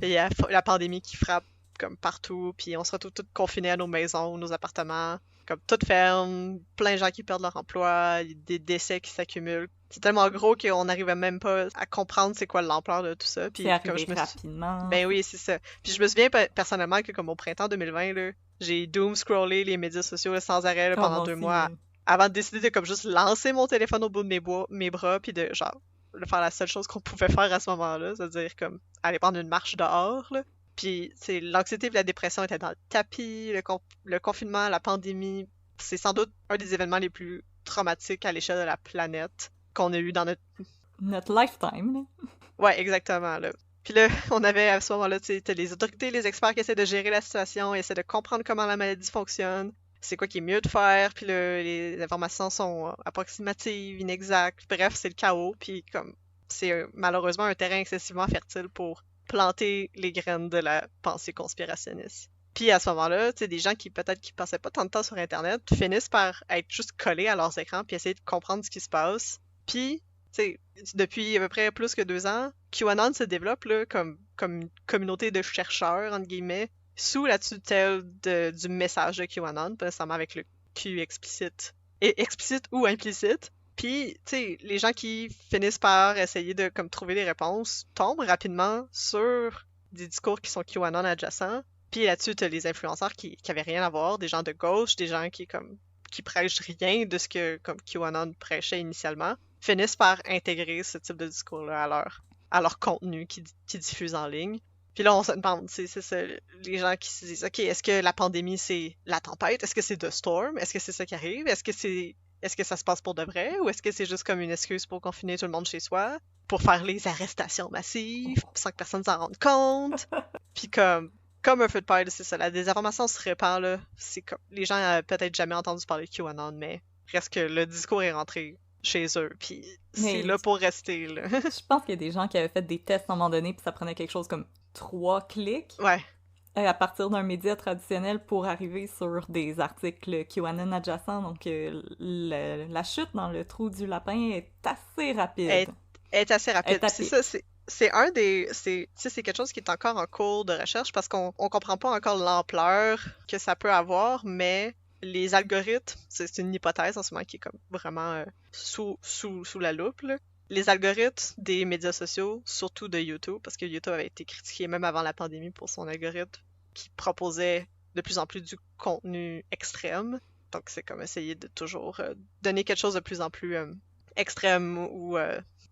Il y a la pandémie qui frappe comme partout, puis on se retrouve tous confinés à nos maisons ou nos appartements, comme tout ferme, plein de gens qui perdent leur emploi, des décès qui s'accumulent. C'est tellement gros qu'on n'arrivait même pas à comprendre c'est quoi l'ampleur de tout ça. Puis comme rapidement. Ben oui, c'est ça. Puis je me souviens personnellement que comme au printemps 2020, là, j'ai doom scrollé les médias sociaux là, sans arrêt là, pendant 2 mois. Avant de décider de comme juste lancer mon téléphone au bout de mes bras, puis de genre de faire la seule chose qu'on pouvait faire à ce moment-là, c'est-à-dire comme aller prendre une marche dehors, là. Puis l'anxiété et la dépression étaient dans le tapis, le confinement, la pandémie, c'est sans doute un des événements les plus traumatiques à l'échelle de la planète qu'on a eu dans notre lifetime. Là. Ouais, exactement, là. Puis là, on avait à ce moment-là, tu sais, les autorités, les experts qui essaient de gérer la situation, essaient de comprendre comment la maladie fonctionne, c'est quoi qui est mieux de faire, puis là, les informations sont approximatives, inexactes, bref, c'est le chaos, puis comme c'est malheureusement un terrain excessivement fertile pour planter les graines de la pensée conspirationniste. Puis à ce moment-là, tu sais, des gens qui peut-être qui passaient pas tant de temps sur Internet finissent par être juste collés à leurs écrans puis essayer de comprendre ce qui se passe. Puis, tu sais, depuis à peu près plus que 2 ans, QAnon se développe là, comme une communauté de chercheurs, entre guillemets, sous la tutelle du message de QAnon, pas nécessairement avec le Q explicite ou implicite. Puis, tu sais, les gens qui finissent par essayer de comme trouver des réponses tombent rapidement sur des discours qui sont QAnon adjacents. Puis là-dessus, t'as les influenceurs qui avaient rien à voir, des gens de gauche, des gens qui prêchent rien de ce que comme QAnon prêchait initialement, finissent par intégrer ce type de discours-là à leur contenu qui diffuse en ligne. Puis là, on se demande, c'est ça, les gens qui se disent, OK, est-ce que la pandémie, c'est la tempête? Est-ce que c'est The Storm? Est-ce que c'est ça qui arrive? Est-ce que ça se passe pour de vrai? Ou est-ce que c'est juste comme une excuse pour confiner tout le monde chez soi? Pour faire les arrestations massives, sans que personne s'en rende compte? Puis comme un feu de paille, c'est ça, la désinformation se répand, là. C'est comme, les gens n'avaient peut-être jamais entendu parler de QAnon, mais reste que le discours est rentré chez eux, puis c'est là pour rester, là. Je pense qu'il y a des gens qui avaient fait des tests à un moment donné, puis ça prenait quelque chose comme 3 clics. Ouais. à partir d'un média traditionnel pour arriver sur des articles QAnon adjacents. Donc, la chute dans le trou du lapin est assez rapide. Est assez rapide. C'est ça, c'est un des... C'est quelque chose qui est encore en cours de recherche parce qu'on comprend pas encore l'ampleur que ça peut avoir, mais les algorithmes, c'est une hypothèse en ce moment qui est comme vraiment sous la loupe, là. Les algorithmes des médias sociaux, surtout de YouTube, parce que YouTube avait été critiqué même avant la pandémie pour son algorithme qui proposait de plus en plus du contenu extrême. Donc c'est comme essayer de toujours donner quelque chose de plus en plus extrême ou, tu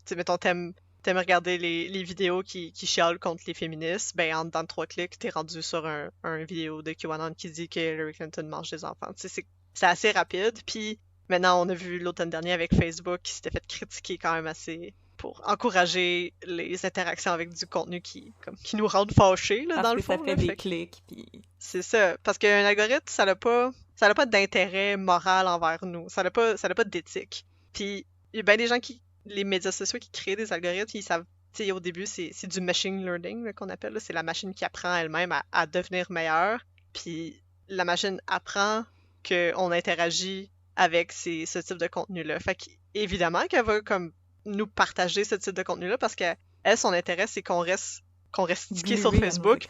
sais, mettons, t'aimes regarder les vidéos qui chialent contre les féministes, ben en dedans de 3 clics, t'es rendu sur un vidéo de QAnon qui dit que Hillary Clinton mange des enfants. Tu sais, c'est assez rapide, puis maintenant, on a vu l'automne dernier avec Facebook qui s'était fait critiquer quand même assez pour encourager les interactions avec du contenu qui nous rendent fâchés, là, dans le fond. Parce que ça fait des clics, puis... C'est ça. Parce qu'un algorithme, ça n'a pas d'intérêt moral envers nous. Ça n'a pas d'éthique. Puis, il y a bien des gens les médias sociaux qui créent des algorithmes, ils savent, tu sais, au début, c'est du machine learning, là, qu'on appelle, là. C'est la machine qui apprend elle-même à devenir meilleure. Puis, la machine apprend qu'on interagit avec ce type de contenu-là. Fait qu'évidemment qu'elle va comme nous partager ce type de contenu-là parce qu'elle, son intérêt, c'est qu'on reste stické sur Facebook.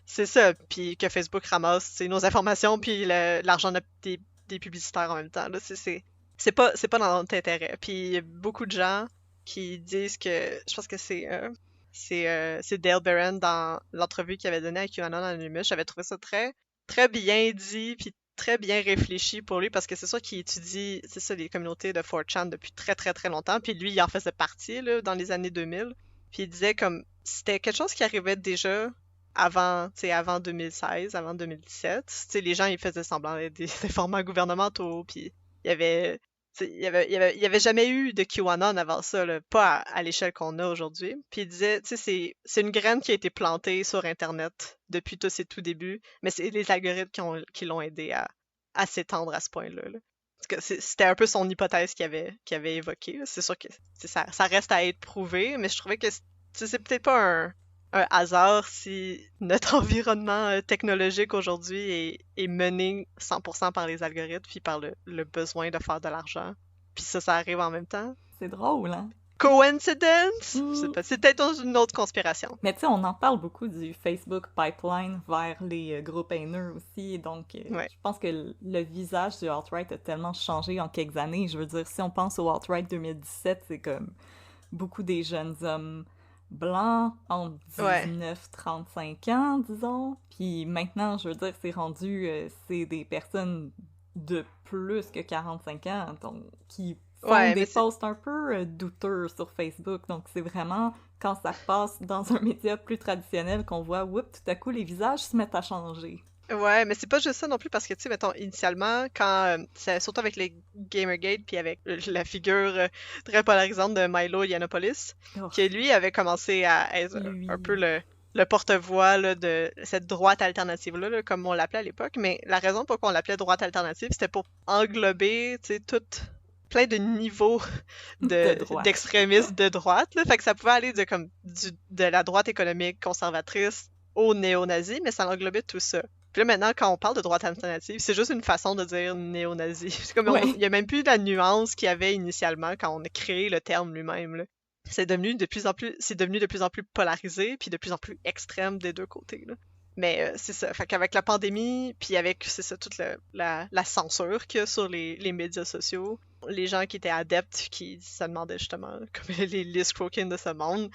C'est ça. Puis que Facebook ramasse nos informations puis l'argent des publicitaires en même temps. Là. C'est pas dans notre intérêt. Puis il y a beaucoup de gens qui disent que... Je pense que c'est Dale Barron dans l'entrevue qu'il avait donnée à QAnon Anonymous. J'avais trouvé ça très, très bien dit puis très bien réfléchi pour lui parce que c'est sûr qu'il étudie, c'est ça, les communautés de 4chan depuis très très très longtemps, puis lui il en faisait partie là, dans les années 2000, puis il disait comme c'était quelque chose qui arrivait déjà avant 2016, avant 2017, tu sais, les gens ils faisaient semblant d'être des informants gouvernementaux, puis il y avait jamais eu de QAnon avant ça, là, pas à l'échelle qu'on a aujourd'hui. Puis il disait, tu sais, c'est une graine qui a été plantée sur Internet depuis tous ses tout débuts, mais c'est les algorithmes qui l'ont aidé à s'étendre à ce point-là. Là. Parce que c'était un peu son hypothèse qu'il avait évoquée. C'est sûr que ça reste à être prouvé, mais je trouvais que c'est peut-être pas un hasard si notre environnement technologique aujourd'hui est mené 100% par les algorithmes puis par le besoin de faire de l'argent. Puis ça arrive en même temps. C'est drôle, hein? Coincidence? C'est peut-être une autre conspiration. Mais tu sais, on en parle beaucoup du Facebook pipeline vers les groupes haineux aussi, donc ouais. Je pense que le visage du alt-right a tellement changé en quelques années. Je veux dire, si on pense au alt-right 2017, c'est comme beaucoup des jeunes hommes blancs entre 19-35 ans, disons. Puis maintenant, je veux dire, c'est rendu, c'est des personnes de plus que 45 ans, donc qui font des posts un peu douteux sur Facebook. Donc c'est vraiment quand ça passe dans un média plus traditionnel qu'on voit, oups, tout à coup, les visages se mettent à changer. Ouais, mais c'est pas juste ça non plus, parce que, tu sais, mettons, initialement, quand, surtout avec les Gamergate, puis avec la figure très polarisante de Milo Yiannopoulos, qui lui avait commencé à être un peu le porte-voix là, de cette droite alternative-là, là, comme on l'appelait à l'époque, mais la raison pour qu'on l'appelait droite alternative, c'était pour englober, tu sais, plein de niveaux d'extrémistes de droite, là, fait que ça pouvait aller de la droite économique conservatrice aux néo-nazis, mais ça englobait tout ça. Puis là, maintenant, quand on parle de droite alternative, c'est juste une façon de dire néo-nazi. C'est comme il y a même plus la nuance qu'il y avait initialement quand on a créé le terme lui-même, là. C'est devenu de plus en plus polarisé, puis de plus en plus extrême des deux côtés, là. Mais c'est ça. Fait qu'avec la pandémie, puis avec, c'est ça, toute la censure qu'il y a sur les médias sociaux, les gens qui étaient adeptes, qui se demandaient justement, comme les Liz Crokin de ce monde,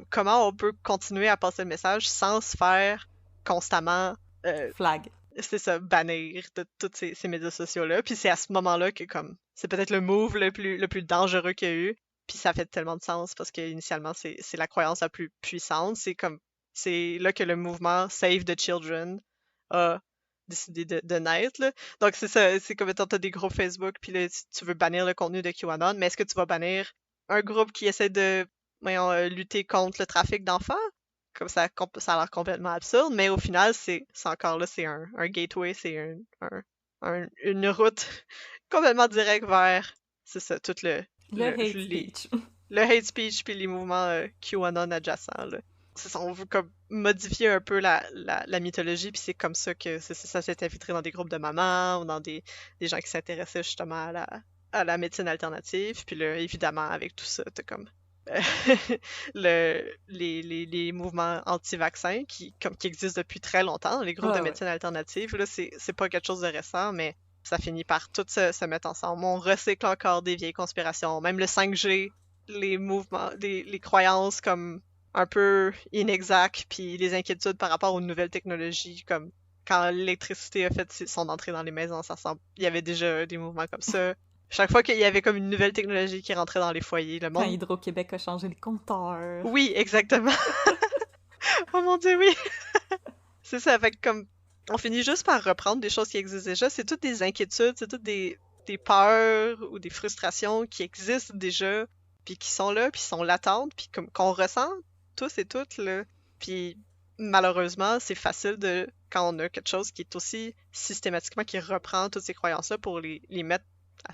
comment on peut continuer à passer le message sans se faire constamment... flag. C'est ça, bannir de tous ces médias sociaux-là. Puis c'est à ce moment-là que c'est peut-être le move le plus dangereux qu'il y a eu. Puis ça fait tellement de sens parce qu'initialement, c'est la croyance la plus puissante. C'est là que le mouvement Save the Children a décidé de naître. Là. Donc c'est ça, c'est comme t'as des groupes Facebook, puis là, tu veux bannir le contenu de QAnon, mais est-ce que tu vas bannir un groupe qui essaie de lutter contre le trafic d'enfants? Comme ça a l'air complètement absurde, mais au final, c'est encore là, c'est un gateway, c'est une route complètement directe vers, c'est ça, tout le hate speech. Le hate speech puis les mouvements QAnon adjacents, là. on veut comme modifier un peu la mythologie, puis c'est comme ça que ça s'est infiltré dans des groupes de mamans ou dans des gens qui s'intéressaient justement à la médecine alternative. Puis là, évidemment, avec tout ça, t'as comme les mouvements anti-vaccins qui existent depuis très longtemps, les groupes de médecine alternative. Là, c'est pas quelque chose de récent, mais ça finit par tout se mettre ensemble. On recycle encore des vieilles conspirations. Même le 5G, les mouvements, les croyances comme un peu inexactes, puis les inquiétudes par rapport aux nouvelles technologies, comme quand l'électricité a fait son entrée dans les maisons, il y avait déjà des mouvements comme ça. Chaque fois qu'il y avait comme une nouvelle technologie qui rentrait dans les foyers, le monde... Quand Hydro-Québec a changé les compteurs. Oui, exactement. Oh mon Dieu, oui! C'est ça, fait que comme... On finit juste par reprendre des choses qui existent déjà. C'est toutes des inquiétudes, c'est toutes des peurs ou des frustrations qui existent déjà, puis qui sont là, puis sont latentes, puis qu'on ressent tous et toutes, là. Puis malheureusement, c'est facile quand on a quelque chose qui est aussi systématiquement, qui reprend toutes ces croyances-là pour les mettre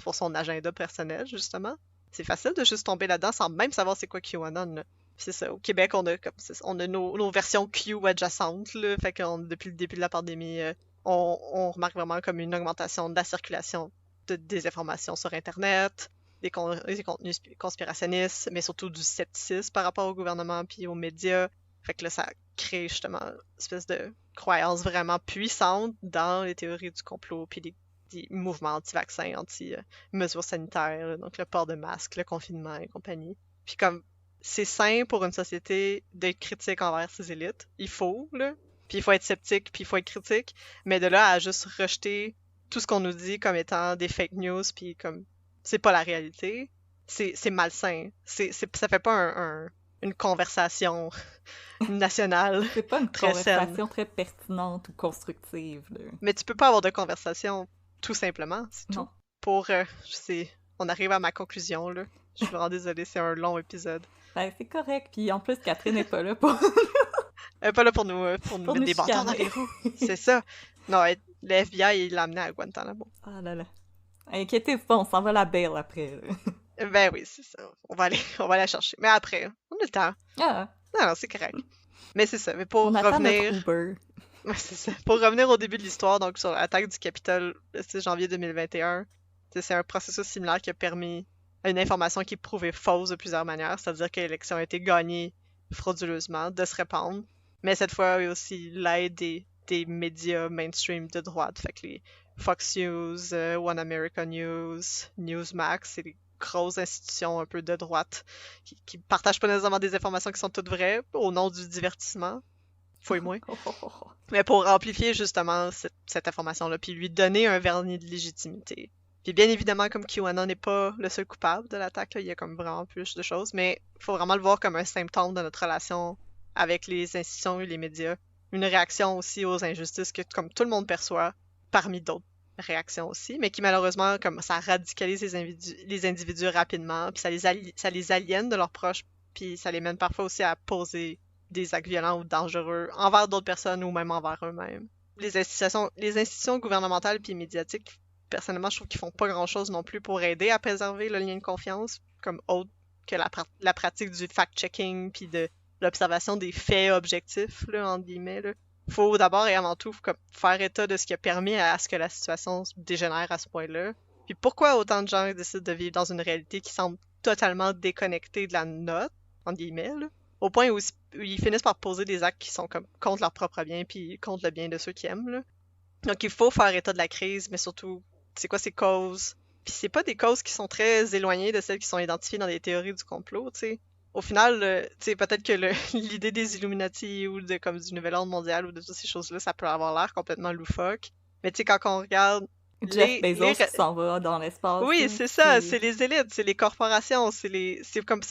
pour son agenda personnel, justement. C'est facile de juste tomber là-dedans sans même savoir c'est quoi QAnon, là. C'est ça. Au Québec, on a nos versions Q adjacentes, là. Fait que depuis le début de la pandémie, on remarque vraiment comme une augmentation de la circulation de désinformation sur Internet, des contenus conspirationnistes, mais surtout du scepticisme par rapport au gouvernement puis aux médias. Fait que là, ça crée justement une espèce de croyance vraiment puissante dans les théories du complot puis des mouvements anti-vaccins, anti-mesures sanitaires, là, donc le port de masque, le confinement et compagnie. Puis comme c'est sain pour une société d'être critique envers ses élites. Il faut, là. Puis il faut être sceptique, puis il faut être critique. Mais de là à juste rejeter tout ce qu'on nous dit comme étant des fake news, puis comme c'est pas la réalité, c'est malsain. Ça fait pas une conversation nationale. C'est pas une conversation très pertinente ou constructive, là. Mais tu peux pas avoir de conversation tout simplement, c'est tout. Pour, on arrive à ma conclusion, là. Je suis vraiment désolée, c'est un long épisode. Ben, c'est correct. Puis en plus, Catherine n'est pas là pour... Elle est pas là pour nous mettre des bâtons dans les roues. C'est ça. Non, le FBI, il l'a amené à Guantanamo. Ah là là. Inquiétez-vous pas, on s'en va la bail après. Ben oui, c'est ça. On va aller la chercher. Mais après, on a le temps. Ah. Non, c'est correct. Mais c'est ça. Mais pour on revenir... attend notre Uber. Ouais, c'est ça. Pour revenir au début de l'histoire, donc sur l'attaque du Capitole le 6 janvier 2021, c'est un processus similaire qui a permis une information qui est prouvée fausse de plusieurs manières, c'est-à-dire que l'élection a été gagnée frauduleusement, de se répandre. Mais cette fois, il y a aussi l'aide des médias mainstream de droite, fait que les Fox News, One America News, Newsmax, c'est des grosses institutions un peu de droite qui partagent pas nécessairement des informations qui sont toutes vraies au nom du divertissement. Fouille-moi. Mais pour amplifier justement cette information-là, puis lui donner un vernis de légitimité. Puis bien évidemment, comme QAnon n'est pas le seul coupable de l'attaque, il y a comme vraiment plus de choses, mais il faut vraiment le voir comme un symptôme de notre relation avec les institutions et les médias. Une réaction aussi aux injustices que comme tout le monde perçoit, parmi d'autres réactions aussi, mais qui malheureusement, comme ça radicalise les individus rapidement, puis ça les aliène de leurs proches, puis ça les mène parfois aussi à poser des actes violents ou dangereux envers d'autres personnes ou même envers eux-mêmes. Les institutions gouvernementales puis médiatiques, personnellement, je trouve qu'ils font pas grand-chose non plus pour aider à préserver le lien de confiance, comme autre que la pratique du fact-checking puis de l'observation des faits objectifs, là, entre guillemets, là. Faut d'abord et avant tout faire état de ce qui a permis à ce que la situation dégénère à ce point-là. Puis pourquoi autant de gens décident de vivre dans une réalité qui semble totalement déconnectée de la nôtre, entre guillemets, là, au point où ils finissent par poser des actes qui sont comme contre leur propre bien puis contre le bien de ceux qui aiment, là. Donc il faut faire état de la crise, mais surtout, c'est quoi ses causes? Puis c'est pas des causes qui sont très éloignées de celles qui sont identifiées dans les théories du complot, tu sais. Au final, tu sais, peut-être que l'idée des Illuminati ou comme du Nouvel Ordre mondial ou de toutes ces choses-là, ça peut avoir l'air complètement loufoque. Mais tu sais, quand on regarde... Jeff Bezos qui s'en va dans l'espace. Oui, c'est ça, c'est les élites, c'est les corporations, c'est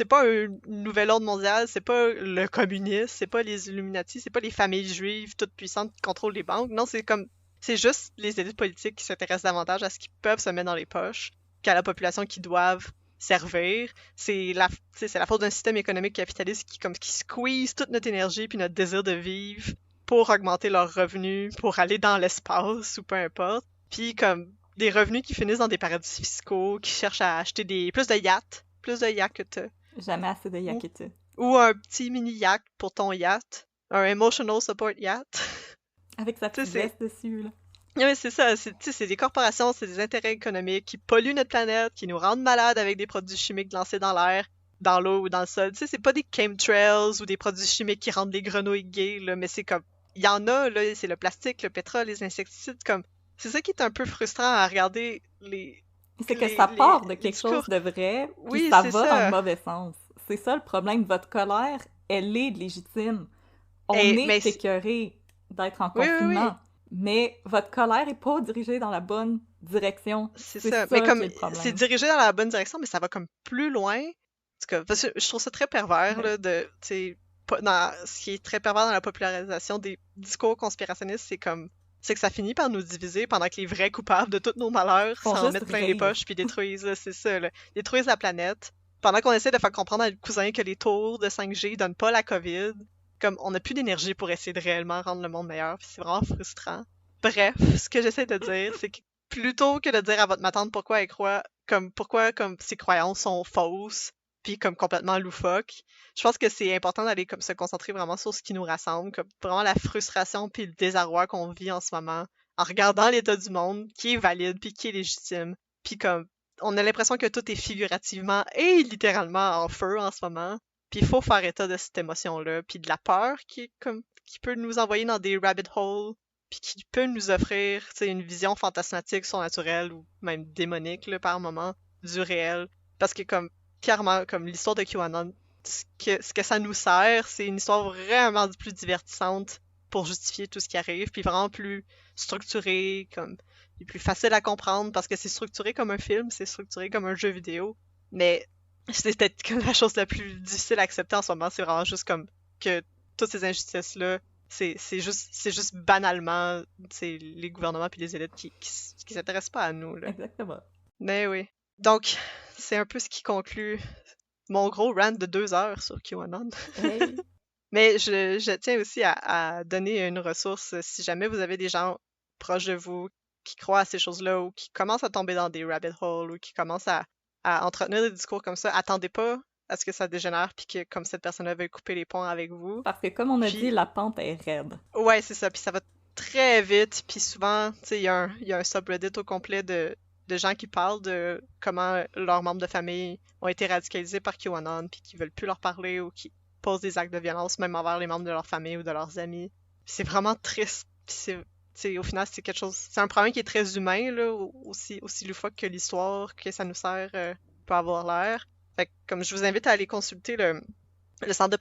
pas un nouvel ordre mondial, c'est pas le communisme, c'est pas les Illuminati, c'est pas les familles juives toutes puissantes qui contrôlent les banques. Non, c'est juste les élites politiques qui s'intéressent davantage à ce qu'ils peuvent se mettre dans les poches qu'à la population qui doivent servir. C'est la faute d'un système économique capitaliste qui squeeze toute notre énergie puis notre désir de vivre pour augmenter leurs revenus, pour aller dans l'espace ou peu importe. Puis comme des revenus qui finissent dans des paradis fiscaux, qui cherchent à acheter plus de yachts que t'as. Jamais assez de yachts que t'as. Ou un petit mini yacht pour ton yacht. Un emotional support yacht. Avec sa petite veste dessus, là. Oui, c'est ça. C'est des corporations, c'est des intérêts économiques qui polluent notre planète, qui nous rendent malades avec des produits chimiques lancés dans l'air, dans l'eau ou dans le sol. Tu sais, c'est pas des chemtrails ou des produits chimiques qui rendent les grenouilles gays, là, mais c'est comme... Il y en a, là, c'est le plastique, le pétrole, les insecticides, comme... C'est ça qui est un peu frustrant à regarder c'est que ça part de quelque chose de vrai, puis ça va dans le mauvais sens. C'est ça le problème. Votre colère, elle est légitime. On est écœuré d'être en confinement. Oui. Mais votre colère est pas dirigée dans la bonne direction. C'est ça. Mais comme c'est dirigé dans la bonne direction, mais ça va comme plus loin. Parce que je trouve ça très pervers, là, ce qui est très pervers dans la popularisation des discours conspirationnistes, c'est que ça finit par nous diviser pendant que les vrais coupables de tous nos malheurs s'en mettent plein les poches puis détruisent, là, c'est ça, là, détruisent la planète. Pendant qu'on essaie de faire comprendre à nos cousins que les tours de 5G donnent pas la COVID, comme on n'a plus d'énergie pour essayer de réellement rendre le monde meilleur, puis c'est vraiment frustrant. Bref, ce que j'essaie de dire, c'est que plutôt que de dire à votre ma-tante pourquoi elle croit, pourquoi ses croyances sont fausses, puis comme complètement loufoques, je pense que c'est important d'aller comme se concentrer vraiment sur ce qui nous rassemble, comme vraiment la frustration puis le désarroi qu'on vit en ce moment, en regardant l'état du monde, qui est valide puis qui est légitime, puis comme on a l'impression que tout est figurativement et littéralement en feu en ce moment. Puis il faut faire état de cette émotion-là, puis de la peur qui peut nous envoyer dans des rabbit holes, puis qui peut nous offrir une vision fantasmatique, surnaturelle ou même démonique là, par moment du réel. Parce que comme clairement, comme l'histoire de QAnon, ce que ça nous sert, c'est une histoire vraiment plus divertissante pour justifier tout ce qui arrive, puis vraiment plus structurée, comme et plus facile à comprendre parce que c'est structuré comme un film, c'est structuré comme un jeu vidéo, mais c'est peut-être comme la chose la plus difficile à accepter en ce moment, c'est vraiment juste comme que toutes ces injustices-là, c'est juste banalement les gouvernements puis les élites qui s'intéressent pas à nous. Là. Exactement. Mais oui. Donc, c'est un peu ce qui conclut mon gros rant de 2 heures sur QAnon. Hey. Mais je tiens aussi à donner une ressource si jamais vous avez des gens proches de vous qui croient à ces choses-là ou qui commencent à tomber dans des rabbit holes ou qui commencent à entretenir des discours comme ça. Attendez pas à ce que ça dégénère puis que comme cette personne-là veuille couper les ponts avec vous. Parce que comme on a dit, la pente est raide. Ouais, c'est ça. Puis ça va très vite. Puis souvent, tu sais, il y a un subreddit au complet de gens qui parlent de comment leurs membres de famille ont été radicalisés par QAnon puis qui veulent plus leur parler ou qui posent des actes de violence même envers les membres de leur famille ou de leurs amis. Puis c'est vraiment triste. Puis au final, c'est quelque chose... C'est un problème qui est très humain, là, aussi loufoque que l'histoire que ça nous sert peut avoir l'air. Fait que, comme je vous invite à aller consulter le centre de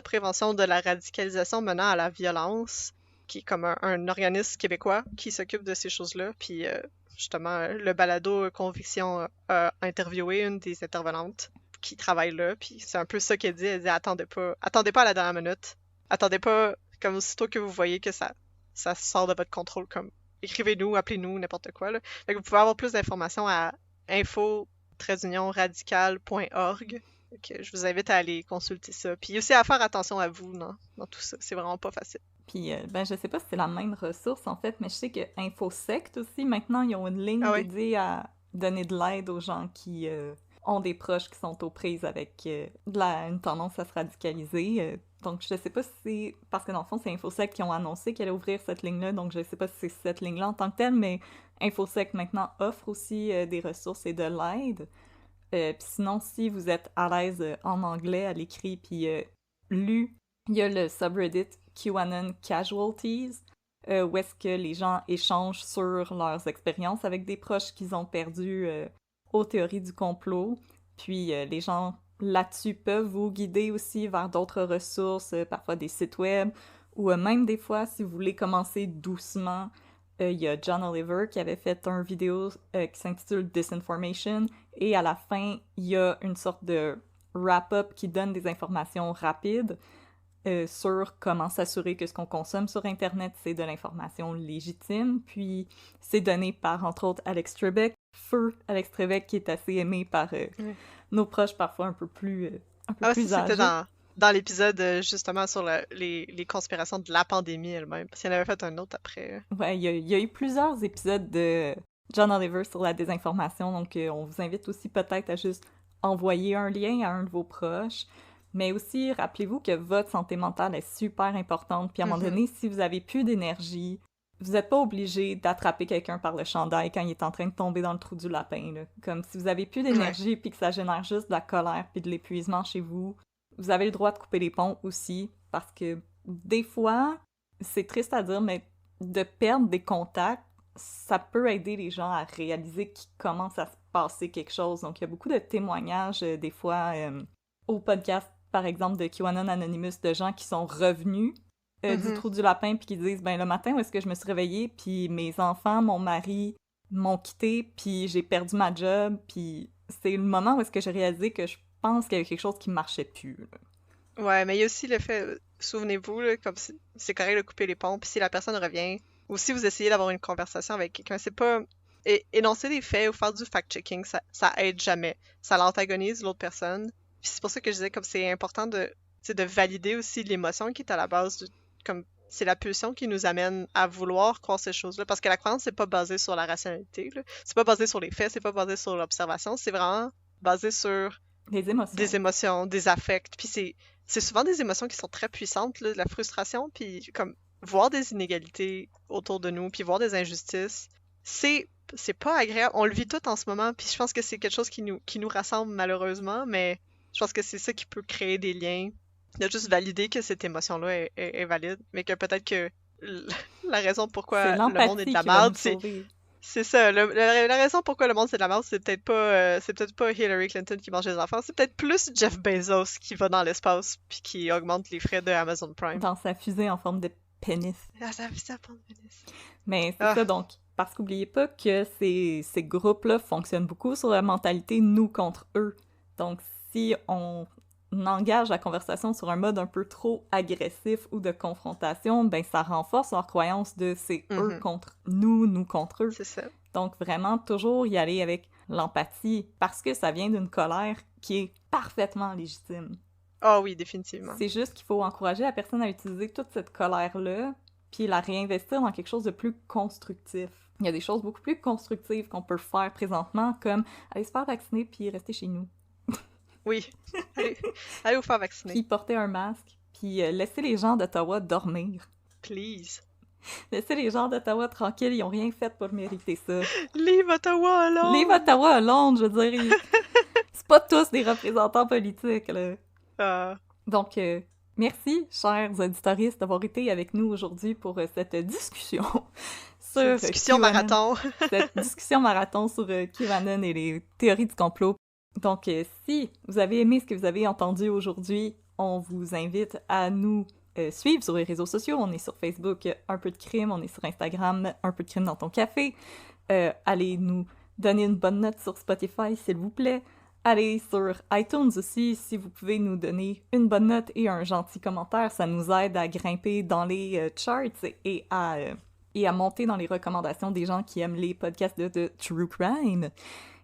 prévention de la radicalisation menant à la violence, qui est comme un organisme québécois qui s'occupe de ces choses-là. Puis justement, le balado Conviction a interviewé une des intervenantes qui travaille là. Puis c'est un peu ça qu'elle dit. Elle dit attendez pas à la dernière minute. Attendez pas, comme aussitôt que vous voyez que ça sort de votre contrôle, comme écrivez-nous, appelez-nous, n'importe quoi. Là. Fait que vous pouvez avoir plus d'informations à info-radical.org. Je vous invite à aller consulter ça. Puis aussi à faire attention à vous dans tout ça. C'est vraiment pas facile. Puis, je sais pas si c'est la même ressource, en fait, mais je sais que InfoSect aussi, maintenant, ils ont une ligne dédiée à donner de l'aide aux gens qui ont des proches qui sont aux prises avec une tendance à se radicaliser. Donc, je sais pas si c'est... Parce que dans le fond, c'est InfoSec qui ont annoncé qu'elle allait ouvrir cette ligne-là, donc je sais pas si c'est cette ligne-là en tant que telle, mais InfoSec, maintenant, offre aussi des ressources et de l'aide. Puis sinon, si vous êtes à l'aise en anglais, à l'écrit, puis lu, il y a le subreddit QAnon Casualties, où est-ce que les gens échangent sur leurs expériences avec des proches qu'ils ont perdus aux théories du complot. Puis les gens... là-dessus peuvent vous guider aussi vers d'autres ressources, parfois des sites web, ou même des fois, si vous voulez commencer doucement, il y a John Oliver qui avait fait une vidéo qui s'intitule Disinformation, et à la fin, il y a une sorte de wrap-up qui donne des informations rapides sur comment s'assurer que ce qu'on consomme sur Internet, c'est de l'information légitime, puis c'est donné par, entre autres, Alex Trebek, Feu Alex Trebek, qui est assez aimé par... nos proches parfois un peu plus plus âgés. C'était dans l'épisode justement sur les conspirations de la pandémie elle-même, parce qu'il y en avait fait un autre après. Ouais, il y a eu plusieurs épisodes de John Oliver sur la désinformation, donc on vous invite aussi peut-être à juste envoyer un lien à un de vos proches. Mais aussi, rappelez-vous que votre santé mentale est super importante. Puis à un moment donné, si vous avez plus d'énergie, vous n'êtes pas obligé d'attraper quelqu'un par le chandail quand il est en train de tomber dans le trou du lapin, là. Comme si vous avez plus d'énergie puis que ça génère juste de la colère puis de l'épuisement chez vous, vous avez le droit de couper les ponts aussi, parce que des fois, c'est triste à dire, mais de perdre des contacts, ça peut aider les gens à réaliser qu'il commence à se passer quelque chose. Donc, il y a beaucoup de témoignages, des fois, au podcast, par exemple, de QAnon Anonymous, de gens qui sont revenus du trou du lapin, puis qui disent, ben le matin où est-ce que je me suis réveillée, puis mes enfants, mon mari m'ont quitté, puis j'ai perdu ma job, puis c'est le moment où est-ce que j'ai réalisé que je pense qu'il y avait quelque chose qui marchait plus, là. Ouais, mais il y a aussi le fait, souvenez-vous, là, comme c'est correct de couper les ponts, puis si la personne revient, ou si vous essayez d'avoir une conversation avec quelqu'un, c'est pas... énoncer des faits ou faire du fact-checking, ça aide jamais. Ça l'antagonise l'autre personne. Puis c'est pour ça que je disais, comme c'est important de valider aussi l'émotion qui est à la base comme c'est la pulsion qui nous amène à vouloir croire ces choses-là. Parce que la croyance, c'est pas basé sur la rationalité, là. C'est pas basé sur les faits, c'est pas basé sur l'observation, c'est vraiment basé sur des émotions, des affects. Puis c'est souvent des émotions qui sont très puissantes, là, de la frustration, puis comme voir des inégalités autour de nous, puis voir des injustices, c'est pas agréable. On le vit tout en ce moment, puis je pense que c'est quelque chose qui nous rassemble malheureusement, mais je pense que c'est ça qui peut créer des liens. De juste valider que cette émotion-là est valide, mais que peut-être que la raison pourquoi le monde est de la merde, c'est ça. La raison pourquoi le monde c'est de la merde, c'est peut-être pas Hillary Clinton qui mange les enfants, c'est peut-être plus Jeff Bezos qui va dans l'espace puis qui augmente les frais de Amazon Prime. Dans sa fusée en forme de pénis. Ah, sa fusée en forme de pénis. Mais c'est ça, donc, parce qu'oubliez pas que ces groupes-là fonctionnent beaucoup sur la mentalité nous contre eux. Donc, si on engage la conversation sur un mode un peu trop agressif ou de confrontation, ben ça renforce leur croyance de c'est eux contre nous, nous contre eux. C'est ça. Donc vraiment toujours y aller avec l'empathie parce que ça vient d'une colère qui est parfaitement légitime. Ah oui, définitivement. C'est juste qu'il faut encourager la personne à utiliser toute cette colère-là puis la réinvestir dans quelque chose de plus constructif. Il y a des choses beaucoup plus constructives qu'on peut faire présentement comme aller se faire vacciner puis rester chez nous. Oui, allez vous faire vacciner. Puis porter un masque, puis laisser les gens d'Ottawa dormir. Please. Laisser les gens d'Ottawa tranquilles, ils ont rien fait pour mériter ça. Leave Ottawa alone! Leave Ottawa alone, je veux dire. C'est pas tous des représentants politiques, là. Donc, merci, chers auditoristes, d'avoir été avec nous aujourd'hui pour cette discussion sur discussion marathon. Cette discussion marathon sur QAnon et les théories du complot. Donc, si vous avez aimé ce que vous avez entendu aujourd'hui, on vous invite à nous suivre sur les réseaux sociaux. On est sur Facebook, Un peu de crime. On est sur Instagram, Un peu de crime dans ton café. Allez nous donner une bonne note sur Spotify, s'il vous plaît. Allez sur iTunes aussi, si vous pouvez nous donner une bonne note et un gentil commentaire. Ça nous aide à grimper dans les charts et à monter dans les recommandations des gens qui aiment les podcasts de True Crime.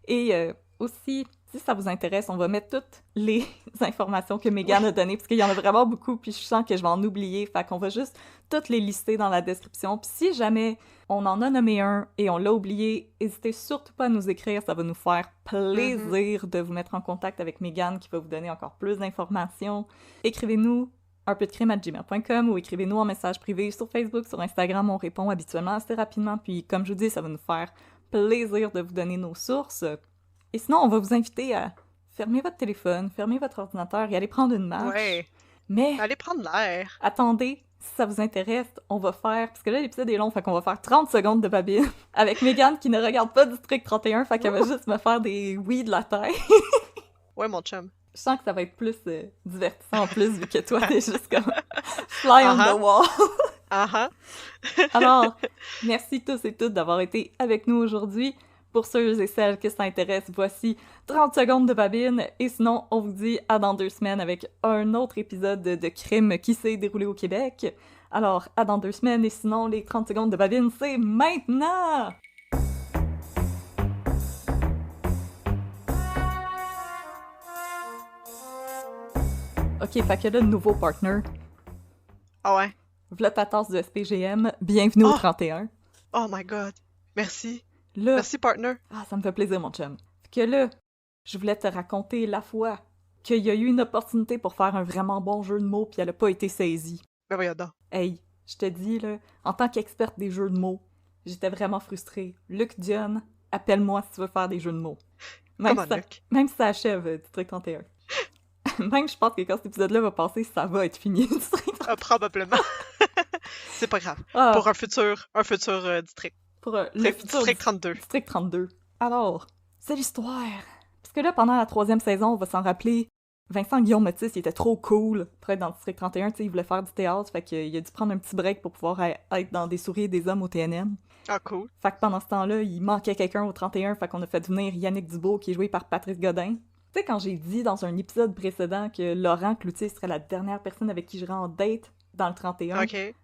Et aussi, si ça vous intéresse, on va mettre toutes les informations que Megan a données, parce qu'il y en a vraiment beaucoup, puis je sens que je vais en oublier, fait qu'on va juste toutes les lister dans la description. Puis si jamais on en a nommé un et on l'a oublié, n'hésitez surtout pas à nous écrire, ça va nous faire plaisir de vous mettre en contact avec Megan, qui va vous donner encore plus d'informations. Écrivez-nous unpeudecrime@gmail.com ou écrivez-nous en message privé sur Facebook, sur Instagram, on répond habituellement assez rapidement, puis comme je vous dis, ça va nous faire plaisir de vous donner nos sources. Et sinon, on va vous inviter à fermer votre téléphone, fermer votre ordinateur et aller prendre une marche. Ouais. Mais allez prendre l'air. Attendez, si ça vous intéresse, on va faire... Parce que là, l'épisode est long, fait qu'on va faire 30 secondes de babine avec Megan qui ne regarde pas District 31, fait qu'elle va juste me faire des oui de la taille. Ouais, mon chum. Je sens que ça va être plus divertissant en plus, vu que toi, t'es juste comme fly on the wall. Alors, merci tous et toutes d'avoir été avec nous aujourd'hui. Pour ceux et celles que ça intéresse, voici 30 secondes de babine. Et sinon, on vous dit à dans 2 semaines avec un autre épisode de crime qui s'est déroulé au Québec. Alors, à dans 2 semaines. Et sinon, les 30 secondes de babine, c'est maintenant! Ok, fait que là, nouveau partner. Ah ouais? V'là ta tasse de SPGM. Bienvenue au 31. Oh my god. Merci. Là, merci, partner. Ah, ça me fait plaisir, mon chum. Fait que là, je voulais te raconter la fois qu'il y a eu une opportunité pour faire un vraiment bon jeu de mots, puis elle a pas été saisie. Ben voyons donc. Hey, je te dis, là, en tant qu'experte des jeux de mots, j'étais vraiment frustrée. Luc Dion, appelle-moi si tu veux faire des jeux de mots. Même si ça achève District 31. Même je pense que quand cet épisode-là va passer, ça va être fini. Probablement. C'est pas grave. Pour un futur district. Pour le futur District 32. District 32. Alors, c'est l'histoire. Parce que là, pendant la 3e saison, on va s'en rappeler, Vincent Guillaume Matisse, il était trop cool pour être dans District 31. Tu sais, il voulait faire du théâtre, fait qu'il a dû prendre un petit break pour pouvoir être dans Des souris et des hommes au TNM. Ah, cool. Fait que pendant ce temps-là, il manquait quelqu'un au 31, fait qu'on a fait venir Yannick Dubois, qui est joué par Patrice Godin. Tu sais, quand j'ai dit dans un épisode précédent que Laurent Cloutier serait la dernière personne avec qui j'irais en date dans le 31, j'irais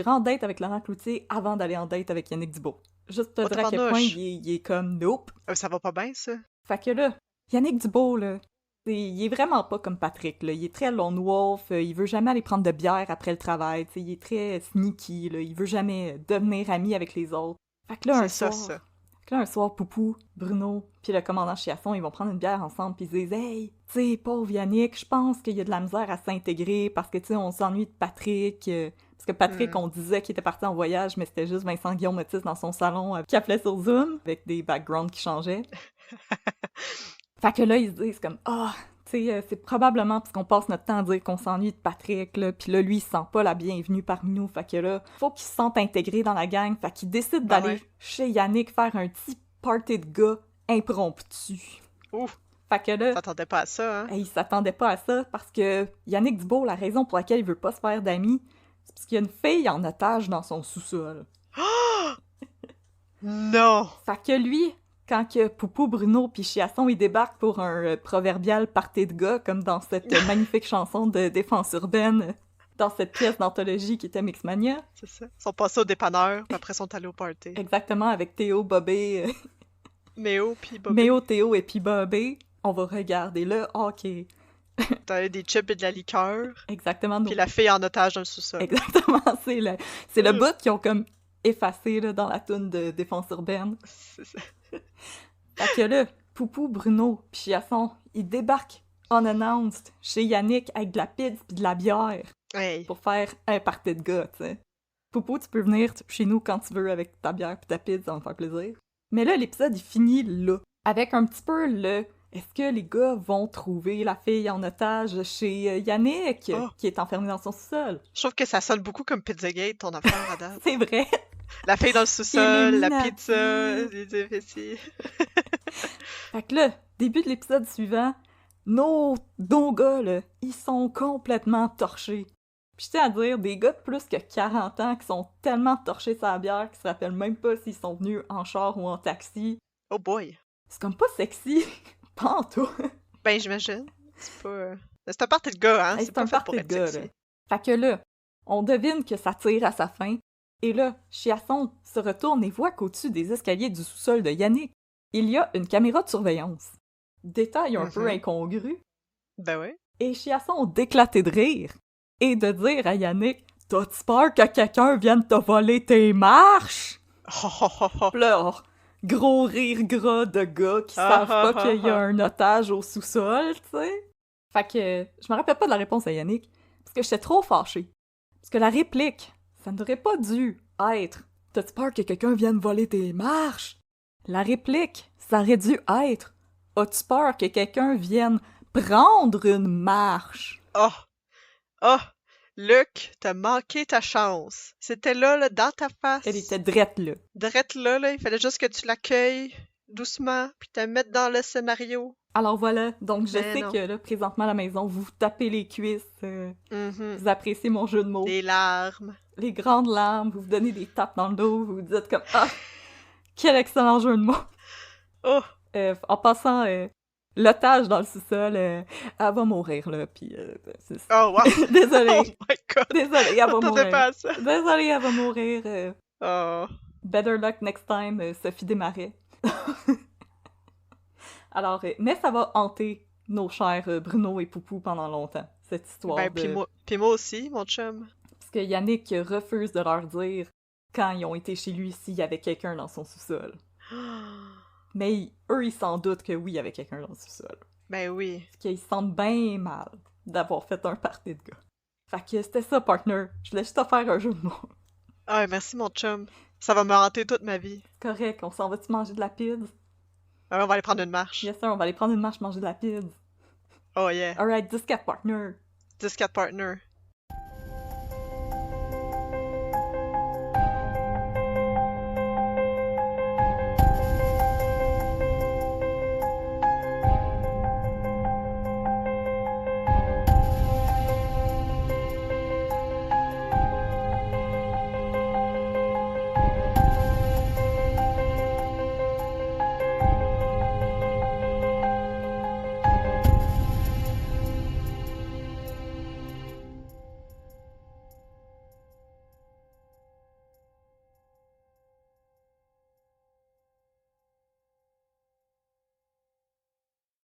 en date avec Laurent Cloutier avant d'aller en date avec Yannick Dubois. Juste te dire à quel point il est comme « nope ». Ça va pas bien, ça? Fait que là, Yannick Dubois, là, il est vraiment pas comme Patrick, là. Il est très lone wolf, il veut jamais aller prendre de bière après le travail, tu sais, il est très sneaky, là. Il veut jamais devenir ami avec les autres. Fait que là, un soir, Poupou, Bruno, puis le commandant Chiasson, ils vont prendre une bière ensemble, puis ils disent « Hey, tu sais, pauvre Yannick, je pense qu'il y a de la misère à s'intégrer parce que, tu sais, on s'ennuie de Patrick. Parce que Patrick, on disait qu'il était parti en voyage, mais c'était juste Vincent Guillaume Matisse dans son salon qui appelait sur Zoom, avec des backgrounds qui changeaient. » Fait que là, ils se disent comme « Ah, tu sais, c'est probablement parce qu'on passe notre temps à dire qu'on s'ennuie de Patrick, là, puis là, lui, il se sent pas la bienvenue parmi nous. Fait que là, faut qu'il se sente intégré dans la gang. Fait qu'il décide d'aller chez Yannick faire un petit party de gars impromptu. » Ouf! Fait que là... Il s'attendait pas à ça, hein? Il s'attendait pas à ça, parce que Yannick Dubois, la raison pour laquelle il veut pas se faire d'amis, c'est parce qu'il y a une fille en otage dans son sous-sol. Non! Fait que lui... Quand que Poupou, Bruno puis Chiasson, ils débarquent pour un proverbial party de gars, comme dans cette magnifique chanson de Défense urbaine, dans cette pièce d'anthologie qui était Mixmania. C'est ça. Ils sont passés au dépanneur, puis après ils sont allés au party. Exactement, avec Théo, Bobé... Méo, puis Bobé. Méo, Théo et puis Bobé. On va regarder le hockey. T'as des chips et de la liqueur. Exactement. Puis la fille en otage dans le sous-sol. Exactement, c'est le bout qu'ils ont comme effacé là, dans la toune de Défense urbaine. C'est ça. Fait que là, Poupou, Bruno pis Chiasson, ils débarquent unannounced chez Yannick avec de la pizza pis de la bière pour faire un party de gars, tu sais. Poupou, tu peux venir chez nous quand tu veux avec ta bière pis ta pizza, ça va me faire plaisir. Mais là, l'épisode, il finit là, avec un petit peu le « Est-ce que les gars vont trouver la fille en otage chez Yannick, qui est enfermée dans son sous-sol? » Je trouve que ça sonne beaucoup comme Pizzagate, ton affaire, à date. C'est vrai! La fille dans le sous-sol, la pizza, les effets. Fait que là, début de l'épisode suivant, nos gars, là, ils sont complètement torchés. Puis je tiens à dire, des gars de plus que 40 ans qui sont tellement torchés sur la bière qu'ils se rappellent même pas s'ils sont venus en char ou en taxi. Oh boy! C'est comme pas sexy, pas en tout. Ben, j'imagine. C'est pas... C'est un party de gars, hein? Hey, c'est pas un party de gars, là. Fait que là, on devine que ça tire à sa fin. Et là, Chiasson se retourne et voit qu'au-dessus des escaliers du sous-sol de Yannick, il y a une caméra de surveillance. Détail un peu incongru. Ben ouais. Et Chiasson d'éclater de rire et de dire à Yannick « T'as-tu peur que quelqu'un vienne te voler tes marches? » Pleure. Gros rire gras de gars qui savent pas qu'il y a un otage au sous-sol, tu sais. Fait que je me rappelle pas de la réponse à Yannick, parce que j'étais trop fâchée. Parce que la réplique, ça n'aurait pas dû être « T'as-tu peur que quelqu'un vienne voler tes marches? » La réplique, ça aurait dû être « As-tu peur que quelqu'un vienne prendre une marche? » Oh! Luc, t'as manqué ta chance. C'était là, dans ta face. Elle était drette là. Drette là, il fallait juste que tu l'accueilles doucement, puis te mettre dans le scénario. Alors voilà, donc je sais que là, présentement à la maison, vous vous tapez les cuisses, vous appréciez mon jeu de mots. Les larmes. Les grandes larmes, vous vous donnez des tapes dans le dos, vous vous dites comme « Ah! Quel excellent jeu de mots! » Oh! En passant... l'otage dans le sous-sol, elle va mourir, là, pis... oh, wow! Désolée. Oh my God! Désolée, elle va mourir. Pas à ça. Désolée, elle va mourir. Oh. Better luck next time, Sophie Desmarais. Alors, mais ça va hanter nos chers Bruno et Poupou pendant longtemps, cette histoire Pis moi aussi, mon chum. Parce que Yannick refuse de leur dire, quand ils ont été chez lui, s'il y avait quelqu'un dans son sous-sol. Mais eux, ils s'en doutent que oui, il y avait quelqu'un dans le sous-sol. Ben oui. Parce qu'ils se sentent bien mal d'avoir fait un party de gars. Fait que c'était ça, partner. Je voulais juste te faire un jeu de mots. Ah, merci mon chum. Ça va me hanter toute ma vie. Correct, on s'en va-tu manger de la pizza? Ah, on va aller prendre une marche. Yes sir, on va aller prendre une marche manger de la pizza. Oh yeah. Alright, 10-4 partner. 10-4 partner.